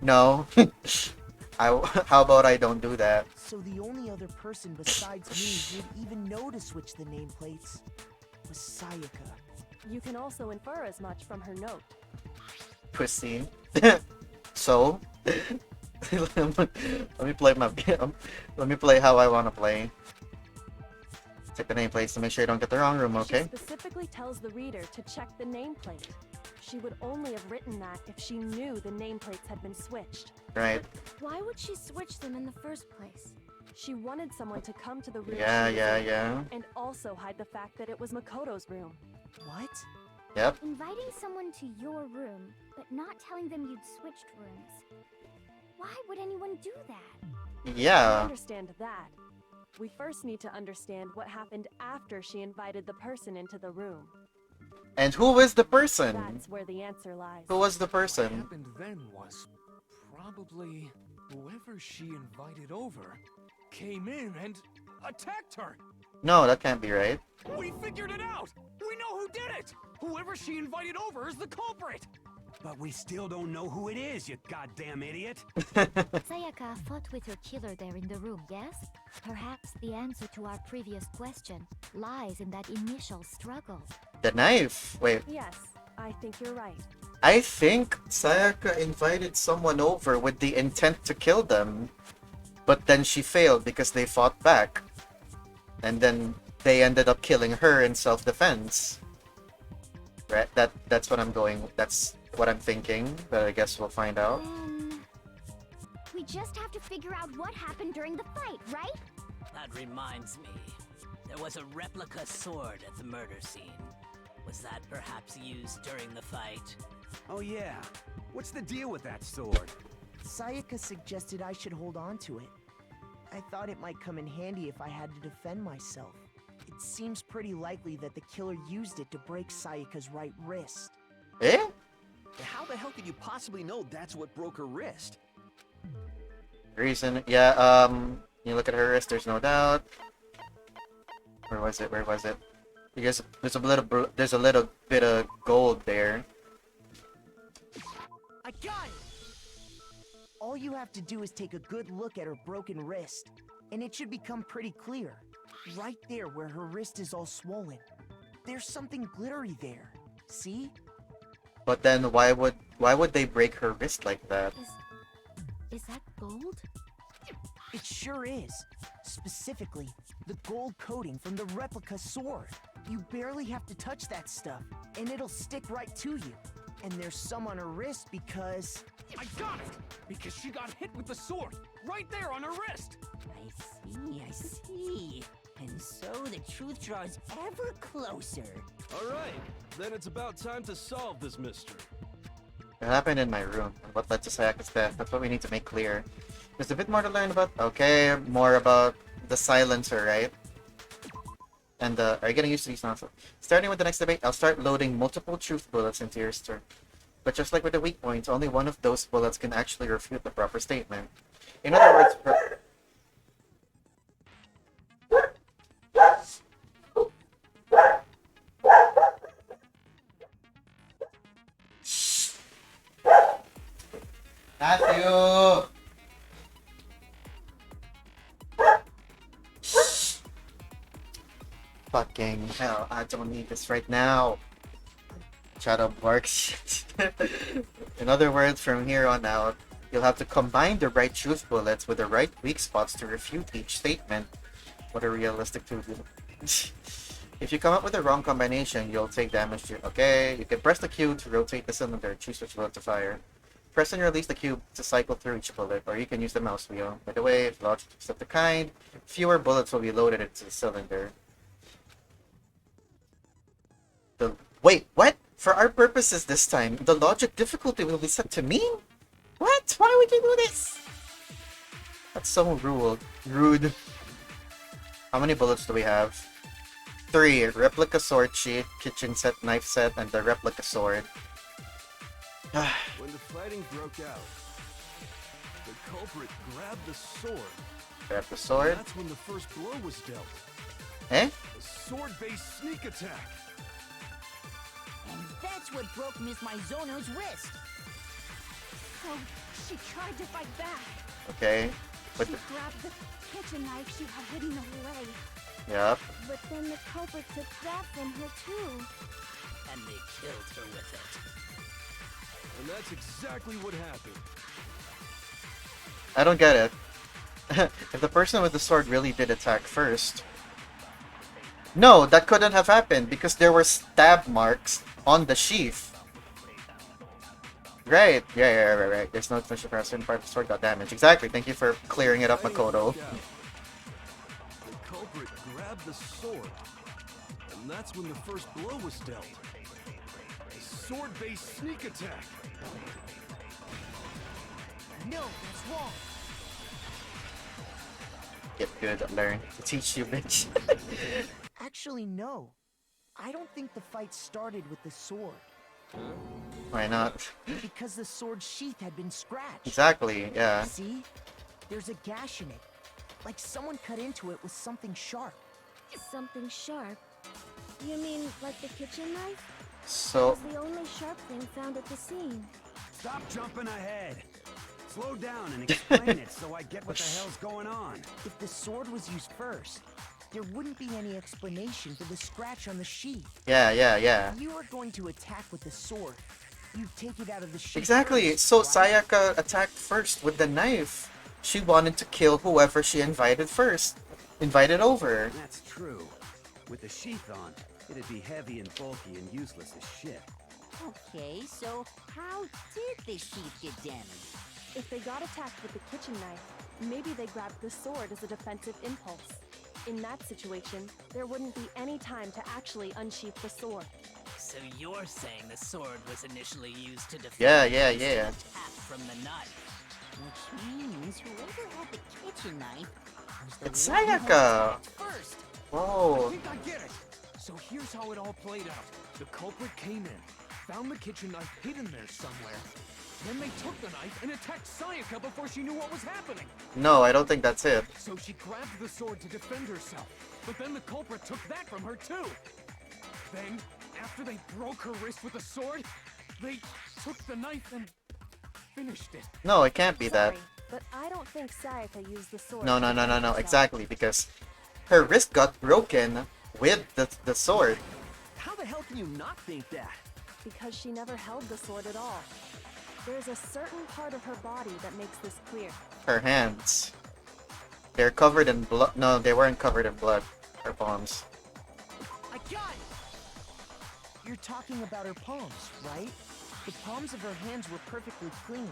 [SPEAKER 1] No. How about I don't do that?
[SPEAKER 8] So the only other person besides me who'd even know to switch the nameplates was Sayaka.
[SPEAKER 5] You can also infer as much from her note.
[SPEAKER 1] Pussy. So? let me play let me play how I want to play. Check the nameplates to make sure you don't get the wrong room, okay?
[SPEAKER 5] She specifically tells the reader to check the nameplate. She would only have written that if she knew the nameplates had been switched.
[SPEAKER 1] Right.
[SPEAKER 4] Why would she switch them in the first place?
[SPEAKER 5] She wanted someone to come to the room
[SPEAKER 1] Yeah,
[SPEAKER 5] she was
[SPEAKER 1] yeah,
[SPEAKER 5] in
[SPEAKER 1] yeah.
[SPEAKER 5] and also hide the fact that it was Makoto's room.
[SPEAKER 8] What?
[SPEAKER 1] Yep.
[SPEAKER 4] Inviting someone to your room, but not telling them you'd switched rooms. Why would anyone do that?
[SPEAKER 5] We
[SPEAKER 1] Yeah.
[SPEAKER 5] understand that. We first need to understand what happened after she invited the person into the room.
[SPEAKER 1] And who is the person?
[SPEAKER 5] That's where the answer lies.
[SPEAKER 1] Who was the
[SPEAKER 2] What
[SPEAKER 1] person?
[SPEAKER 2] happened then was probably whoever she invited over came in and attacked her.
[SPEAKER 1] No, that can't be right.
[SPEAKER 2] We figured it out. We know who did it. Whoever she invited over is the culprit.
[SPEAKER 9] But we still don't know who it is, you goddamn idiot.
[SPEAKER 3] Sayaka fought with her killer there in the room, yes? Perhaps the answer to our previous question lies in that initial struggle.
[SPEAKER 1] The knife. Wait.
[SPEAKER 5] Yes, I think you're right.
[SPEAKER 1] I think Sayaka invited someone over with the intent to kill them. But then she failed because they fought back. And then they ended up killing her in self-defense. Right? That's what I'm going. That's what I'm thinking. But I guess we'll find out.
[SPEAKER 4] We just have to figure out what happened during the fight, right?
[SPEAKER 12] That reminds me. There was a replica sword at the murder scene. Was that perhaps used during the fight?
[SPEAKER 9] Oh yeah. What's the deal with that sword?
[SPEAKER 8] Sayaka suggested I should hold on to it. I thought it might come in handy if I had to defend myself. It seems pretty likely that the killer used it to break Sayaka's right wrist.
[SPEAKER 1] Eh?
[SPEAKER 13] How the hell could you possibly know that's what broke her wrist?
[SPEAKER 1] Reason? Yeah, you look at her wrist, there's no doubt. Where was it? Where was it? Because there's a little bit of gold there.
[SPEAKER 8] I got it! All you have to do is take a good look at her broken wrist, and it should become pretty clear. Right there where her wrist is all swollen. There's something glittery there. See?
[SPEAKER 1] But then why would they break her wrist like that?
[SPEAKER 3] Is that gold?
[SPEAKER 8] It sure is. Specifically, the gold coating from the replica sword. You barely have to touch that stuff, and it'll stick right to you. And there's some on her wrist because...
[SPEAKER 2] I got it! Because she got hit with the sword, right there on her wrist!
[SPEAKER 7] I see. And so the truth draws ever closer.
[SPEAKER 11] Alright, then it's about time to solve this mystery.
[SPEAKER 1] It happened in my room. What led to Sayaka's death? That's what we need to make clear. There's a bit more to learn about. Okay, more about the silencer, right? And are you getting used to these now? Starting with the next debate, I'll start loading multiple truth bullets into your store. But just like with the weak points, only one of those bullets can actually refute the proper statement. In other words, Matthew! Fucking hell, I don't need this right now. Shut up, Mark. In other words, from here on out, you'll have to combine the right truth bullets with the right weak spots to refute each statement. What a realistic to do. If you come up with the wrong combination, you'll take damage to... Okay, you can press the Q to rotate the cylinder, choose which bullet to fire. Press and release the cube to cycle through each bullet, or you can use the mouse wheel. By the way, if logic is of the kind, fewer bullets will be loaded into the cylinder. Wait, what? For our purposes this time, the logic difficulty will be set to mean? What? Why would you do this? That's so rude. How many bullets do we have? 3. Replica sword sheath, kitchen set, knife set, and the replica sword.
[SPEAKER 11] When the fighting broke out, the culprit grabbed the sword.
[SPEAKER 1] Grab the sword?
[SPEAKER 11] And that's when the first blow was dealt.
[SPEAKER 1] Eh?
[SPEAKER 11] A sword-based sneak attack.
[SPEAKER 7] And that's what broke Miss Maizono's wrist.
[SPEAKER 4] So, she tried to fight back.
[SPEAKER 1] Okay. But
[SPEAKER 4] She grabbed the kitchen knife she had hidden away.
[SPEAKER 1] Yep.
[SPEAKER 4] But then the culprit took that from her too.
[SPEAKER 12] And they killed her with it.
[SPEAKER 11] And that's exactly what happened.
[SPEAKER 1] I don't get it. If the person with the sword really did attack first... No, that couldn't have happened because there were stab marks on the sheath. Right. Yeah, right. There's no special person part of the sword got damaged. Exactly. Thank you for clearing it up, Makoto.
[SPEAKER 11] The culprit grabbed the sword. And that's when the first blow was dealt. A sword-based sneak attack.
[SPEAKER 8] No, that's wrong.
[SPEAKER 1] Get good, learn to teach you, bitch.
[SPEAKER 8] Actually, no. I don't think the fight started with the sword.
[SPEAKER 1] Why not?
[SPEAKER 8] Because the sword sheath had been scratched.
[SPEAKER 1] Exactly, yeah.
[SPEAKER 8] See? There's a gash in it. Like someone cut into it with something sharp.
[SPEAKER 4] Something sharp? You mean like the kitchen knife?
[SPEAKER 1] So,
[SPEAKER 5] was the only sharp thing found at the scene.
[SPEAKER 9] Stop jumping ahead. Slow down and explain it so I get what the hell's going on.
[SPEAKER 8] If the sword was used first, there wouldn't be any explanation for the scratch on the sheath.
[SPEAKER 1] yeah.
[SPEAKER 8] If you were going to attack with the sword, you'd take it out of the sheath.
[SPEAKER 1] Exactly.
[SPEAKER 8] first,
[SPEAKER 1] So
[SPEAKER 8] right?
[SPEAKER 1] Sayaka attacked first with the knife. She wanted to kill whoever she invited first. Invited over.
[SPEAKER 9] That's true. With the sheath on, it'd be heavy and bulky and useless as shit.
[SPEAKER 7] Okay, so how did the sheath get damaged?
[SPEAKER 5] If they got attacked with the kitchen knife, maybe they grabbed the sword as a defensive impulse. In that situation, there wouldn't be any time to actually unsheath the sword.
[SPEAKER 12] So you're saying the sword was initially used to defend
[SPEAKER 1] Yeah.
[SPEAKER 12] attack from the knife.
[SPEAKER 7] Which means whoever had the kitchen knife was the
[SPEAKER 1] It's
[SPEAKER 7] one who
[SPEAKER 1] Sayaka.
[SPEAKER 7] attacked first.
[SPEAKER 2] I
[SPEAKER 1] Whoa.
[SPEAKER 2] think I get it. So here's how it all played out. The culprit came in, found the kitchen knife hidden there somewhere. Then they took the knife and attacked Sayaka before she knew what was happening.
[SPEAKER 1] No, I don't think that's it.
[SPEAKER 2] So she grabbed the sword to defend herself. But then the culprit took that from her too. Then, after they broke her wrist with the sword, they took the knife and finished it.
[SPEAKER 1] No, it can't be that.
[SPEAKER 5] Sorry, but I don't think Sayaka used the sword.
[SPEAKER 1] No,
[SPEAKER 5] to defend herself.
[SPEAKER 1] exactly, because her wrist got broken with the sword.
[SPEAKER 13] How the hell can you not think that?
[SPEAKER 5] Because she never held the sword at all. There's a certain part of her body that makes this clear.
[SPEAKER 1] Her hands. They're covered in blood. No, they weren't covered in blood. Her palms.
[SPEAKER 8] I got it! You're talking about her palms, right? The palms of her hands were perfectly clean.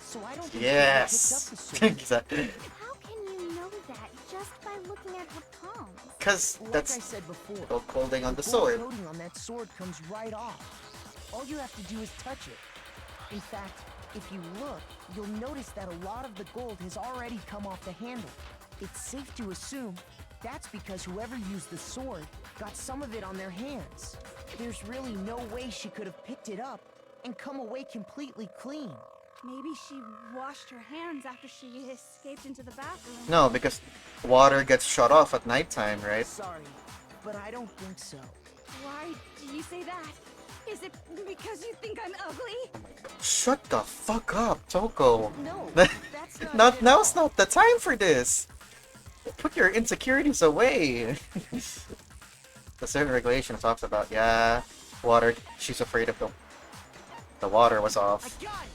[SPEAKER 8] So I don't think she
[SPEAKER 1] Yes.
[SPEAKER 8] picked up the sword.
[SPEAKER 1] Exactly.
[SPEAKER 4] How can you know that just by looking at her palms?
[SPEAKER 1] Because
[SPEAKER 8] Like I
[SPEAKER 1] that's
[SPEAKER 8] said before,
[SPEAKER 1] gold holding on the
[SPEAKER 8] gold
[SPEAKER 1] sword.
[SPEAKER 8] coating on that sword comes right off. All you have to do is touch it. In fact, if you look, you'll notice that a lot of the gold has already come off the handle. It's safe to assume that's because whoever used the sword got some of it on their hands. There's really no way she could have picked it up and come away completely clean.
[SPEAKER 4] Maybe she washed her hands after she escaped into the bathroom.
[SPEAKER 1] No, because water gets shut off at nighttime, right?
[SPEAKER 8] Sorry, but I don't think so.
[SPEAKER 4] Why do you say that? Is it because you think I'm ugly?
[SPEAKER 1] Shut the fuck up, Toko.
[SPEAKER 5] No, that's not
[SPEAKER 1] Now's not the time for this. Put your insecurities away. The certain regulation talks about, yeah, water. She's afraid of the water was
[SPEAKER 8] I
[SPEAKER 1] off.
[SPEAKER 8] got it!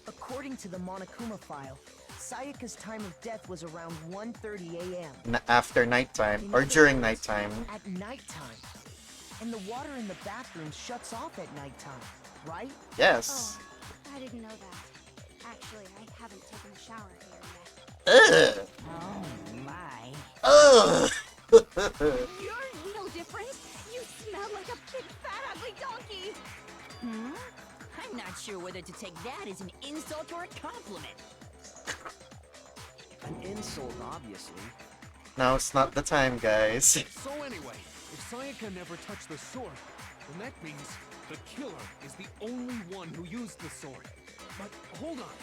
[SPEAKER 8] According to the Monokuma file, Sayaka's time of death was around 1:30 a.m.
[SPEAKER 1] After nighttime
[SPEAKER 8] In
[SPEAKER 1] or
[SPEAKER 8] other
[SPEAKER 1] during
[SPEAKER 8] words,
[SPEAKER 1] nighttime.
[SPEAKER 8] At nighttime. And the water in the bathroom shuts off at nighttime, right?
[SPEAKER 1] Yes.
[SPEAKER 4] I didn't know that. Actually, I haven't taken a shower here yet.
[SPEAKER 1] Ugh.
[SPEAKER 7] Oh my.
[SPEAKER 1] Ugh.
[SPEAKER 4] You're no different. You smell like a big fat ugly donkey.
[SPEAKER 7] I'm not sure whether to take that as an insult or a compliment.
[SPEAKER 13] An insult, obviously.
[SPEAKER 1] Now it's not the time, guys.
[SPEAKER 2] So anyway, if Sayaka never touched the sword, then that means the killer is the only one who used the sword. But hold on.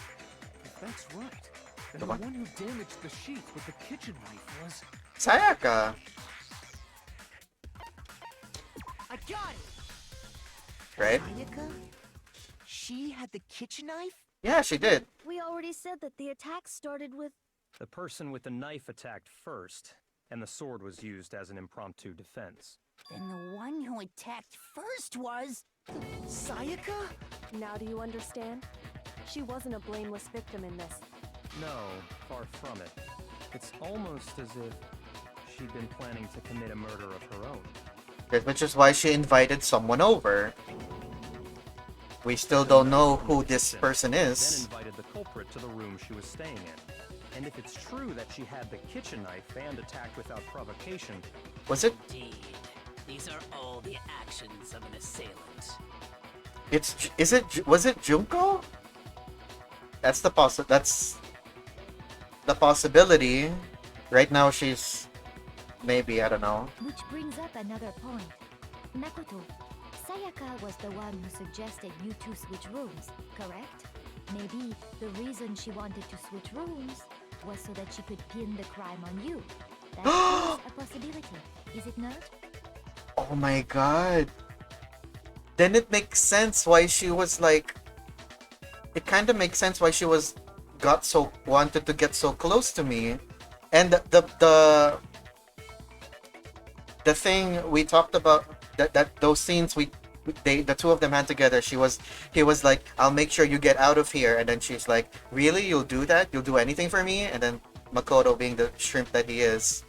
[SPEAKER 2] If that's right, then the
[SPEAKER 1] What?
[SPEAKER 2] one who damaged the sheath with the kitchen knife was...
[SPEAKER 1] Sayaka.
[SPEAKER 8] I got it!
[SPEAKER 1] Right?
[SPEAKER 8] Sayaka? She had the kitchen knife?
[SPEAKER 1] Yeah, she did.
[SPEAKER 5] We already said that the attack started with...
[SPEAKER 10] The person with the knife attacked first, and the sword was used as an impromptu defense.
[SPEAKER 7] Then the one who attacked first was...
[SPEAKER 8] Sayaka?
[SPEAKER 5] Now do you understand? She wasn't a blameless victim in this.
[SPEAKER 10] No, far from it. It's almost as if she'd been planning to commit a murder of her own.
[SPEAKER 1] Which is why she invited someone over. We still don't know who this person
[SPEAKER 10] Then
[SPEAKER 1] is.
[SPEAKER 10] invited the culprit to the room she was staying in. And if it's true that she had the kitchen knife and attacked without provocation,
[SPEAKER 1] Was it?
[SPEAKER 12] Indeed. These are all the actions of an assailant.
[SPEAKER 1] Was it Junko? That's the possibility. Right now she's maybe, I don't know.
[SPEAKER 3] Which brings up another point. Makoto, Sayaka was the one who suggested you two switch rooms, correct? Maybe the reason she wanted to switch rooms was so that she could pin the crime on you. That is a possibility, is it not?
[SPEAKER 1] Oh my god. then it makes sense why she was like. It kind of makes sense why she wanted to get so close to me, and the thing we talked about that those scenes the two of them had together. He was like, I'll make sure you get out of here, and then she's like, really, you'll do that? You'll do anything for me? And then Makoto, being the shrimp that he is,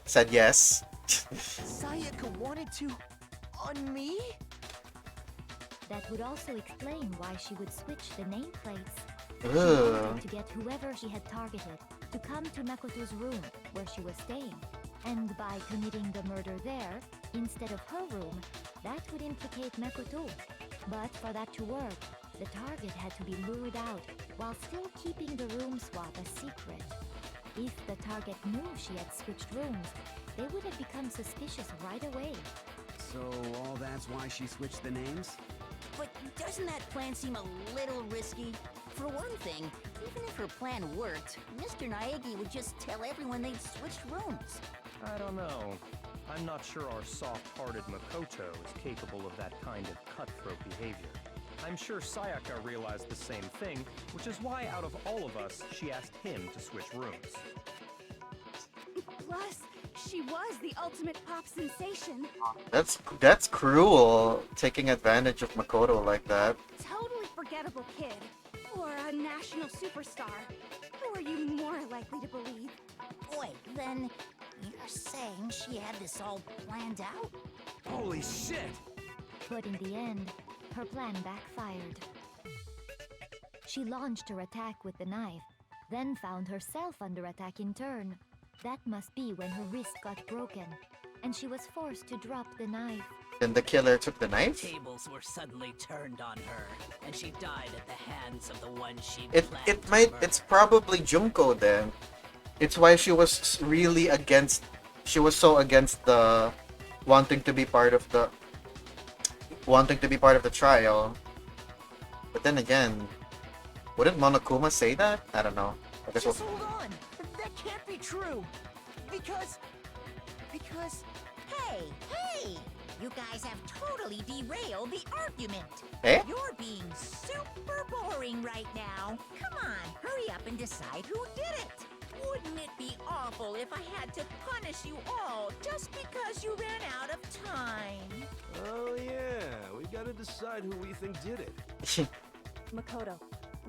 [SPEAKER 1] said yes.
[SPEAKER 8] Sayaka wanted to... on me?
[SPEAKER 3] That would also explain why she would switch the nameplates. She
[SPEAKER 1] Ugh.
[SPEAKER 3] wanted to get whoever she had targeted to come to Makoto's room where she was staying. And by committing the murder there, instead of her room, that would implicate Makoto. But for that to work, the target had to be lured out while still keeping the room swap a secret. If the target knew she had switched rooms, they would have become suspicious right away.
[SPEAKER 9] So all that's why she switched the names?
[SPEAKER 7] But doesn't that plan seem a little risky? For one thing, even if her plan worked, Mr. Naegi would just tell everyone they'd switched rooms.
[SPEAKER 10] I don't know. I'm not sure our soft-hearted Makoto is capable of that kind of cutthroat behavior. I'm sure Sayaka realized the same thing, which is why out of all of us, she asked him to switch rooms.
[SPEAKER 4] Plus, she was the ultimate pop sensation.
[SPEAKER 1] That's cruel, taking advantage of Makoto like that.
[SPEAKER 4] Totally forgettable kid. Or a national superstar. Who are you more likely to believe?
[SPEAKER 7] Wait, then you're saying she had this all planned out?
[SPEAKER 9] Holy shit!
[SPEAKER 3] But in the end, her plan backfired. She launched her attack with the knife, then found herself under attack in turn. That must be when her wrist got broken, and she was forced to drop the knife.
[SPEAKER 1] Then the killer took the knife?
[SPEAKER 12] Tables were suddenly turned on her, and she died at the hands of the one she
[SPEAKER 1] It's probably Junko then. It's why she was really against. She was so against the wanting to be part of the trial. But then again, wouldn't Monokuma say that? I don't know. I guess
[SPEAKER 8] Just hold on! That can't be true! Because...
[SPEAKER 7] Hey! You guys have totally derailed the argument.
[SPEAKER 1] Eh?
[SPEAKER 7] You're being super boring right now. Come on, hurry up and decide who did it. Wouldn't it be awful if I had to punish you all just because you ran out of time?
[SPEAKER 11] Oh yeah, we gotta decide who we think did it.
[SPEAKER 5] Makoto,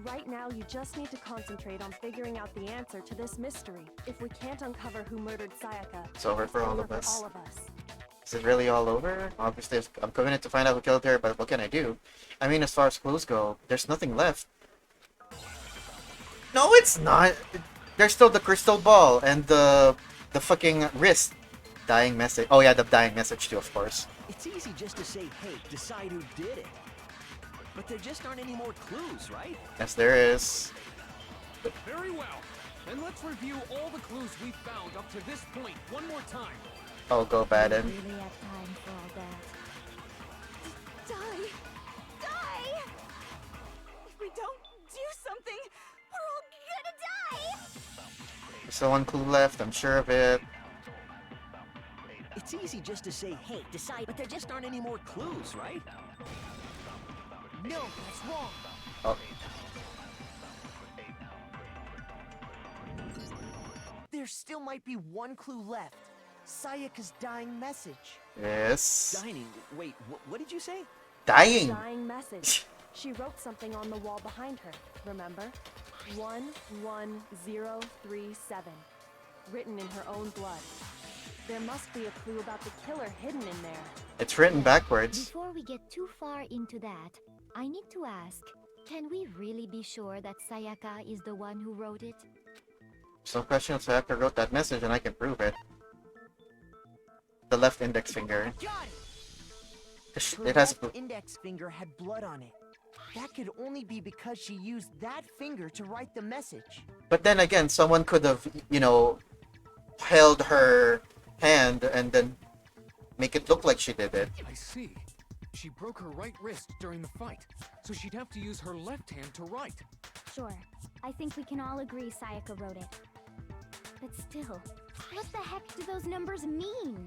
[SPEAKER 5] right now you just need to concentrate on figuring out the answer to this mystery. If we can't uncover who murdered Sayaka,
[SPEAKER 1] It's over for all of us.
[SPEAKER 5] all of us.
[SPEAKER 1] Is it really all over? Obviously, I'm committed to find out who killed her, but what can I do? I mean, as far as clues go, there's nothing left. No, it's not! There's still the crystal ball and the fucking wrist. Dying message. Oh yeah, the dying message too, of course.
[SPEAKER 13] It's easy just to say, hey, decide who did it. But there just aren't any more clues, right?
[SPEAKER 1] Yes, there is.
[SPEAKER 2] Very well. Then let's review all the clues we've found up to this point one more time.
[SPEAKER 1] Oh, go
[SPEAKER 3] We
[SPEAKER 1] Baden.
[SPEAKER 3] don't really have time for all that.
[SPEAKER 4] Die! Die! If we don't do something, we're all gonna die!
[SPEAKER 1] There's still one clue left, I'm sure of it.
[SPEAKER 13] It's easy just to say, hey, decide, but there just aren't any more clues, right?
[SPEAKER 8] No, that's wrong.
[SPEAKER 1] Oh,
[SPEAKER 8] There still might be one clue left. Sayaka's dying message.
[SPEAKER 1] yes.
[SPEAKER 13] Dining, wait, what did you say?
[SPEAKER 1] Dying!
[SPEAKER 5] Dying message. She wrote something on the wall behind her, remember? 11037. Written in her own blood. There must be a clue about the killer hidden in there.
[SPEAKER 1] It's written backwards.
[SPEAKER 3] Before we get too far into that, I need to ask, can we really be sure that Sayaka is the one who wrote it?
[SPEAKER 1] Some question if Sayaka wrote that message and I can prove it. The left index finger.
[SPEAKER 8] Got it! Her
[SPEAKER 1] It has.
[SPEAKER 8] left index finger had blood on it. That could only be because she used that finger to write the message.
[SPEAKER 1] But then again, someone could have, held her hand and then make it look like she did it.
[SPEAKER 2] I see. She broke her right wrist during the fight, so she'd have to use her left hand to write.
[SPEAKER 4] Sure. I think we can all agree Sayaka wrote it. But still, what the heck do those numbers mean?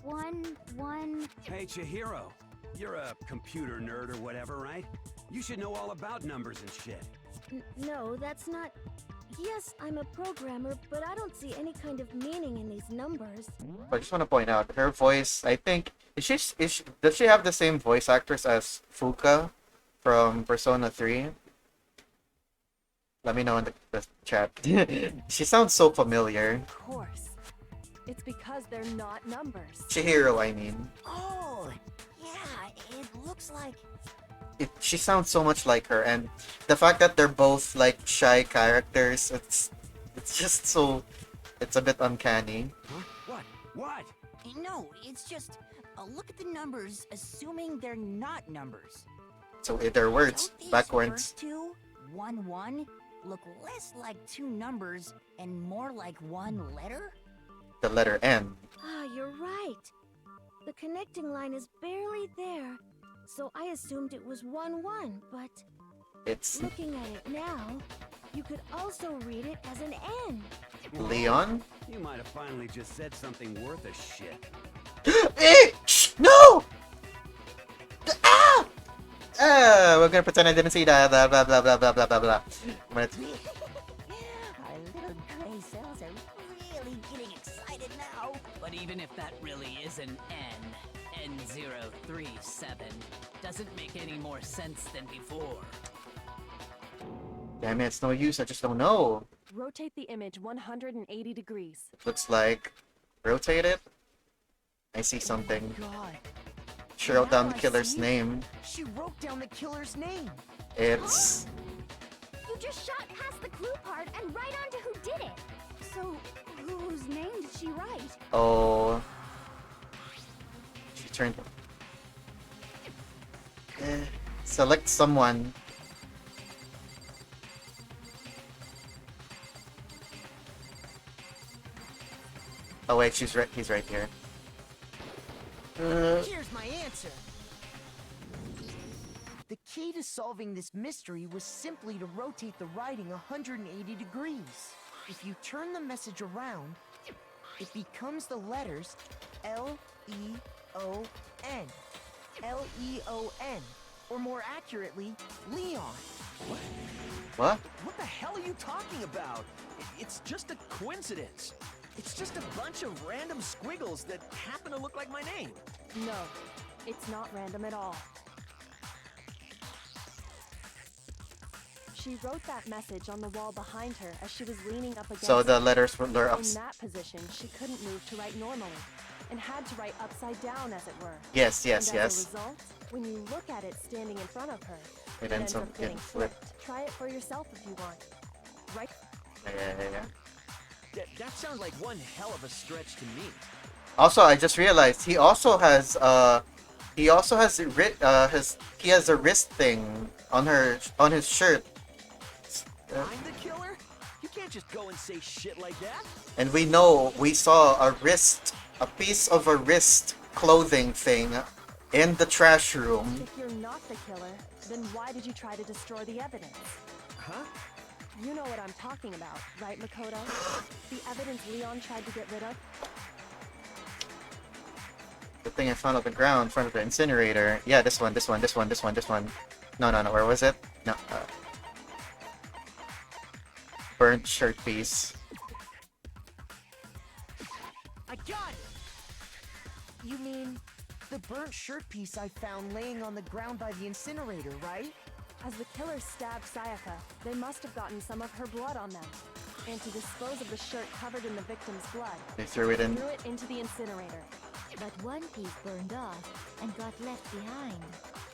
[SPEAKER 4] 1, 1...
[SPEAKER 9] Hey, Chihiro. You're a computer nerd or whatever, right? You should know all about numbers and shit.
[SPEAKER 4] No, that's not... Yes, I'm a programmer, but I don't see any kind of meaning in these numbers.
[SPEAKER 1] I just want to point out her voice. I think does she have the same voice actress as Fuka from Persona 3? Let me know in the chat. She sounds so familiar.
[SPEAKER 5] Of course. It's because they're not numbers.
[SPEAKER 1] Chihiro, I mean.
[SPEAKER 7] Oh, yeah, it looks like...
[SPEAKER 1] She sounds so much like her, and the fact that they're both like shy characters, it's just so, it's a bit uncanny.
[SPEAKER 9] Huh? What?
[SPEAKER 7] No, it's just... look at the numbers, assuming they're not numbers.
[SPEAKER 1] So they're words,
[SPEAKER 7] Don't these
[SPEAKER 1] backwards.
[SPEAKER 7] first two, 1, 1, look less like two numbers and more like one letter?
[SPEAKER 1] The letter N.
[SPEAKER 4] Ah, you're right. The connecting line is barely there, so I assumed it was 1, 1, but...
[SPEAKER 1] It's
[SPEAKER 4] Looking at it now, you could also read it as an N.
[SPEAKER 1] Leon?
[SPEAKER 9] You might have finally just said something worth a shit.
[SPEAKER 1] Shh, no! We're gonna pretend I didn't see that. Blah blah blah blah blah blah blah blah.
[SPEAKER 7] Our little gray cells are really getting excited now.
[SPEAKER 12] But even if that really is an N037, doesn't make any more sense than before.
[SPEAKER 1] Damn it, it's no use. I just don't know.
[SPEAKER 5] Rotate the image 180 degrees.
[SPEAKER 1] Looks like rotate it. I see something.
[SPEAKER 8] Oh God.
[SPEAKER 1] She wrote down the
[SPEAKER 8] Now I
[SPEAKER 1] killer's
[SPEAKER 8] see.
[SPEAKER 1] name.
[SPEAKER 8] She wrote down the killer's name.
[SPEAKER 1] It's
[SPEAKER 4] You just shot past the clue part and right on to who did it. So, whose name did she write?
[SPEAKER 1] oh. She turned. Select someone. Oh wait, he's right here.
[SPEAKER 8] Here's my answer. The key to solving this mystery was simply to rotate the writing 180 degrees. If you turn the message around, it becomes the letters L-E-O-N. L-E-O-N. Or more accurately, Leon.
[SPEAKER 1] What?
[SPEAKER 13] What the hell are you talking about? It's just a coincidence. It's just a bunch of random squiggles that happen to look like my name.
[SPEAKER 5] No, it's not random at all. She wrote that message on the wall behind her as she was leaning up against
[SPEAKER 1] So the
[SPEAKER 5] it.
[SPEAKER 1] letters were up.
[SPEAKER 5] In that position, she couldn't move to write normally, and had to write upside down, as it were.
[SPEAKER 1] Yes,
[SPEAKER 5] And as a
[SPEAKER 1] yes.
[SPEAKER 5] result, when you look at it standing in front of her,
[SPEAKER 1] It
[SPEAKER 5] it
[SPEAKER 1] ends
[SPEAKER 5] ends
[SPEAKER 1] up
[SPEAKER 5] up getting
[SPEAKER 1] getting flipped.
[SPEAKER 5] Try it for yourself if you want. Right?
[SPEAKER 1] Yeah.
[SPEAKER 13] That sounds like one hell of a stretch to me.
[SPEAKER 1] Also, I just realized he also has a wrist thing on his shirt.
[SPEAKER 13] I'm the killer? You can't just go and say shit like that.
[SPEAKER 1] And we saw a piece of a wrist clothing thing in the trash room.
[SPEAKER 5] If you're not the killer, then why did you try to destroy the evidence?
[SPEAKER 13] Huh?
[SPEAKER 5] You know what I'm talking about, right, Makoto? The evidence Leon tried to get rid of?
[SPEAKER 1] The thing I found on the ground in front of the incinerator. Yeah, this one. No, where was it? No. Burnt shirt piece.
[SPEAKER 8] I got it! You mean the burnt shirt piece I found laying on the ground by the incinerator, right?
[SPEAKER 5] As the killer stabbed Sayaka, they must have gotten some of her blood on them. And to dispose of the shirt covered in the victim's blood,
[SPEAKER 1] They threw it in.
[SPEAKER 5] threw it into the incinerator.
[SPEAKER 3] But one piece burned off and got left behind.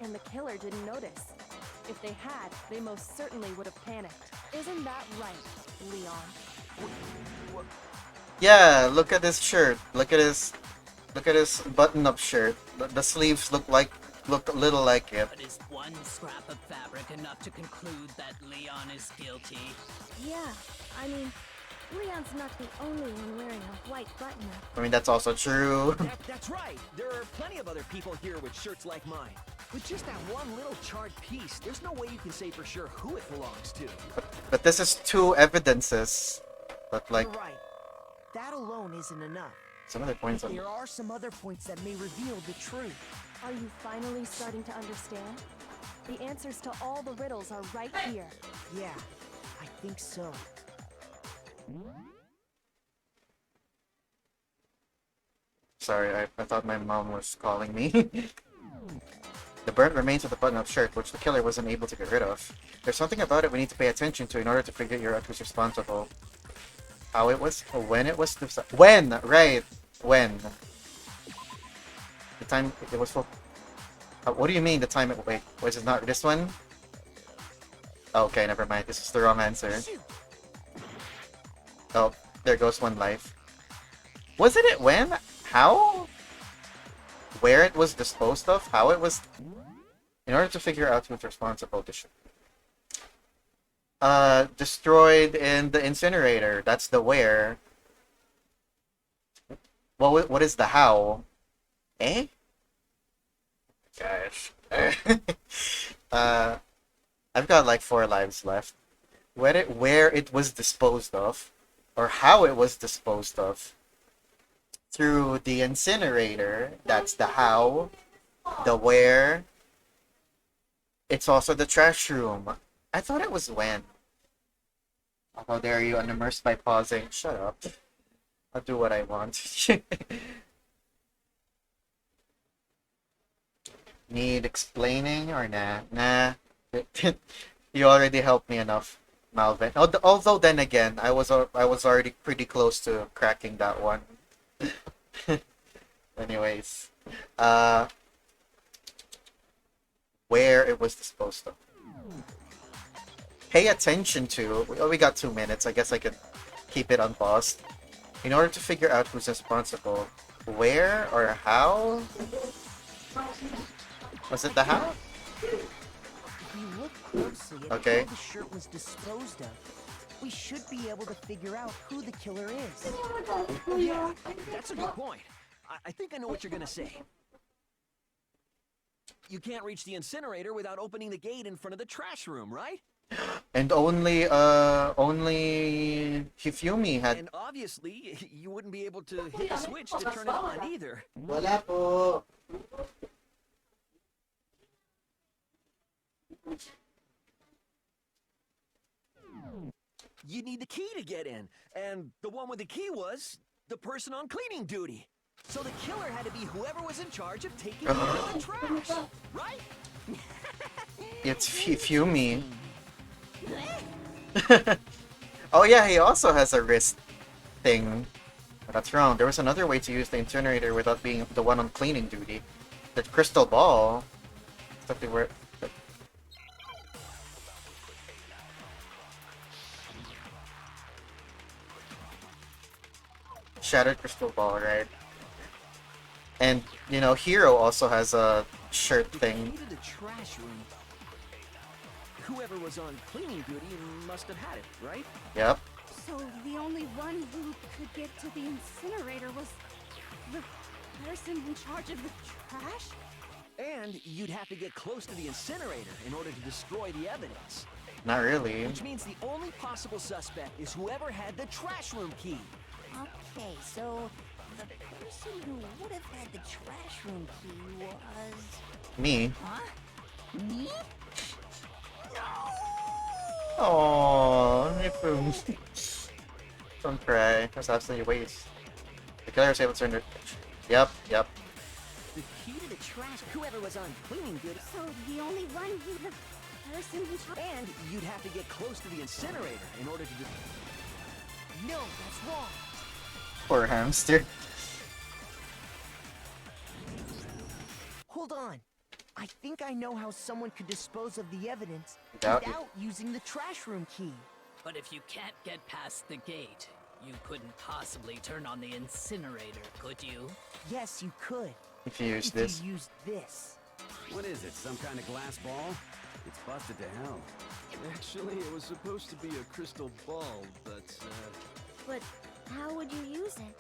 [SPEAKER 5] And the killer didn't notice. If they had, they most certainly would have panicked. Isn't that right, Leon?
[SPEAKER 1] Yeah, look at this shirt. Look at his button-up shirt. The sleeves look a little like it.
[SPEAKER 12] But is one scrap of fabric enough to conclude that Leon is guilty?
[SPEAKER 4] Yeah, I mean, Leon's not the only one wearing a white button-up.
[SPEAKER 1] I mean, that's also true.
[SPEAKER 13] That's right. There are plenty of other people here with shirts like mine. With just that one little charred piece, there's no way you can say for sure who it belongs to.
[SPEAKER 1] But this is two evidences. But like,
[SPEAKER 8] You're right. That alone isn't enough.
[SPEAKER 1] Some other points on.
[SPEAKER 8] There are some other points that may reveal the truth.
[SPEAKER 5] Are you finally starting to understand? The answers to all the riddles are right here.
[SPEAKER 8] Yeah, I think so.
[SPEAKER 1] Sorry, I thought my mom was calling me. The burnt remains of the button-up shirt, which the killer wasn't able to get rid of. There's something about it we need to pay attention to in order to figure out who's responsible. How it was, when it was, when, right, when. The time it was full. What do you mean the time it, wait, was it not this one? Okay, never mind, this is the wrong answer. Oh, there goes one life. Wasn't it when? How? Where it was disposed of? How it was... In order to figure out who's responsible, destroyed in the incinerator. That's the where. What is the how? Eh? Gosh. I've got like 4 lives left. Where it was disposed of, or how it was disposed of. Through the incinerator, that's the how. The where. It's also the trash room. I thought it was when. Oh, how dare you, unimmersed by pausing. Shut up. I'll do what I want. Need explaining or nah? Nah. You already helped me enough, Malvin. Although then again, I was already pretty close to cracking that one. Anyways, where it was disposed of. Pay attention to. We got 2 minutes. I guess I can keep it unpaused. In order to figure out who's responsible, where or how? Was it the how?
[SPEAKER 8] If you look closely at
[SPEAKER 1] Okay.
[SPEAKER 8] how the shirt was disposed of, we should be able to figure out who the killer is.
[SPEAKER 13] Yeah, that's a good point. I think I know what you're gonna say. You can't reach the incinerator without opening the gate in front of the trash room, right?
[SPEAKER 1] And only Hifumi had.
[SPEAKER 13] And obviously, you wouldn't be able to hit the switch to turn it on either.
[SPEAKER 1] Wala po.
[SPEAKER 13] You need the key to get in, and the one with the key was the person on cleaning duty. So the killer had to be whoever was in charge of taking care of the trash, right?
[SPEAKER 1] It's Hifumi. Oh yeah, he also has a wrist thing. That's wrong. There was another way to use the incinerator without being the one on cleaning duty. The crystal ball. Something where. Shattered crystal ball, right? And you know, Hero also has a shirt thing.
[SPEAKER 13] Key to the trash room. Whoever was on cleaning duty must have had it, right?
[SPEAKER 1] Yep.
[SPEAKER 4] So the only one who could get to the incinerator was the person in charge of the trash?
[SPEAKER 13] And you'd have to get close to the incinerator in order to destroy the evidence.
[SPEAKER 1] Not really.
[SPEAKER 13] Which means the only possible suspect is whoever had the trash room key.
[SPEAKER 7] Okay, so the person who would have had the trash room key was...
[SPEAKER 1] Me.
[SPEAKER 7] Huh? Me?
[SPEAKER 1] Aww, don't cry. That's absolutely a waste. The killer is able to turn it. Yep.
[SPEAKER 7] The key to the trash, whoever was on cleaning duty.
[SPEAKER 4] So the only one who the person in charge...
[SPEAKER 13] And you'd have to get close to the incinerator in order to
[SPEAKER 8] No, that's wrong.
[SPEAKER 1] Poor hamster.
[SPEAKER 8] Hold on. I think I know how someone could dispose of the evidence
[SPEAKER 1] Yeah.
[SPEAKER 8] without using the trash room key.
[SPEAKER 12] But if you can't get past the gate, you couldn't possibly turn on the incinerator, could you?
[SPEAKER 8] Yes, you could.
[SPEAKER 1] If you use
[SPEAKER 8] If
[SPEAKER 1] this.
[SPEAKER 8] you used this.
[SPEAKER 9] What is it, some kind of glass ball? It's busted to hell.
[SPEAKER 11] Actually, it was supposed to be a crystal ball, but,
[SPEAKER 4] But how would you use it?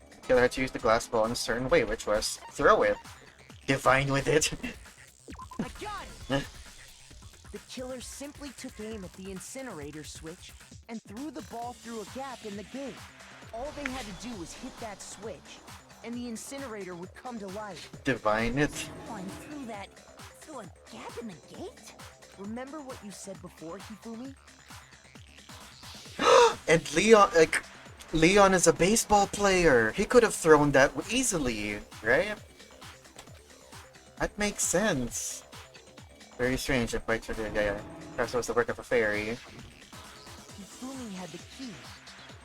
[SPEAKER 1] The killer had to use the glass ball in a certain way, which was throw it. Divine with it.
[SPEAKER 8] I got it! The killer simply took aim at the incinerator switch and threw the ball through a gap in the gate. All they had to do was hit that switch, and the incinerator would come to life.
[SPEAKER 1] Divine it.
[SPEAKER 7] One through a gap in the gate?
[SPEAKER 8] Remember what you said before, Hifumi?
[SPEAKER 1] And Leon is a baseball player. He could have thrown that easily, right? That makes sense. Very strange and quite trivial. Yeah. Perhaps it was the work of a fairy.
[SPEAKER 8] Hifumi had the key,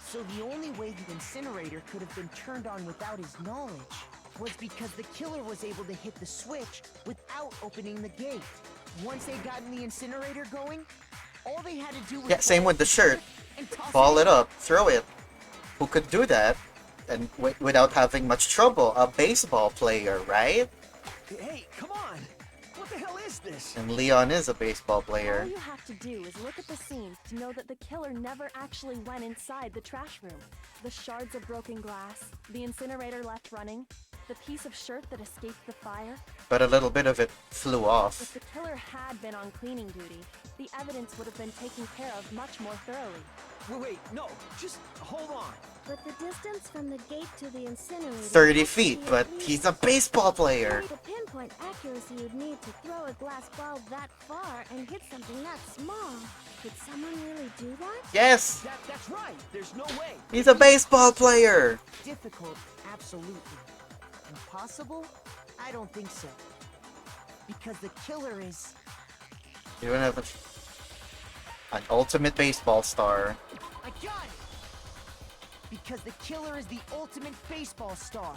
[SPEAKER 8] so the only way the incinerator could have been turned on without his knowledge was because the killer was able to hit the switch without opening the gate. Once they gotten the incinerator going, all they had to do was...
[SPEAKER 1] Yeah, same with the shirt.
[SPEAKER 8] and toss
[SPEAKER 1] Ball it up, throw it. Who could do that? And without having much trouble? A baseball player, right?
[SPEAKER 13] Hey, come on! What the hell is this?
[SPEAKER 1] And Leon is a baseball player.
[SPEAKER 5] All you have to do is look at the scenes to know that the killer never actually went inside the trash room. The shards of broken glass, the incinerator left running, the piece of shirt that escaped the fire.
[SPEAKER 1] But a little bit of it flew
[SPEAKER 5] If
[SPEAKER 1] off.
[SPEAKER 5] the killer had been on cleaning duty, the evidence would have been taken care of much more thoroughly.
[SPEAKER 13] Wait, no, just hold on.
[SPEAKER 4] But the distance from the gate to the incinerator...
[SPEAKER 1] 30 feet, but he's a baseball player.
[SPEAKER 4] The pinpoint accuracy you'd need to throw a glass ball that far and hit something that small. Could someone really do that?
[SPEAKER 1] Yes!
[SPEAKER 13] That's right. There's no way.
[SPEAKER 1] He's a baseball player!
[SPEAKER 8] Difficult, absolutely. Impossible? I don't think so. Because the killer is...
[SPEAKER 1] You don't have an ultimate baseball star.
[SPEAKER 8] I got it! Because the killer is the ultimate baseball star.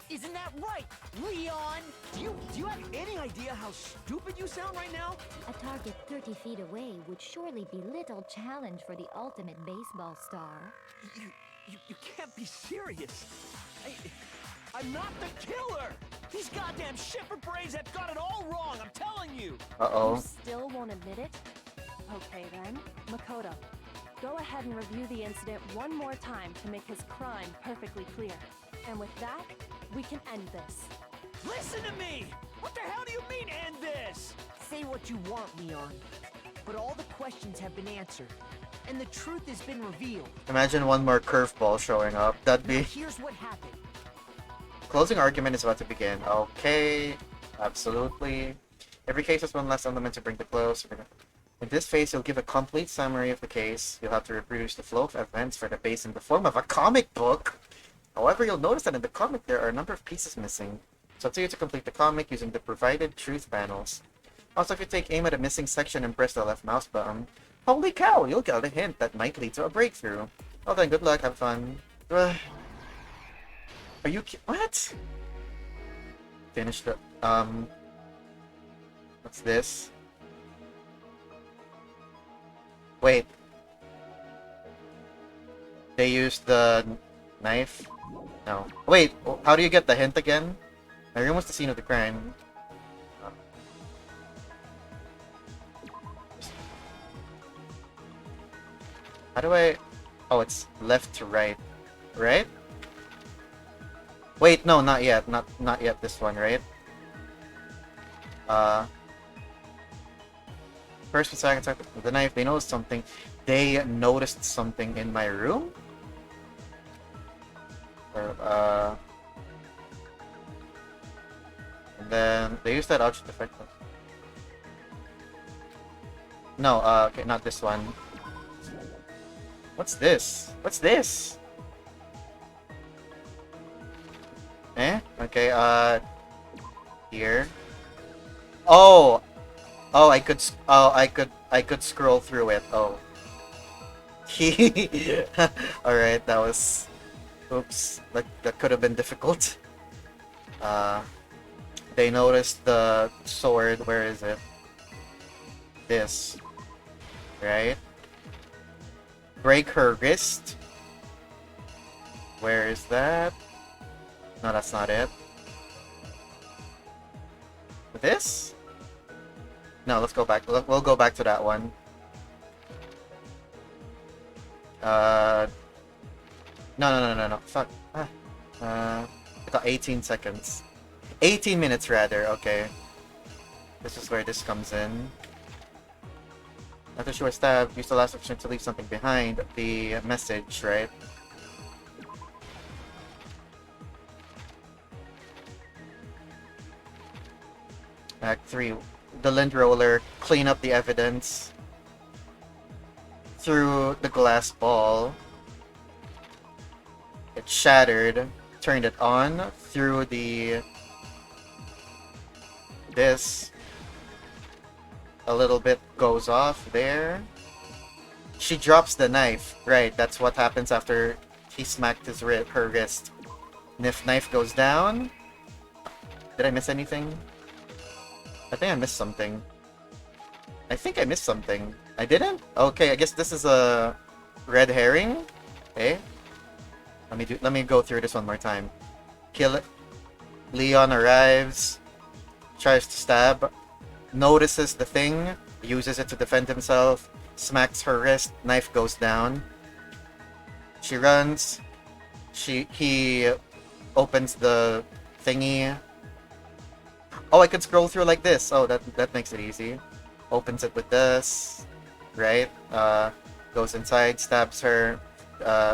[SPEAKER 8] Isn't that right, Leon?
[SPEAKER 13] Do you have any idea how stupid you sound right now?
[SPEAKER 3] A target 30 feet away would surely be little challenge for the ultimate baseball star.
[SPEAKER 13] You can't be serious. I'm not the killer! These goddamn shipper brains have got it all wrong, I'm telling you!
[SPEAKER 1] Uh-oh.
[SPEAKER 5] You still won't admit it? Okay then, Makoto. Go ahead and review the incident one more time to make his crime perfectly clear. And with that, we can end this.
[SPEAKER 13] Listen to me! What the hell do you mean, end this?
[SPEAKER 8] Say what you want, Leon. But all the questions have been answered. And the truth has been revealed.
[SPEAKER 1] Imagine one more curveball showing up. That'd
[SPEAKER 8] Now
[SPEAKER 1] be...
[SPEAKER 8] here's what happened.
[SPEAKER 1] Closing argument is about to begin. Okay, absolutely. Every case has one last element to bring to close. In this phase, you'll give a complete summary of the case. You'll have to reproduce the flow of events for the base in the form of a comic book. However, you'll notice that in the comic there are a number of pieces missing. It's up to you to complete the comic using the provided truth panels. Also, if you take aim at a missing section and press the left mouse button, holy cow, you'll get a hint that might lead to a breakthrough. Well then, good luck, have fun. Are you what? Finish the, what's this? Wait. They used the knife? No. Wait, how do you get the hint again? My room was the scene of the crime. How do I... Oh, it's left to right. Right? Wait, no, not yet. Not yet this one, right? First and second time with the knife, they noticed something. They noticed something in my room? Or, and then they used that object effect. No, okay, not this one. What's this? What's this? Eh? Okay, here. Oh! Oh, I could scroll through it. Oh. Alright, that was... Oops. That could have been difficult. They noticed the sword. Where is it? This. Right? Break her wrist. Where is that? No, that's not it. This? No, let's go back. We'll go back to that one. No. Fuck. I got 18 seconds. 18 minutes, rather. Okay. This is where this comes in. After she was stabbed, use the last option to leave something behind. The message, right? Act 3. The lint roller, clean up the evidence through the glass ball. It shattered, turned it on through this. A little bit goes off there. She drops the knife. Right, that's what happens after he smacked her wrist. Knife goes down. Did I miss anything? I think I missed something. I didn't? Okay, I guess this is a red herring. Okay. Let me go through this one more time. Kill it. Leon arrives. Tries to stab. Notices the thing. Uses it to defend himself. Smacks her wrist. Knife goes down. She runs. He opens the thingy. Oh, I could scroll through like this. Oh, that makes it easy. Opens it with this. Right? Goes inside, stabs her,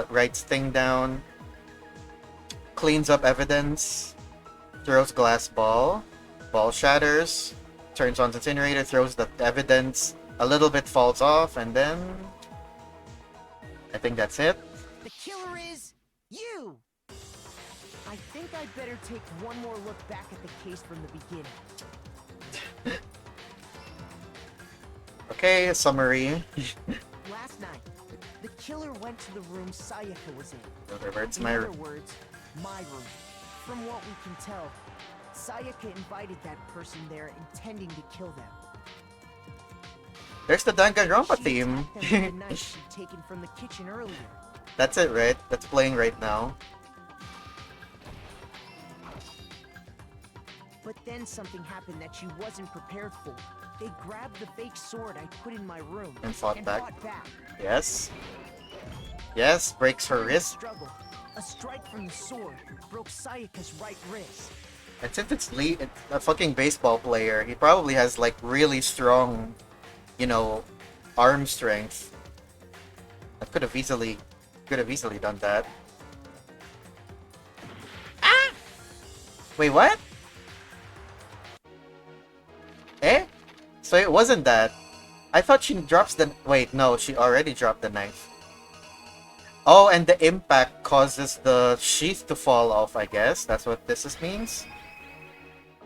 [SPEAKER 1] writes thing down. Cleans up evidence. Throws glass ball. Ball shatters. Turns on the incinerator, throws the evidence. A little bit falls off, and then... I think that's it.
[SPEAKER 8] The killer is you! I think I'd better take one more look back at the case from the beginning.
[SPEAKER 1] Okay, summary.
[SPEAKER 8] Last night, the killer went to the room Sayaka was in.
[SPEAKER 1] In other words,
[SPEAKER 8] In other words, my room. From what we can tell, Sayaka invited that person there intending to kill them.
[SPEAKER 1] There's the Danganronpa theme.
[SPEAKER 8] She attacked them with the knife she'd taken from the kitchen earlier.
[SPEAKER 1] That's it, right? That's playing right now.
[SPEAKER 8] But then something happened that she wasn't prepared for. They grabbed the fake sword I put in my room
[SPEAKER 1] And fought back.
[SPEAKER 8] fought back.
[SPEAKER 1] Yes. Yes, breaks her wrist.
[SPEAKER 8] Struggle. A strike from the sword broke Sayaka's right wrist.
[SPEAKER 1] And since it's a fucking baseball player, he probably has like really strong, you know, arm strength. I could have easily done that. Ah! Wait, what? Eh? So it wasn't that. I thought she drops the... Wait, no, she already dropped the knife. Oh, and the impact causes the sheath to fall off, I guess. That's what this means.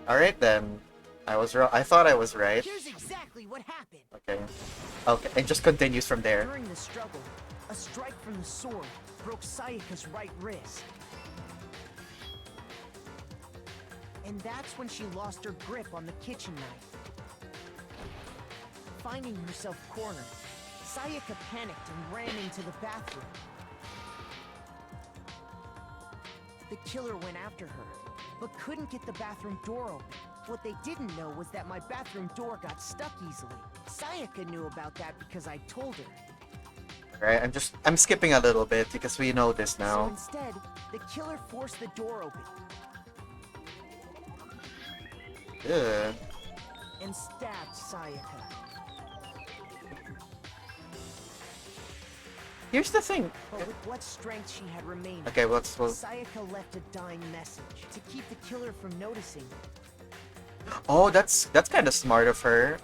[SPEAKER 1] Alright then. I was wrong. I thought I was right.
[SPEAKER 8] Here's exactly what happened.
[SPEAKER 1] Okay. Okay, it just continues from there.
[SPEAKER 8] During the struggle, a strike from the sword broke Sayaka's right wrist. And that's when she lost her grip on the kitchen knife. Finding herself cornered, Sayaka panicked and ran into the bathroom. The killer went after her, but couldn't get the bathroom door open. What they didn't know was that my bathroom door got stuck easily. Sayaka knew about that because I told her.
[SPEAKER 1] Right, I'm skipping a little bit because we know this
[SPEAKER 8] So
[SPEAKER 1] now.
[SPEAKER 8] instead, the killer forced the door open
[SPEAKER 1] Ugh.
[SPEAKER 8] and stabbed Sayaka.
[SPEAKER 1] Here's the thing.
[SPEAKER 8] But with what strength she had remaining,
[SPEAKER 1] Okay, well,
[SPEAKER 8] Sayaka left a dying message to keep the killer from noticing.
[SPEAKER 1] oh, that's kind of smart of her.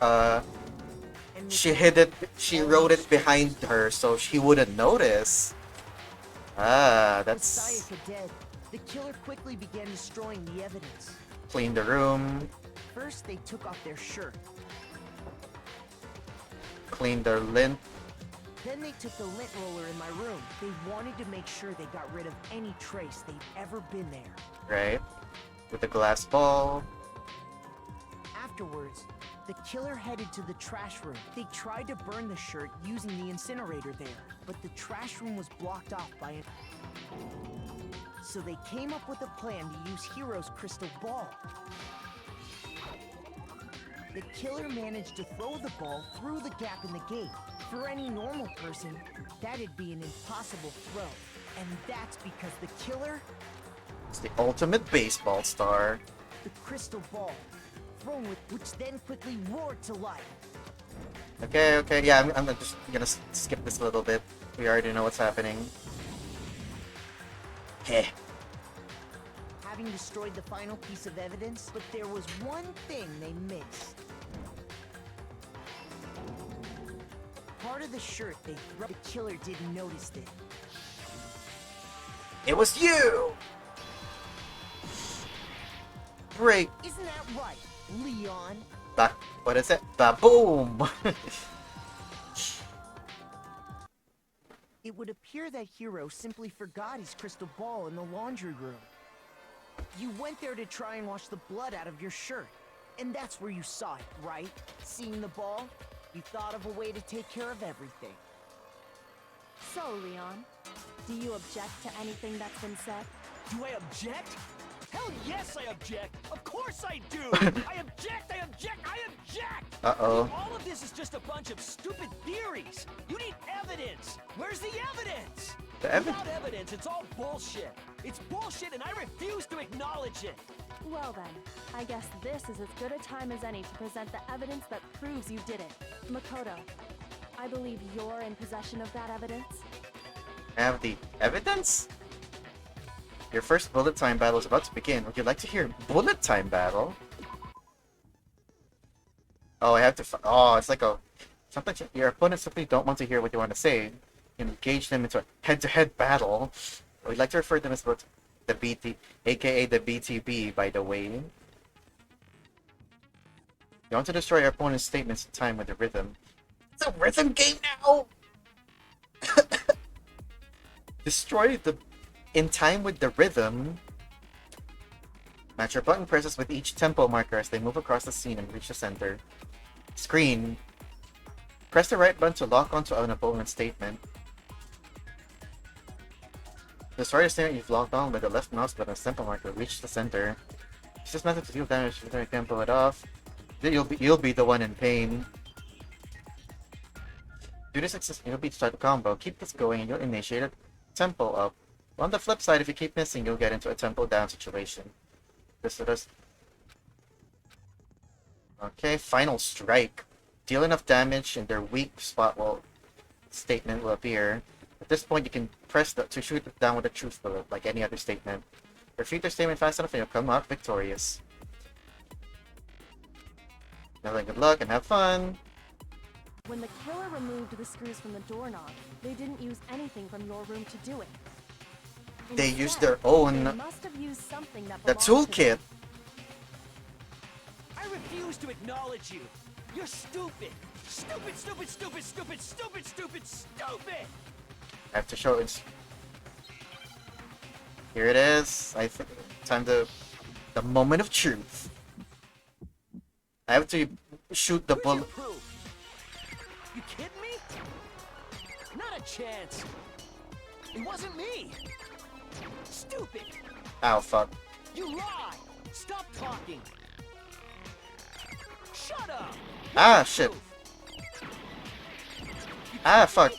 [SPEAKER 8] And with
[SPEAKER 1] She
[SPEAKER 8] that,
[SPEAKER 1] hid it. She wrote it behind her so she wouldn't notice. Ah,
[SPEAKER 8] with
[SPEAKER 1] that's
[SPEAKER 8] Sayaka dead, the killer quickly began destroying the evidence.
[SPEAKER 1] clean the room,
[SPEAKER 8] First, they took off their shirt.
[SPEAKER 1] clean the lint.
[SPEAKER 8] Then they took the lint roller in my room. They wanted to make sure they got rid of any trace they'd ever been there.
[SPEAKER 1] Right, with the glass ball.
[SPEAKER 8] Afterwards, the killer headed to the trash room. They tried to burn the shirt using the incinerator there, but the trash room was blocked off by an... So they came up with a plan to use Hero's crystal ball. The killer managed to throw the ball through the gap in the gate. For any normal person, that'd be an impossible throw. And that's because the killer,
[SPEAKER 1] It's the ultimate baseball star.
[SPEAKER 8] the crystal ball, thrown with which then quickly roared to life.
[SPEAKER 1] Okay, okay, yeah, I'm just gonna skip this a little bit. We already know what's happening. Heh.
[SPEAKER 8] having destroyed the final piece of evidence, but there was one thing they missed. Part of the shirt they threw. The killer didn't notice it.
[SPEAKER 1] It was you! Great.
[SPEAKER 8] Isn't that right, Leon?
[SPEAKER 1] What is it? Ba-boom!
[SPEAKER 8] It would appear that Hero simply forgot his crystal ball in the laundry room. You went there to try and wash the blood out of your shirt. And that's where you saw it, right? Seeing the ball, you thought of a way to take care of everything.
[SPEAKER 5] So, Leon, do you object to anything that's been said?
[SPEAKER 13] Do I object? Hell yes, I object! Of course I do! I object! I object! I object!
[SPEAKER 1] Uh-oh.
[SPEAKER 13] All of this is just a bunch of stupid theories! You need evidence! Where's the evidence? Without evidence, it's all bullshit! It's bullshit and I refuse to acknowledge it!
[SPEAKER 5] Well then, I guess this is as good a time as any to present the evidence that proves you did it. Makoto, I believe you're in possession of that evidence?
[SPEAKER 1] Have the evidence? Your first bullet time battle is about to begin. Would you like to hear bullet time battle? Oh, I have to. Oh, it's like a something. Your opponents simply don't want to hear what you want to say. You engage them into a head-to-head battle. We'd like to refer to them as the BT, aka the BTB, by the way. You want to destroy your opponent's statements in time with the rhythm. It's a rhythm game now. Destroy the in time with the rhythm. Match your button presses with each tempo marker as they move across the scene and reach the center. Screen. Press the right button to lock onto an opponent's statement. Destroy the statement you've locked on with the left mouse button as tempo marker. Reach the center. Use this method to deal damage if you can pull it off. You'll be the one in pain. Do this successfully, you'll start the combo. Keep this going and you'll initiate a tempo up. On the flip side, if you keep missing, you'll get into a tempo down situation. Okay, final strike. Deal enough damage and their weak spot statement will appear. At this point, you can press to shoot it down with a truth bullet, like any other statement. Refute their statement fast enough and you'll come out victorious. Now then, good luck and have fun!
[SPEAKER 5] When the killer removed the screws from the doorknob, they didn't use anything from your room to do it.
[SPEAKER 1] They
[SPEAKER 5] Instead,
[SPEAKER 1] used their own...
[SPEAKER 5] They must have used something that
[SPEAKER 1] the
[SPEAKER 5] belonged to them.
[SPEAKER 1] toolkit!
[SPEAKER 13] I refuse to acknowledge you! You're stupid! Stupid, stupid, stupid, stupid, stupid, stupid, stupid!
[SPEAKER 1] I have to show it. Here it is. Time to... the moment of truth. I have to shoot the bullet.
[SPEAKER 13] You kidding me? Not a chance! It wasn't me! Stupid!
[SPEAKER 1] Ow, fuck.
[SPEAKER 13] You lie! Stop talking! Shut up!
[SPEAKER 1] Ah, shit. Ah, fuck.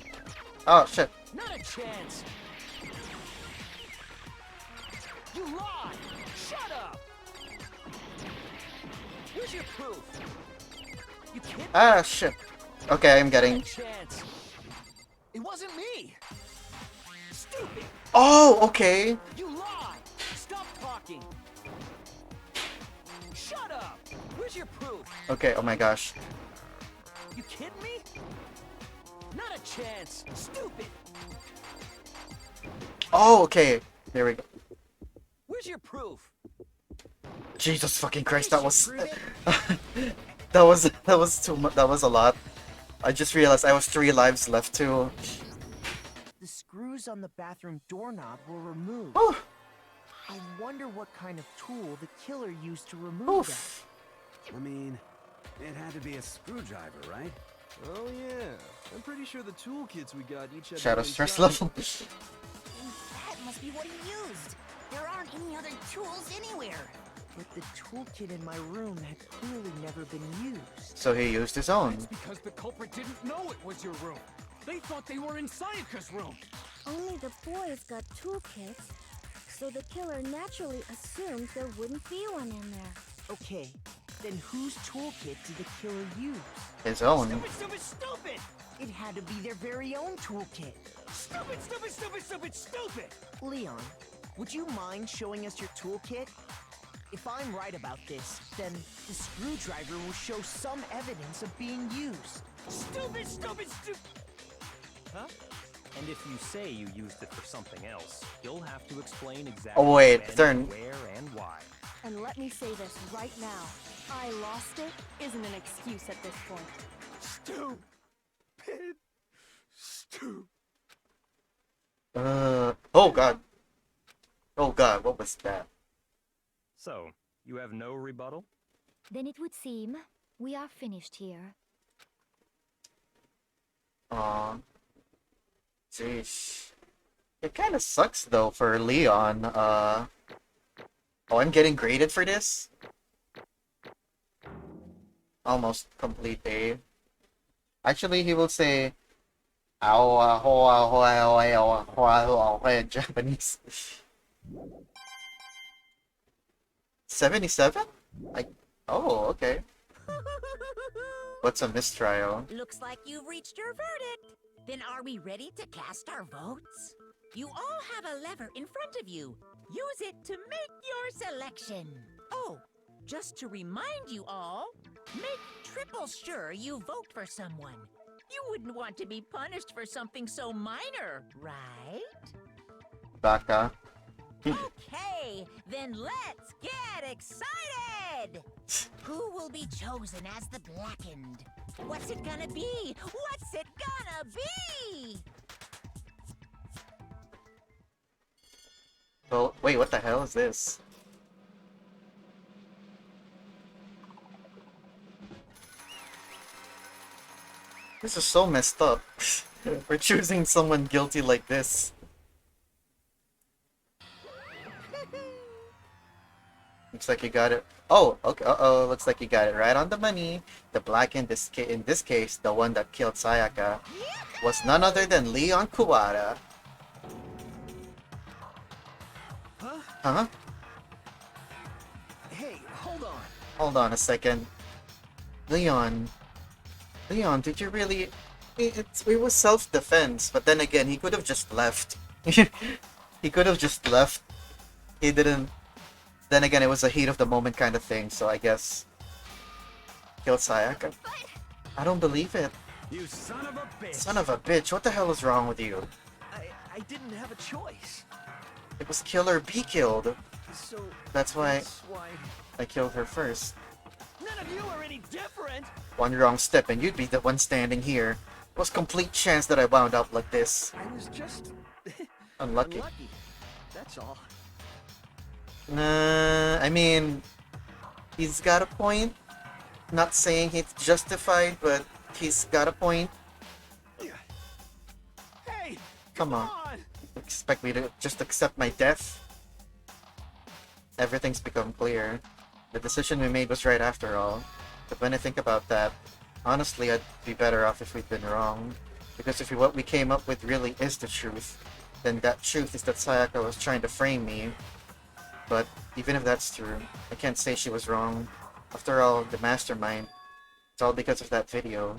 [SPEAKER 1] Oh, shit.
[SPEAKER 13] Not a chance! You lie! Shut up! Where's your proof? You kidding?
[SPEAKER 1] Ah, shit. Okay, I'm getting...
[SPEAKER 13] Not a chance! It wasn't me! Stupid!
[SPEAKER 1] Oh, okay.
[SPEAKER 13] You lie! Stop talking! Shut up! Where's your proof?
[SPEAKER 1] Okay, oh my gosh.
[SPEAKER 13] You kidding me? Not a chance! Stupid!
[SPEAKER 1] Oh, okay. There we go.
[SPEAKER 13] Where's your proof?
[SPEAKER 1] Jesus fucking Christ, that was... that was too much. That was a lot. I just realized I was 3 lives left too.
[SPEAKER 8] The screws on the bathroom doorknob were removed. I wonder what kind of tool the killer used to remove them.
[SPEAKER 9] I mean, it had to be a screwdriver, right?
[SPEAKER 11] Oh yeah, I'm pretty sure the toolkits we got each had
[SPEAKER 1] Shadow
[SPEAKER 11] their own
[SPEAKER 1] stress
[SPEAKER 11] size.
[SPEAKER 1] level.
[SPEAKER 7] That must be what he used. There aren't any other tools anywhere.
[SPEAKER 8] But the toolkit in my room had clearly never been used.
[SPEAKER 1] So he used his own.
[SPEAKER 2] It's because the culprit didn't know it was your room. They thought they were in Sayaka's room.
[SPEAKER 4] Only the boys got toolkits, so the killer naturally assumed there wouldn't be one in there.
[SPEAKER 8] Okay, then whose toolkit did the killer use?
[SPEAKER 1] His own.
[SPEAKER 13] Stupid, stupid, stupid!
[SPEAKER 8] It had to be their very own toolkit.
[SPEAKER 13] Stupid, stupid, stupid, stupid, stupid!
[SPEAKER 8] Leon, would you mind showing us your toolkit? If I'm right about this, then the screwdriver will show some evidence of being used.
[SPEAKER 13] Stupid, stupid, stupid!
[SPEAKER 10] Huh? And if you say you used it for something else, you'll have to explain exactly
[SPEAKER 1] Oh wait,
[SPEAKER 10] when,
[SPEAKER 1] turn.
[SPEAKER 10] where, and why.
[SPEAKER 5] And let me say this right now. I lost it isn't an excuse at this point.
[SPEAKER 13] Stupid. Stupid.
[SPEAKER 1] Oh god. Oh god, what was that?
[SPEAKER 10] So, you have no rebuttal?
[SPEAKER 3] Then it would seem we are finished here.
[SPEAKER 1] Aw. Jeez. It kinda sucks though for Leon. Oh, I'm getting graded for this? Almost complete A. Actually, he will say in Japanese. 77? Oh, okay. What's a mistrial?
[SPEAKER 7] Looks like you've reached your verdict. Then are we ready to cast our votes? You all have a lever in front of you. Use it to make your selection. Oh, just to remind you all, make triple sure you vote for someone. You wouldn't want to be punished for something so minor, right?
[SPEAKER 1] Baka.
[SPEAKER 7] Okay, then let's get excited! Who will be chosen as the Blackened? What's it gonna be? What's it gonna be?
[SPEAKER 1] Well, wait, what the hell is this? This is so messed up. We're choosing someone guilty like this. Looks like you got it. Oh, okay. Uh-oh. Looks like you got it right on the money. The black in this case, the one that killed Sayaka, was none other than Leon Kuwata. Huh?
[SPEAKER 13] Hey, hold on.
[SPEAKER 1] Hold on a second. Leon, did you really... It was self-defense, but then again, he could have just left. He could have just left. He didn't... Then again, it was a heat of the moment kind of thing, so I guess... Killed Sayaka? I don't believe it.
[SPEAKER 13] You son of a bitch.
[SPEAKER 1] Son of a bitch, what the hell is wrong with you?
[SPEAKER 13] I didn't have a choice.
[SPEAKER 1] It was kill or be killed.
[SPEAKER 13] So
[SPEAKER 1] That's why I killed her first.
[SPEAKER 13] None of you are any different.
[SPEAKER 1] One wrong step and you'd be the one standing here. It was complete chance that I wound up like this.
[SPEAKER 13] I was just
[SPEAKER 1] Unlucky.
[SPEAKER 13] That's all.
[SPEAKER 1] I mean, he's got a point. Not saying it's justified, but he's got a point.
[SPEAKER 13] Hey,
[SPEAKER 1] come on. Expect me to just accept my death? Everything's become clear. The decision we made was right after all. But when I think about that, honestly, I'd be better off if we'd been wrong. Because if what we came up with really is the truth, then that truth is that Sayaka was trying to frame me. But even if that's true, I can't say she was wrong. After all, the mastermind, it's all because of that video.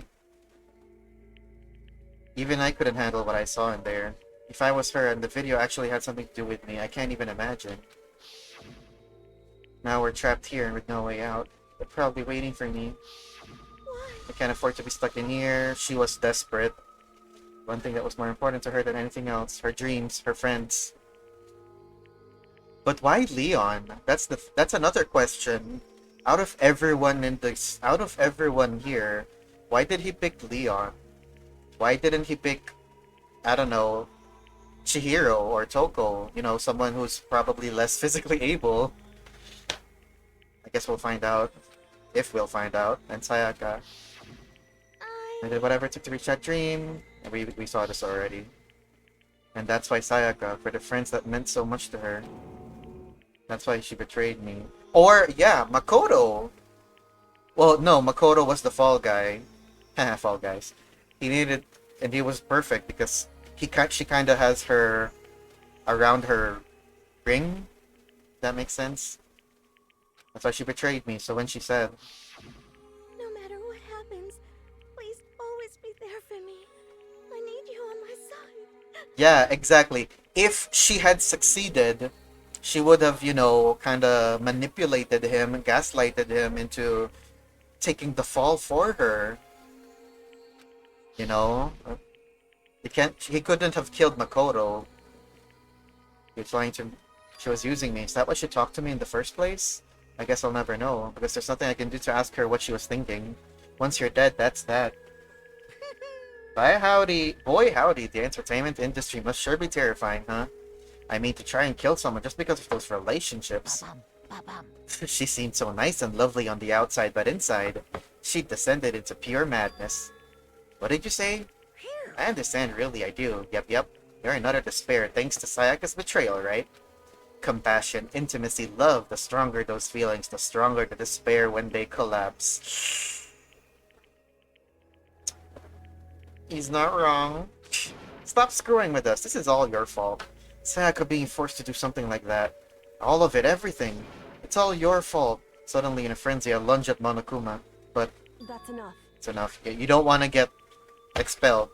[SPEAKER 1] Even I couldn't handle what I saw in there. If I was her and the video actually had something to do with me, I can't even imagine. Now we're trapped here and with no way out. They're probably waiting for me. I can't afford to be stuck in here. She was desperate. One thing that was more important to her than anything else. Her dreams, her friends. But why Leon? That's another question. Out of everyone here, why did he pick Leon? Why didn't he pick, I don't know, Chihiro or Toko? You know, someone who's probably less physically able. I guess we'll find out. If we'll find out. And Sayaka. I did whatever it took to reach that dream. And we saw this already. And that's why Sayaka, for the friends that meant so much to her. That's why she betrayed me. Or, yeah, Makoto! Well, no, Makoto was the fall guy. Haha, fall guys. He needed... And he was perfect because she kind of has her around her ring. That makes sense? That's why she betrayed me. So when she said...
[SPEAKER 4] No matter what happens, please always be there for me. I need you on my side.
[SPEAKER 1] Yeah, exactly. If she had succeeded, she would have, you know, kind of manipulated him and gaslighted him into taking the fall for her. You know? He couldn't have killed Makoto. He was trying to, she was using me. Is that why she talked to me in the first place? I guess I'll never know, because there's nothing I can do to ask her what she was thinking. Once you're dead, that's that. Boy howdy, the entertainment industry must sure be terrifying, huh? I mean, to try and kill someone just because of those relationships. She seemed so nice and lovely on the outside, but inside, she descended into pure madness. What did you say? I understand, really, I do. Yep. You're in utter despair thanks to Sayaka's betrayal, right? Compassion, intimacy, love, the stronger those feelings, the stronger the despair when they collapse. He's not wrong. Stop screwing with us, this is all your fault. Sayaka being forced to do something like that. All of it, everything. It's all your fault. Suddenly in a frenzy, I lunge at Monokuma. But...
[SPEAKER 5] That's enough.
[SPEAKER 1] It's enough. You don't want to get expelled.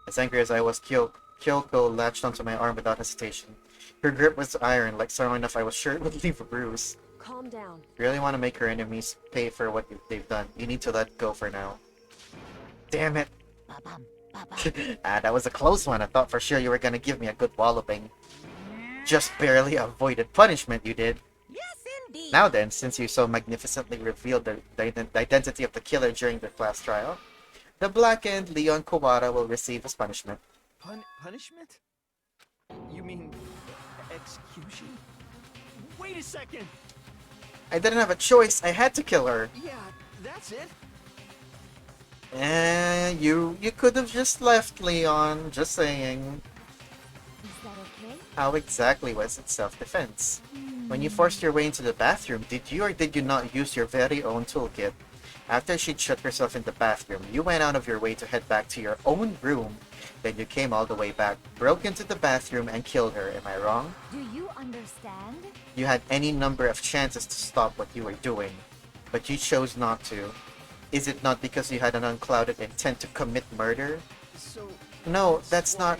[SPEAKER 1] As angry as I was, Kyoko latched onto my arm without hesitation. Her grip was iron, like strong enough I was sure it would leave a bruise.
[SPEAKER 5] Calm down.
[SPEAKER 1] If you really want to make her enemies pay for what they've done, you need to let go for now. Damn it. That was a close one. I thought for sure you were gonna give me a good walloping. Just barely avoided punishment, you did.
[SPEAKER 7] Yes, indeed.
[SPEAKER 1] Now then, since you so magnificently revealed the identity of the killer during the class trial, the blackened Leon Kawara will receive his punishment.
[SPEAKER 13] Punishment? You mean execution? Wait a second!
[SPEAKER 1] I didn't have a choice. I had to kill her.
[SPEAKER 13] Yeah, that's it.
[SPEAKER 1] You could have just left, Leon. Just saying.
[SPEAKER 3] Is that okay?
[SPEAKER 1] How exactly was it self-defense? When you forced your way into the bathroom, did you or did you not use your very own toolkit? After she'd shut herself in the bathroom, you went out of your way to head back to your own room. Then you came all the way back, broke into the bathroom, and killed her. Am I wrong?
[SPEAKER 3] Do you understand?
[SPEAKER 1] You had any number of chances to stop what you were doing, but you chose not to. Is it not because you had an unclouded intent to commit murder?
[SPEAKER 13] So...
[SPEAKER 1] No, that's not...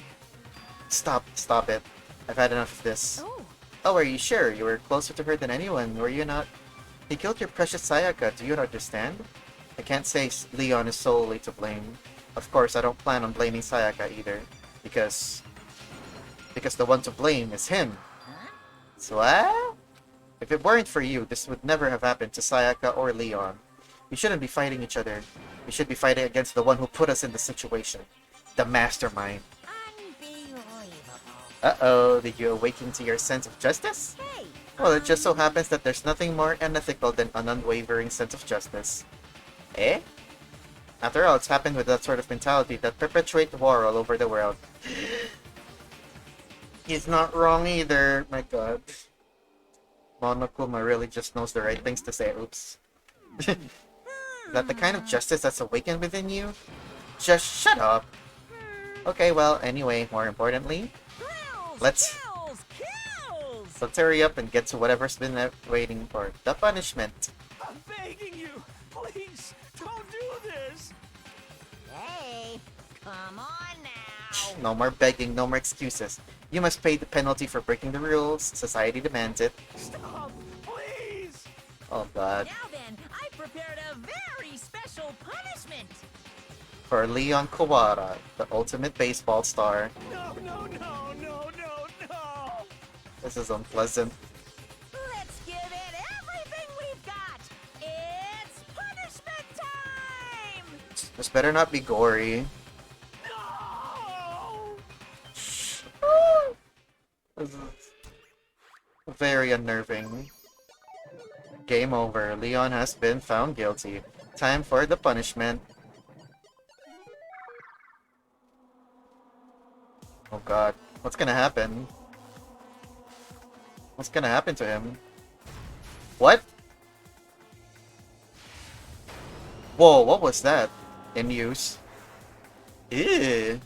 [SPEAKER 1] Stop it. I've had enough of this. Oh, are you sure? You were closer to her than anyone, were you not? He killed your precious Sayaka, do you understand? I can't say Leon is solely to blame. Of course, I don't plan on blaming Sayaka either. Because the one to blame is him. So, if it weren't for you, this would never have happened to Sayaka or Leon. We shouldn't be fighting each other. We should be fighting against the one who put us in the situation. The mastermind. Uh-oh, did you awaken to your sense of justice? Well, it just so happens that there's nothing more unethical than an unwavering sense of justice. Eh? After all, it's happened with that sort of mentality that perpetuates war all over the world. He's not wrong either, my god. Monokuma really just knows the right things to say, oops. Is that the kind of justice that's awakened within you? Just shut up. Okay, well, anyway, more importantly, let's hurry up and get to whatever's been waiting for. The punishment.
[SPEAKER 13] I'm begging you, please, don't do this.
[SPEAKER 7] Hey, come on now.
[SPEAKER 1] No more begging, no more excuses. You must pay the penalty for breaking the rules. Society demands it.
[SPEAKER 13] Stop, please.
[SPEAKER 1] Oh god.
[SPEAKER 7] Now then, I prepared a very special punishment.
[SPEAKER 1] For Leon Kawara, the ultimate baseball star.
[SPEAKER 13] No.
[SPEAKER 1] This is unpleasant.
[SPEAKER 7] Let's give it everything we've got. It's punishment time.
[SPEAKER 1] This better not be gory.
[SPEAKER 13] No.
[SPEAKER 1] This is very unnerving. Game over. Leon has been found guilty. Time for the punishment. Oh god. What's gonna happen? What's gonna happen to him? What? Whoa, what was that? In use. Ew.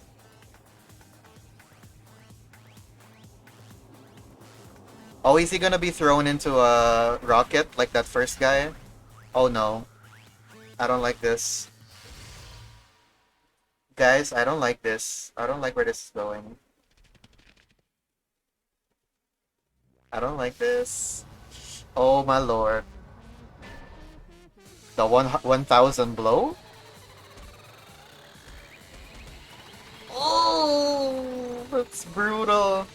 [SPEAKER 1] Oh, is he gonna be thrown into a rocket like that first guy? Oh no. I don't like this. Guys, I don't like this. I don't like where this is going. I don't like this. Oh my lord. The 1,000 blow? Oh, that's brutal.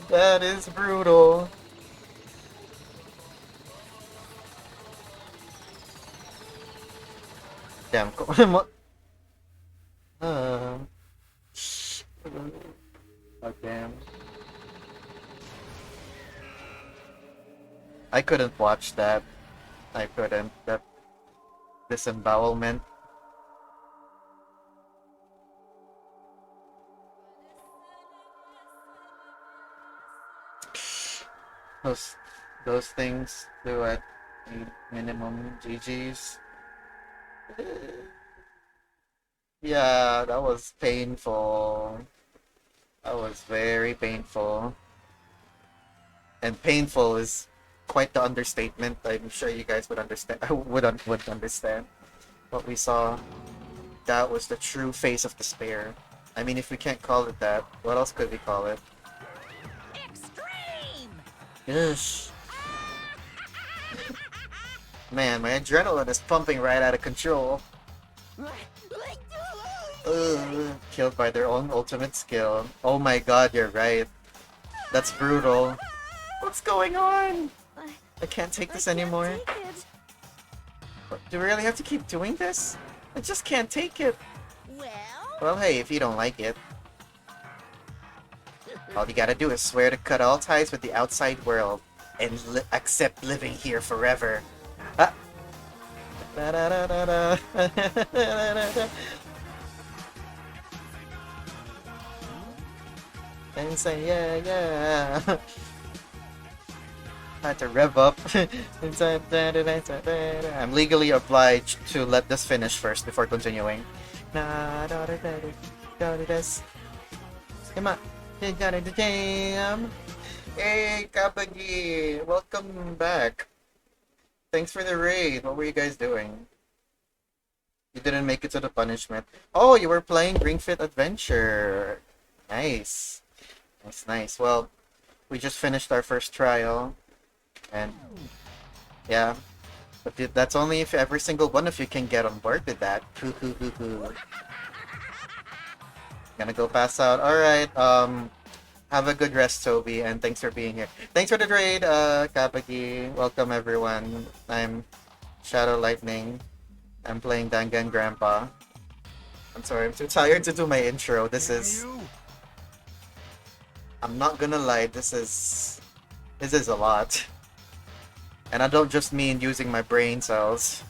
[SPEAKER 1] That is brutal. Damn. Oh, damn. I couldn't watch that. I couldn't. That disembowelment. Those those things do at minimum GG's. Yeah, that was painful. That was very painful. And painful is quite the understatement. I'm sure you guys would understand. Would understand what we saw. That was the true face of despair. I mean, if we can't call it that, what else could we call it?
[SPEAKER 7] Extreme!
[SPEAKER 1] Yes. Man, my adrenaline is pumping right out of control. Killed by their own ultimate skill. Oh my god, you're right. That's brutal. What's going on? I can't take this anymore. Do we really have to keep doing this? I just can't take it. Well, hey, if you don't like it. All you gotta do is swear to cut all ties with the outside world and accept living here forever. Ah. And say yeah. Had to rev up. I'm legally obliged to let this finish first before continuing. Come on. Hey, Kapagi! Welcome back. Thanks for the raid. What were you guys doing? You didn't make it to the punishment. Oh, you were playing Ring Fit Adventure. Nice. Nice. Well, we just finished our first trial. And, yeah. But that's only if every single one of you can get on board with that. Gonna go pass out. Alright, have a good rest, Toby, and thanks for being here. Thanks for the trade, Kapagi. Welcome, everyone. I'm Shadow Lightning. I'm playing Danganronpa. I'm sorry, I'm too tired to do my intro. This is... I'm not gonna lie, this is a lot. And I don't just mean using my brain cells.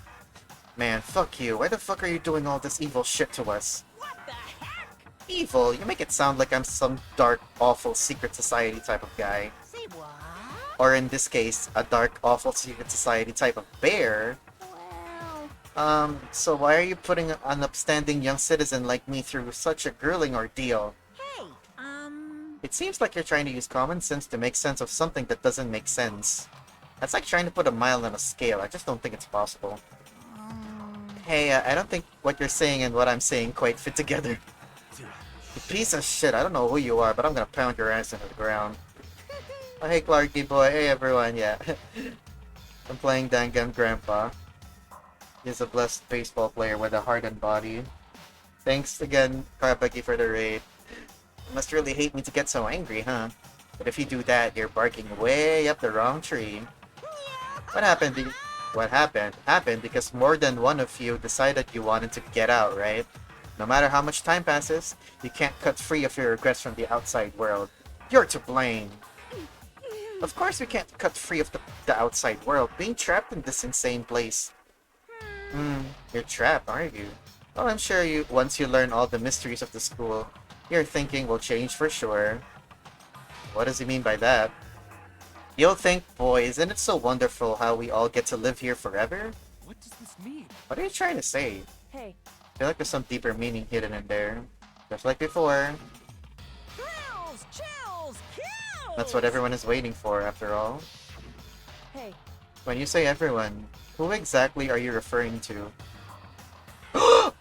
[SPEAKER 1] Man, fuck you. Why the fuck are you doing all this evil shit to us?
[SPEAKER 7] What the heck?
[SPEAKER 1] Evil? You make it sound like I'm some dark, awful secret society type of guy.
[SPEAKER 7] Say what?
[SPEAKER 1] Or in this case, a dark, awful secret society type of bear. So why are you putting an upstanding young citizen like me through such a grueling ordeal?
[SPEAKER 7] Hey,
[SPEAKER 1] It seems like you're trying to use common sense to make sense of something that doesn't make sense. That's like trying to put a mile on a scale. I just don't think it's possible. Hey, I don't think what you're saying and what I'm saying quite fit together. You piece of shit. I don't know who you are, but I'm gonna pound your ass into the ground. Oh, hey, Clarky boy. Hey, everyone. Yeah. I'm playing Danganronpa. He's a blessed baseball player with a heart and body. Thanks again, Karabaki, for the raid. You must really hate me to get so angry, huh? But if you do that, you're barking way up the wrong tree. What happened? What happened? Happened because more than one of you decided you wanted to get out, right? No matter how much time passes, you can't cut free of your regrets from the outside world. You're to blame. Of course we can't cut free of the outside world, being trapped in this insane place. You're trapped, aren't you? Well, I'm sure once you learn all the mysteries of the school, your thinking will change for sure. What does he mean by that? You'll think, boy, isn't it so wonderful how we all get to live here forever?
[SPEAKER 2] What does this mean?
[SPEAKER 1] What are you trying to say?
[SPEAKER 5] Hey.
[SPEAKER 1] I feel like there's some deeper meaning hidden in there. Just like before.
[SPEAKER 7] Chills, chills, kills!
[SPEAKER 1] That's what everyone is waiting for, after all.
[SPEAKER 5] Hey.
[SPEAKER 1] When you say everyone, who exactly are you referring to?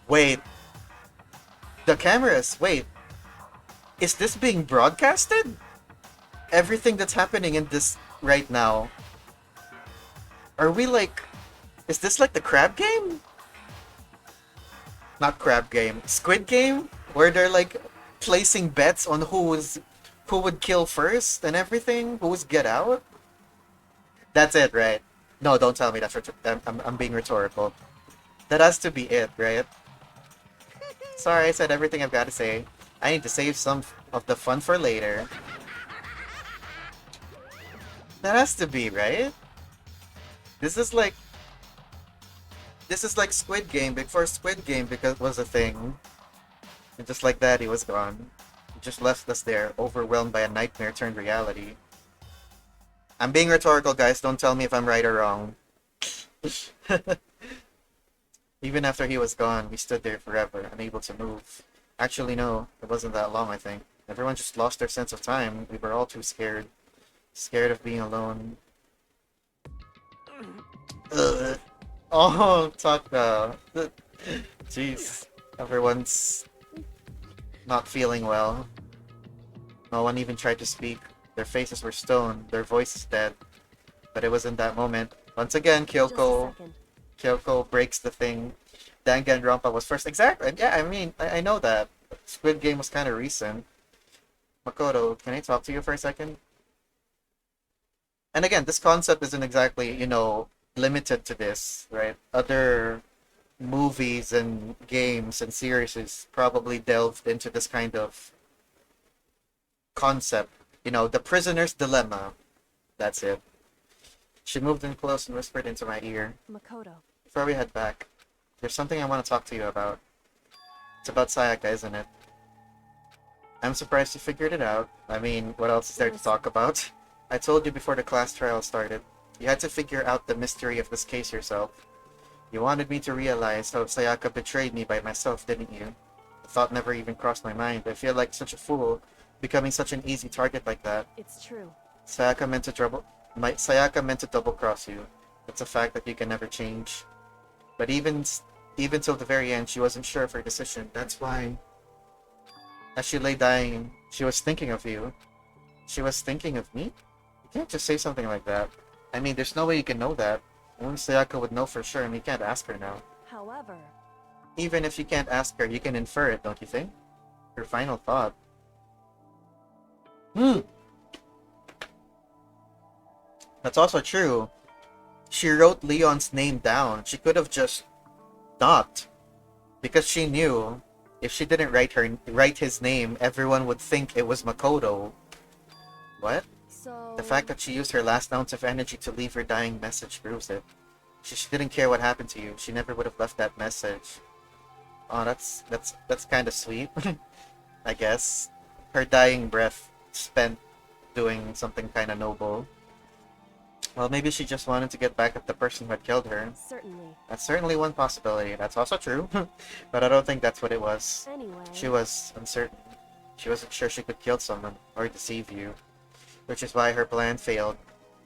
[SPEAKER 1] Wait. The cameras, wait. Is this being broadcasted? everything that's happening in this right now, are we like, is this like the crab game? Not crab game, Squid Game, where they're like placing bets on who would kill first and everything, who would get out. That's it, right? No, don't tell me that's I'm being rhetorical. That has to be it, right? Sorry, I said everything I've got to say. I need to save some of the fun for later. That has to be, right? This is like Squid Game before Squid Game because was a thing. And just like that, he was gone. He just left us there, overwhelmed by a nightmare turned reality. I'm being rhetorical, guys. Don't tell me if I'm right or wrong. Even after he was gone, we stood there forever, unable to move. Actually, no, it wasn't that long, I think. Everyone just lost their sense of time. We were all too scared. Scared of being alone. Ugh. Oh, Taka. Jeez. Everyone's not feeling well. No one even tried to speak. Their faces were stone, their voices dead. But it was in that moment. Once again, Kyoko breaks the thing. Danganronpa was first. Exactly. Yeah, I mean, I know that. Squid Game was kind of recent. Makoto, can I talk to you for a second? And again, this concept isn't exactly, limited to this, right? Other movies and games and series probably delved into this kind of concept. The prisoner's dilemma. That's it. She moved in close and whispered into my ear.
[SPEAKER 5] Makoto.
[SPEAKER 1] Before we head back, there's something I want to talk to you about. It's about Sayaka, isn't it? I'm surprised you figured it out. I mean, what else is there to talk about? I told you before the class trial started. You had to figure out the mystery of this case yourself. You wanted me to realize how Sayaka betrayed me by myself, didn't you? The thought never even crossed my mind. I feel like such a fool, becoming such an easy target like that.
[SPEAKER 5] It's true.
[SPEAKER 1] Sayaka meant to double cross you. It's a fact that you can never change. But even till the very end, she wasn't sure of her decision. That's why, as she lay dying, she was thinking of you. She was thinking of me? You can't just say something like that. I mean, there's no way you can know that. Only Sayaka would know for sure, and we can't ask her now.
[SPEAKER 5] However...
[SPEAKER 1] Even if you can't ask her, you can infer it, don't you think? Her final thought. That's also true. She wrote Leon's name down. She could have just not. Because she knew if she didn't write his name, everyone would think it was Makoto. What?
[SPEAKER 5] So...
[SPEAKER 1] The fact that she used her last ounce of energy to leave her dying message proves it. She didn't care what happened to you. She never would have left that message. Oh, that's kind of sweet. I guess. Her dying breath spent doing something kind of noble. Well, maybe she just wanted to get back at the person who had killed her.
[SPEAKER 5] Certainly.
[SPEAKER 1] That's certainly one possibility. That's also true. But I don't think that's what it was.
[SPEAKER 5] Anyway...
[SPEAKER 1] She was uncertain. She wasn't sure she could kill someone or deceive you. Which is why her plan failed.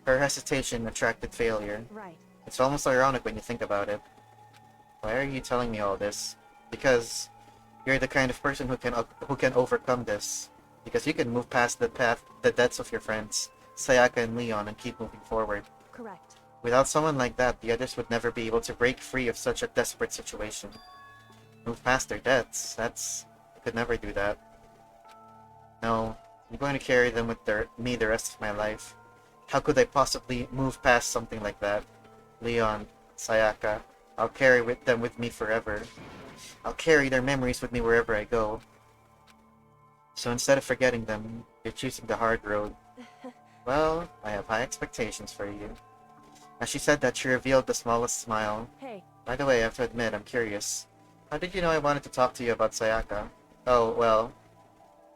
[SPEAKER 1] Her hesitation attracted failure.
[SPEAKER 5] Right.
[SPEAKER 1] It's almost ironic when you think about it. Why are you telling me all this? Because you're the kind of person who can overcome this. Because you can move past the deaths of your friends, Sayaka and Leon, and keep moving forward.
[SPEAKER 5] Correct.
[SPEAKER 1] Without someone like that, the others would never be able to break free of such a desperate situation. Move past their deaths. I could never do that. No, I'm going to carry them with me the rest of my life. How could I possibly move past something like that? Leon, Sayaka, I'll carry them with me forever. I'll carry their memories with me wherever I go. So instead of forgetting them, you're choosing the hard road. Well, I have high expectations for you. As she said that, she revealed the smallest smile.
[SPEAKER 5] Hey.
[SPEAKER 1] By the way, I have to admit, I'm curious. How did you know I wanted to talk to you about Sayaka? Oh, well,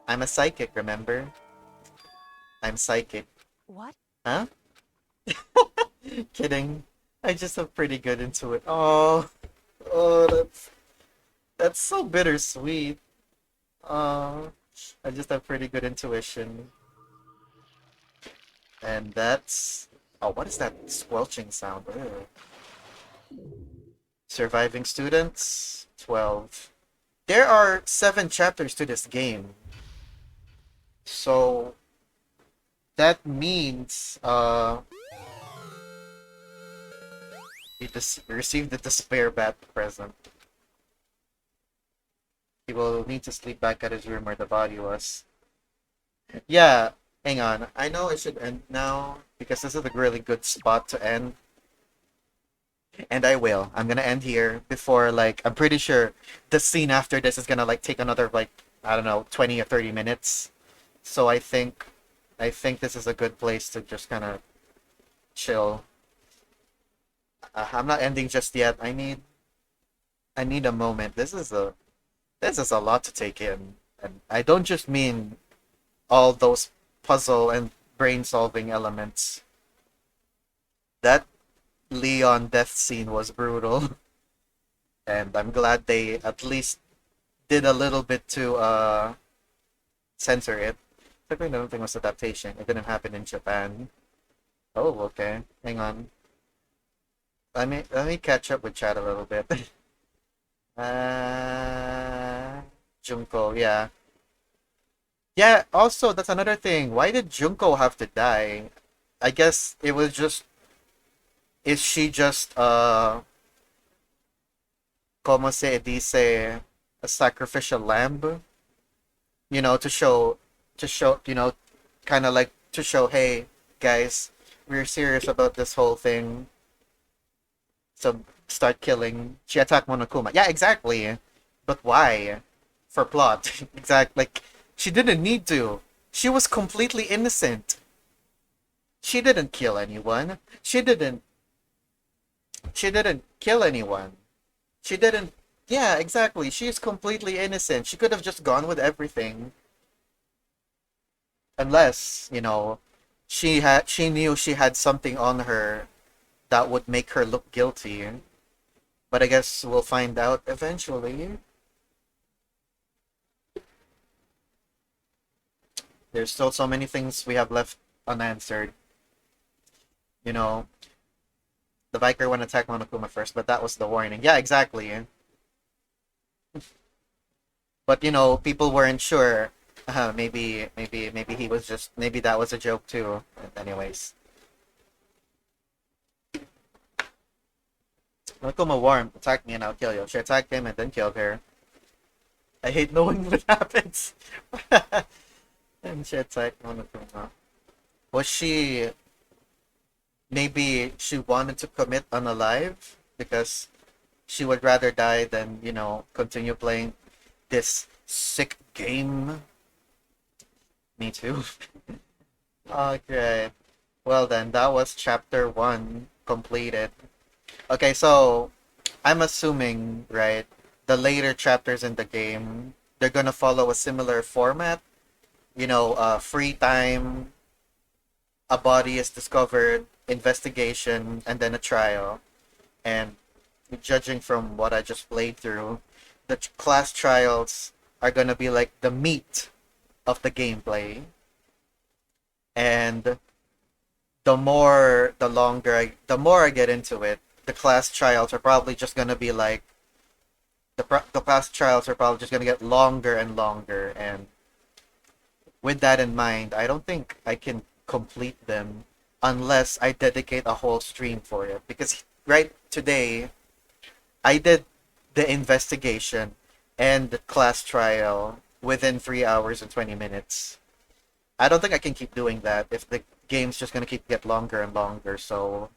[SPEAKER 1] I'm a psychic, remember? I'm psychic.
[SPEAKER 5] What?
[SPEAKER 1] Huh? Kidding. I just have pretty good intuition. Oh, that's so bittersweet. I just have pretty good intuition. And that's... Oh, what is that squelching sound? Ew. Surviving students, 12. There are 7 chapters to this game. So, that means he received the despair bat present. He will need to sleep back at his room where the body was. Yeah, hang on. I know I should end now because this is a really good spot to end. And I will. I'm gonna end here before, like, I'm pretty sure the scene after this is gonna, like, take another, like, I don't know, 20 or 30 minutes. So I think this is a good place to just kind of chill. I'm not ending just yet. I need a moment. This is a lot to take in. And I don't just mean all those puzzle and brain solving elements. That Leon death scene was brutal. And I'm glad they at least did a little bit to censor it. I think the other thing was adaptation. It didn't happen in Japan. Oh, okay. Hang on. Let me catch up with chat a little bit. Junko, yeah. Yeah, also that's another thing. Why did Junko have to die? I guess it was just is she just como se dice, a sacrificial lamb? To show, kind of like to show, hey, guys, we're serious about this whole thing. So start killing. She attacked Monokuma. Yeah, exactly. But why? For plot. Exactly. Like, she didn't need to. She was completely innocent. She didn't kill anyone. She didn't kill anyone. She didn't. Yeah, exactly. She's completely innocent. She could have just gone with everything. Unless, she knew she had something on her that would make her look guilty. But I guess we'll find out eventually. There's still so many things we have left unanswered. You know, the Viker went attack Monokuma first, but that was the warning. Yeah, exactly. But people weren't sure. Maybe he was just maybe that was a joke too. Anyways, Monokuma warned, attack me and I'll kill you. She attacked him and then killed her. I hate knowing what happens. And she attacked Monokuma. Was she maybe she wanted to commit unalive because she would rather die than continue playing this sick game. Me too. Okay. Well then, that was chapter 1 completed. Okay, so I'm assuming, right, the later chapters in the game, they're gonna follow a similar format. Free time, a body is discovered, investigation, and then a trial. And judging from what I just played through, the class trials are gonna be like the meat of the gameplay. And the more I get into it, the class trials are probably just gonna be like the class trials are probably just gonna get longer and longer. And with that in mind, I don't think I can complete them unless I dedicate a whole stream for it. Because right today, I did the investigation and the class trial within 3 hours and 20 minutes. I don't think I can keep doing that if the game's just gonna keep get longer and longer. So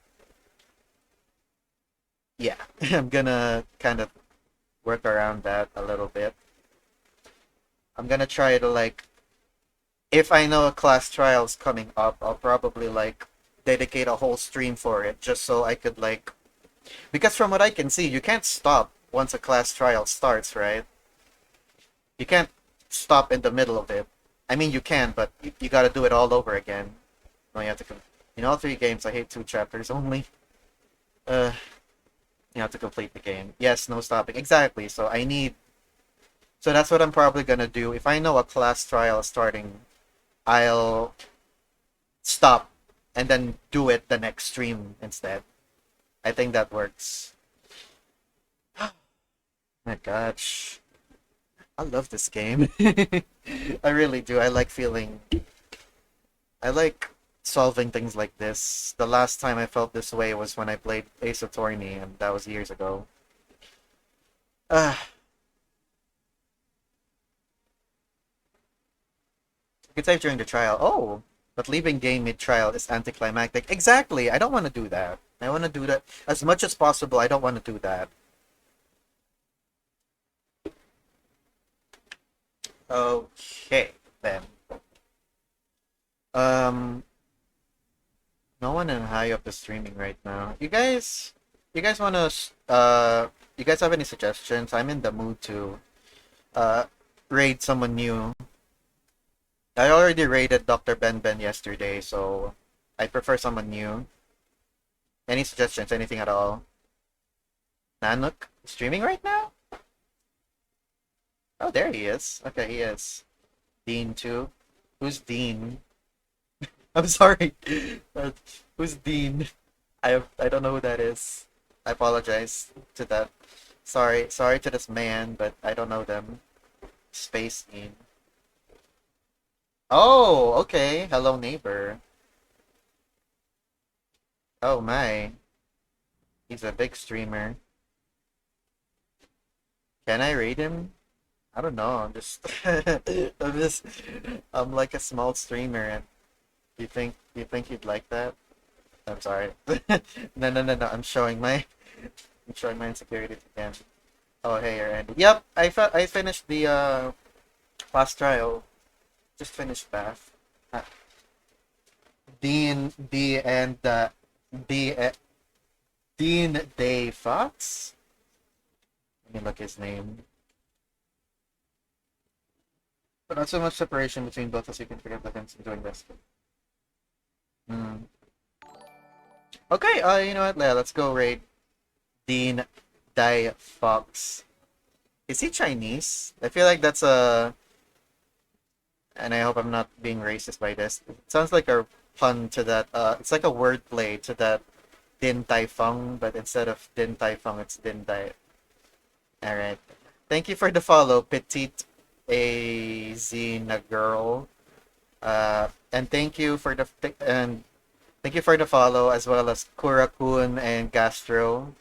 [SPEAKER 1] yeah, I'm gonna kind of work around that a little bit. I'm gonna try to, like, if I know a class trial's coming up, I'll probably, like, dedicate a whole stream for it just so I could, like, because from what I can see, you can't stop once a class trial starts, right? You can't stop in the middle of it. I mean, you can, but you gotta do it all over again. No, you have to. In all 3 games, I hate 2 chapters only. Uh, you have to complete the game. Yes, no stopping. Exactly. So that's what I'm probably gonna do. If I know a class trial is starting, I'll stop and then do it the next stream instead. I think that works. My gosh. I love this game. I really do. I like feeling I like solving things like this. The last time I felt this way was when I played Ace Attorney, and that was years ago. You can save during the trial. Oh, but leaving game mid-trial is anticlimactic. Exactly. I don't want to do that. I want to do that as much as possible. I don't want to do that. Okay, then. Um, no one in high up is streaming right now. You guys wanna, you guys have any suggestions? I'm in the mood to, uh, raid someone new. I already raided Dr. Ben Ben yesterday, so I prefer someone new. Any suggestions? Anything at all? Nanook streaming right now? Oh, there he is. Okay, he is. Dean too. Who's Dean? I'm sorry. Uh, Who's Dean? I don't know who that is. I apologize to that. Sorry to this man, but I don't know them. Space Dean. Oh, okay. Hello, neighbor. Oh my. He's a big streamer. Can I raid him? I don't know. I'm just I'm just I'm like a small streamer and you think you'd like that? I'm sorry. No. I'm showing my insecurities again. Oh hey, you're Andy. Yep, I finished the last trial. Just finished Bath. Uh, Dean D and D Dean Day Fox. Let me look his name. But not so much separation between both as you can forget the hints in doing this. Hmm. Okay, you know what? Yeah, let's go raid Dean Dai Fox. Is he Chinese? I feel like that's a... And I hope I'm not being racist by this. It sounds like a pun to that, it's like a wordplay to that Din Tai Fung, but instead of Din Tai Fung, it's Din Dai. Alright. Thank you for the follow, Petite Azina Girl. And thank you for the follow as well as Kurakun and Gastro.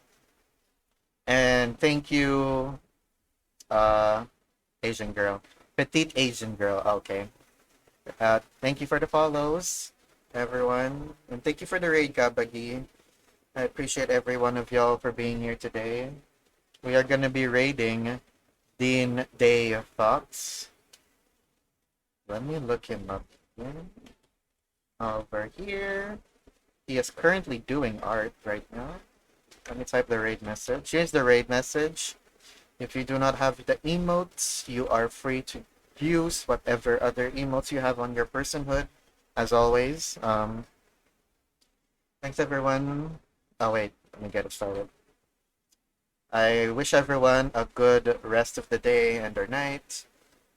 [SPEAKER 1] And thank you, uh, Asian girl, petite Asian girl. Okay. Thank you for the follows, everyone, and thank you for the raid, Kabagi. I appreciate every one of y'all for being here today. We are gonna be raiding Dean Day Fox. Let me look him up here. Over here. He is currently doing art right now. Let me type the raid message. Here's the raid message. If you do not have the emotes, you are free to use whatever other emotes you have on your personhood. As always. Thanks everyone. Oh wait, let me get it started. I wish everyone a good rest of the day and or night.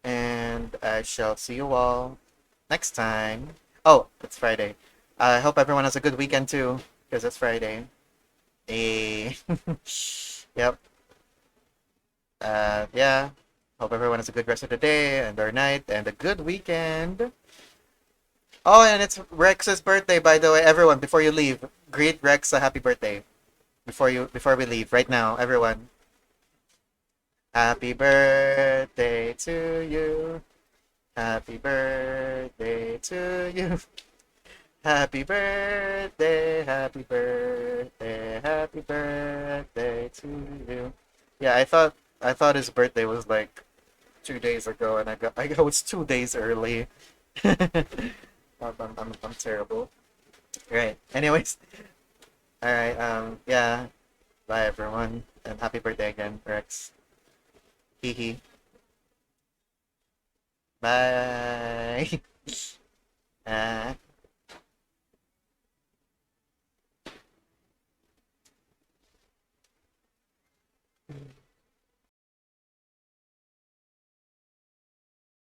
[SPEAKER 1] And I shall see you all next time. Oh, it's Friday. I hope everyone has a good weekend too, because it's Friday. Eh. Yep. Yeah. Hope everyone has a good rest of the day and or night and a good weekend. Oh, and it's Rex's birthday, by the way. Everyone, before you leave, greet Rex a happy birthday. Before we leave, right now, everyone. Happy birthday to you. Happy birthday to you. Happy birthday, happy birthday, happy birthday to you. Yeah, I thought his birthday was like 2 days ago, and I got it's 2 days early. I'm terrible. Right. Anyways, all right. Yeah. Bye everyone, and happy birthday again, Rex. Hee hee. Bye.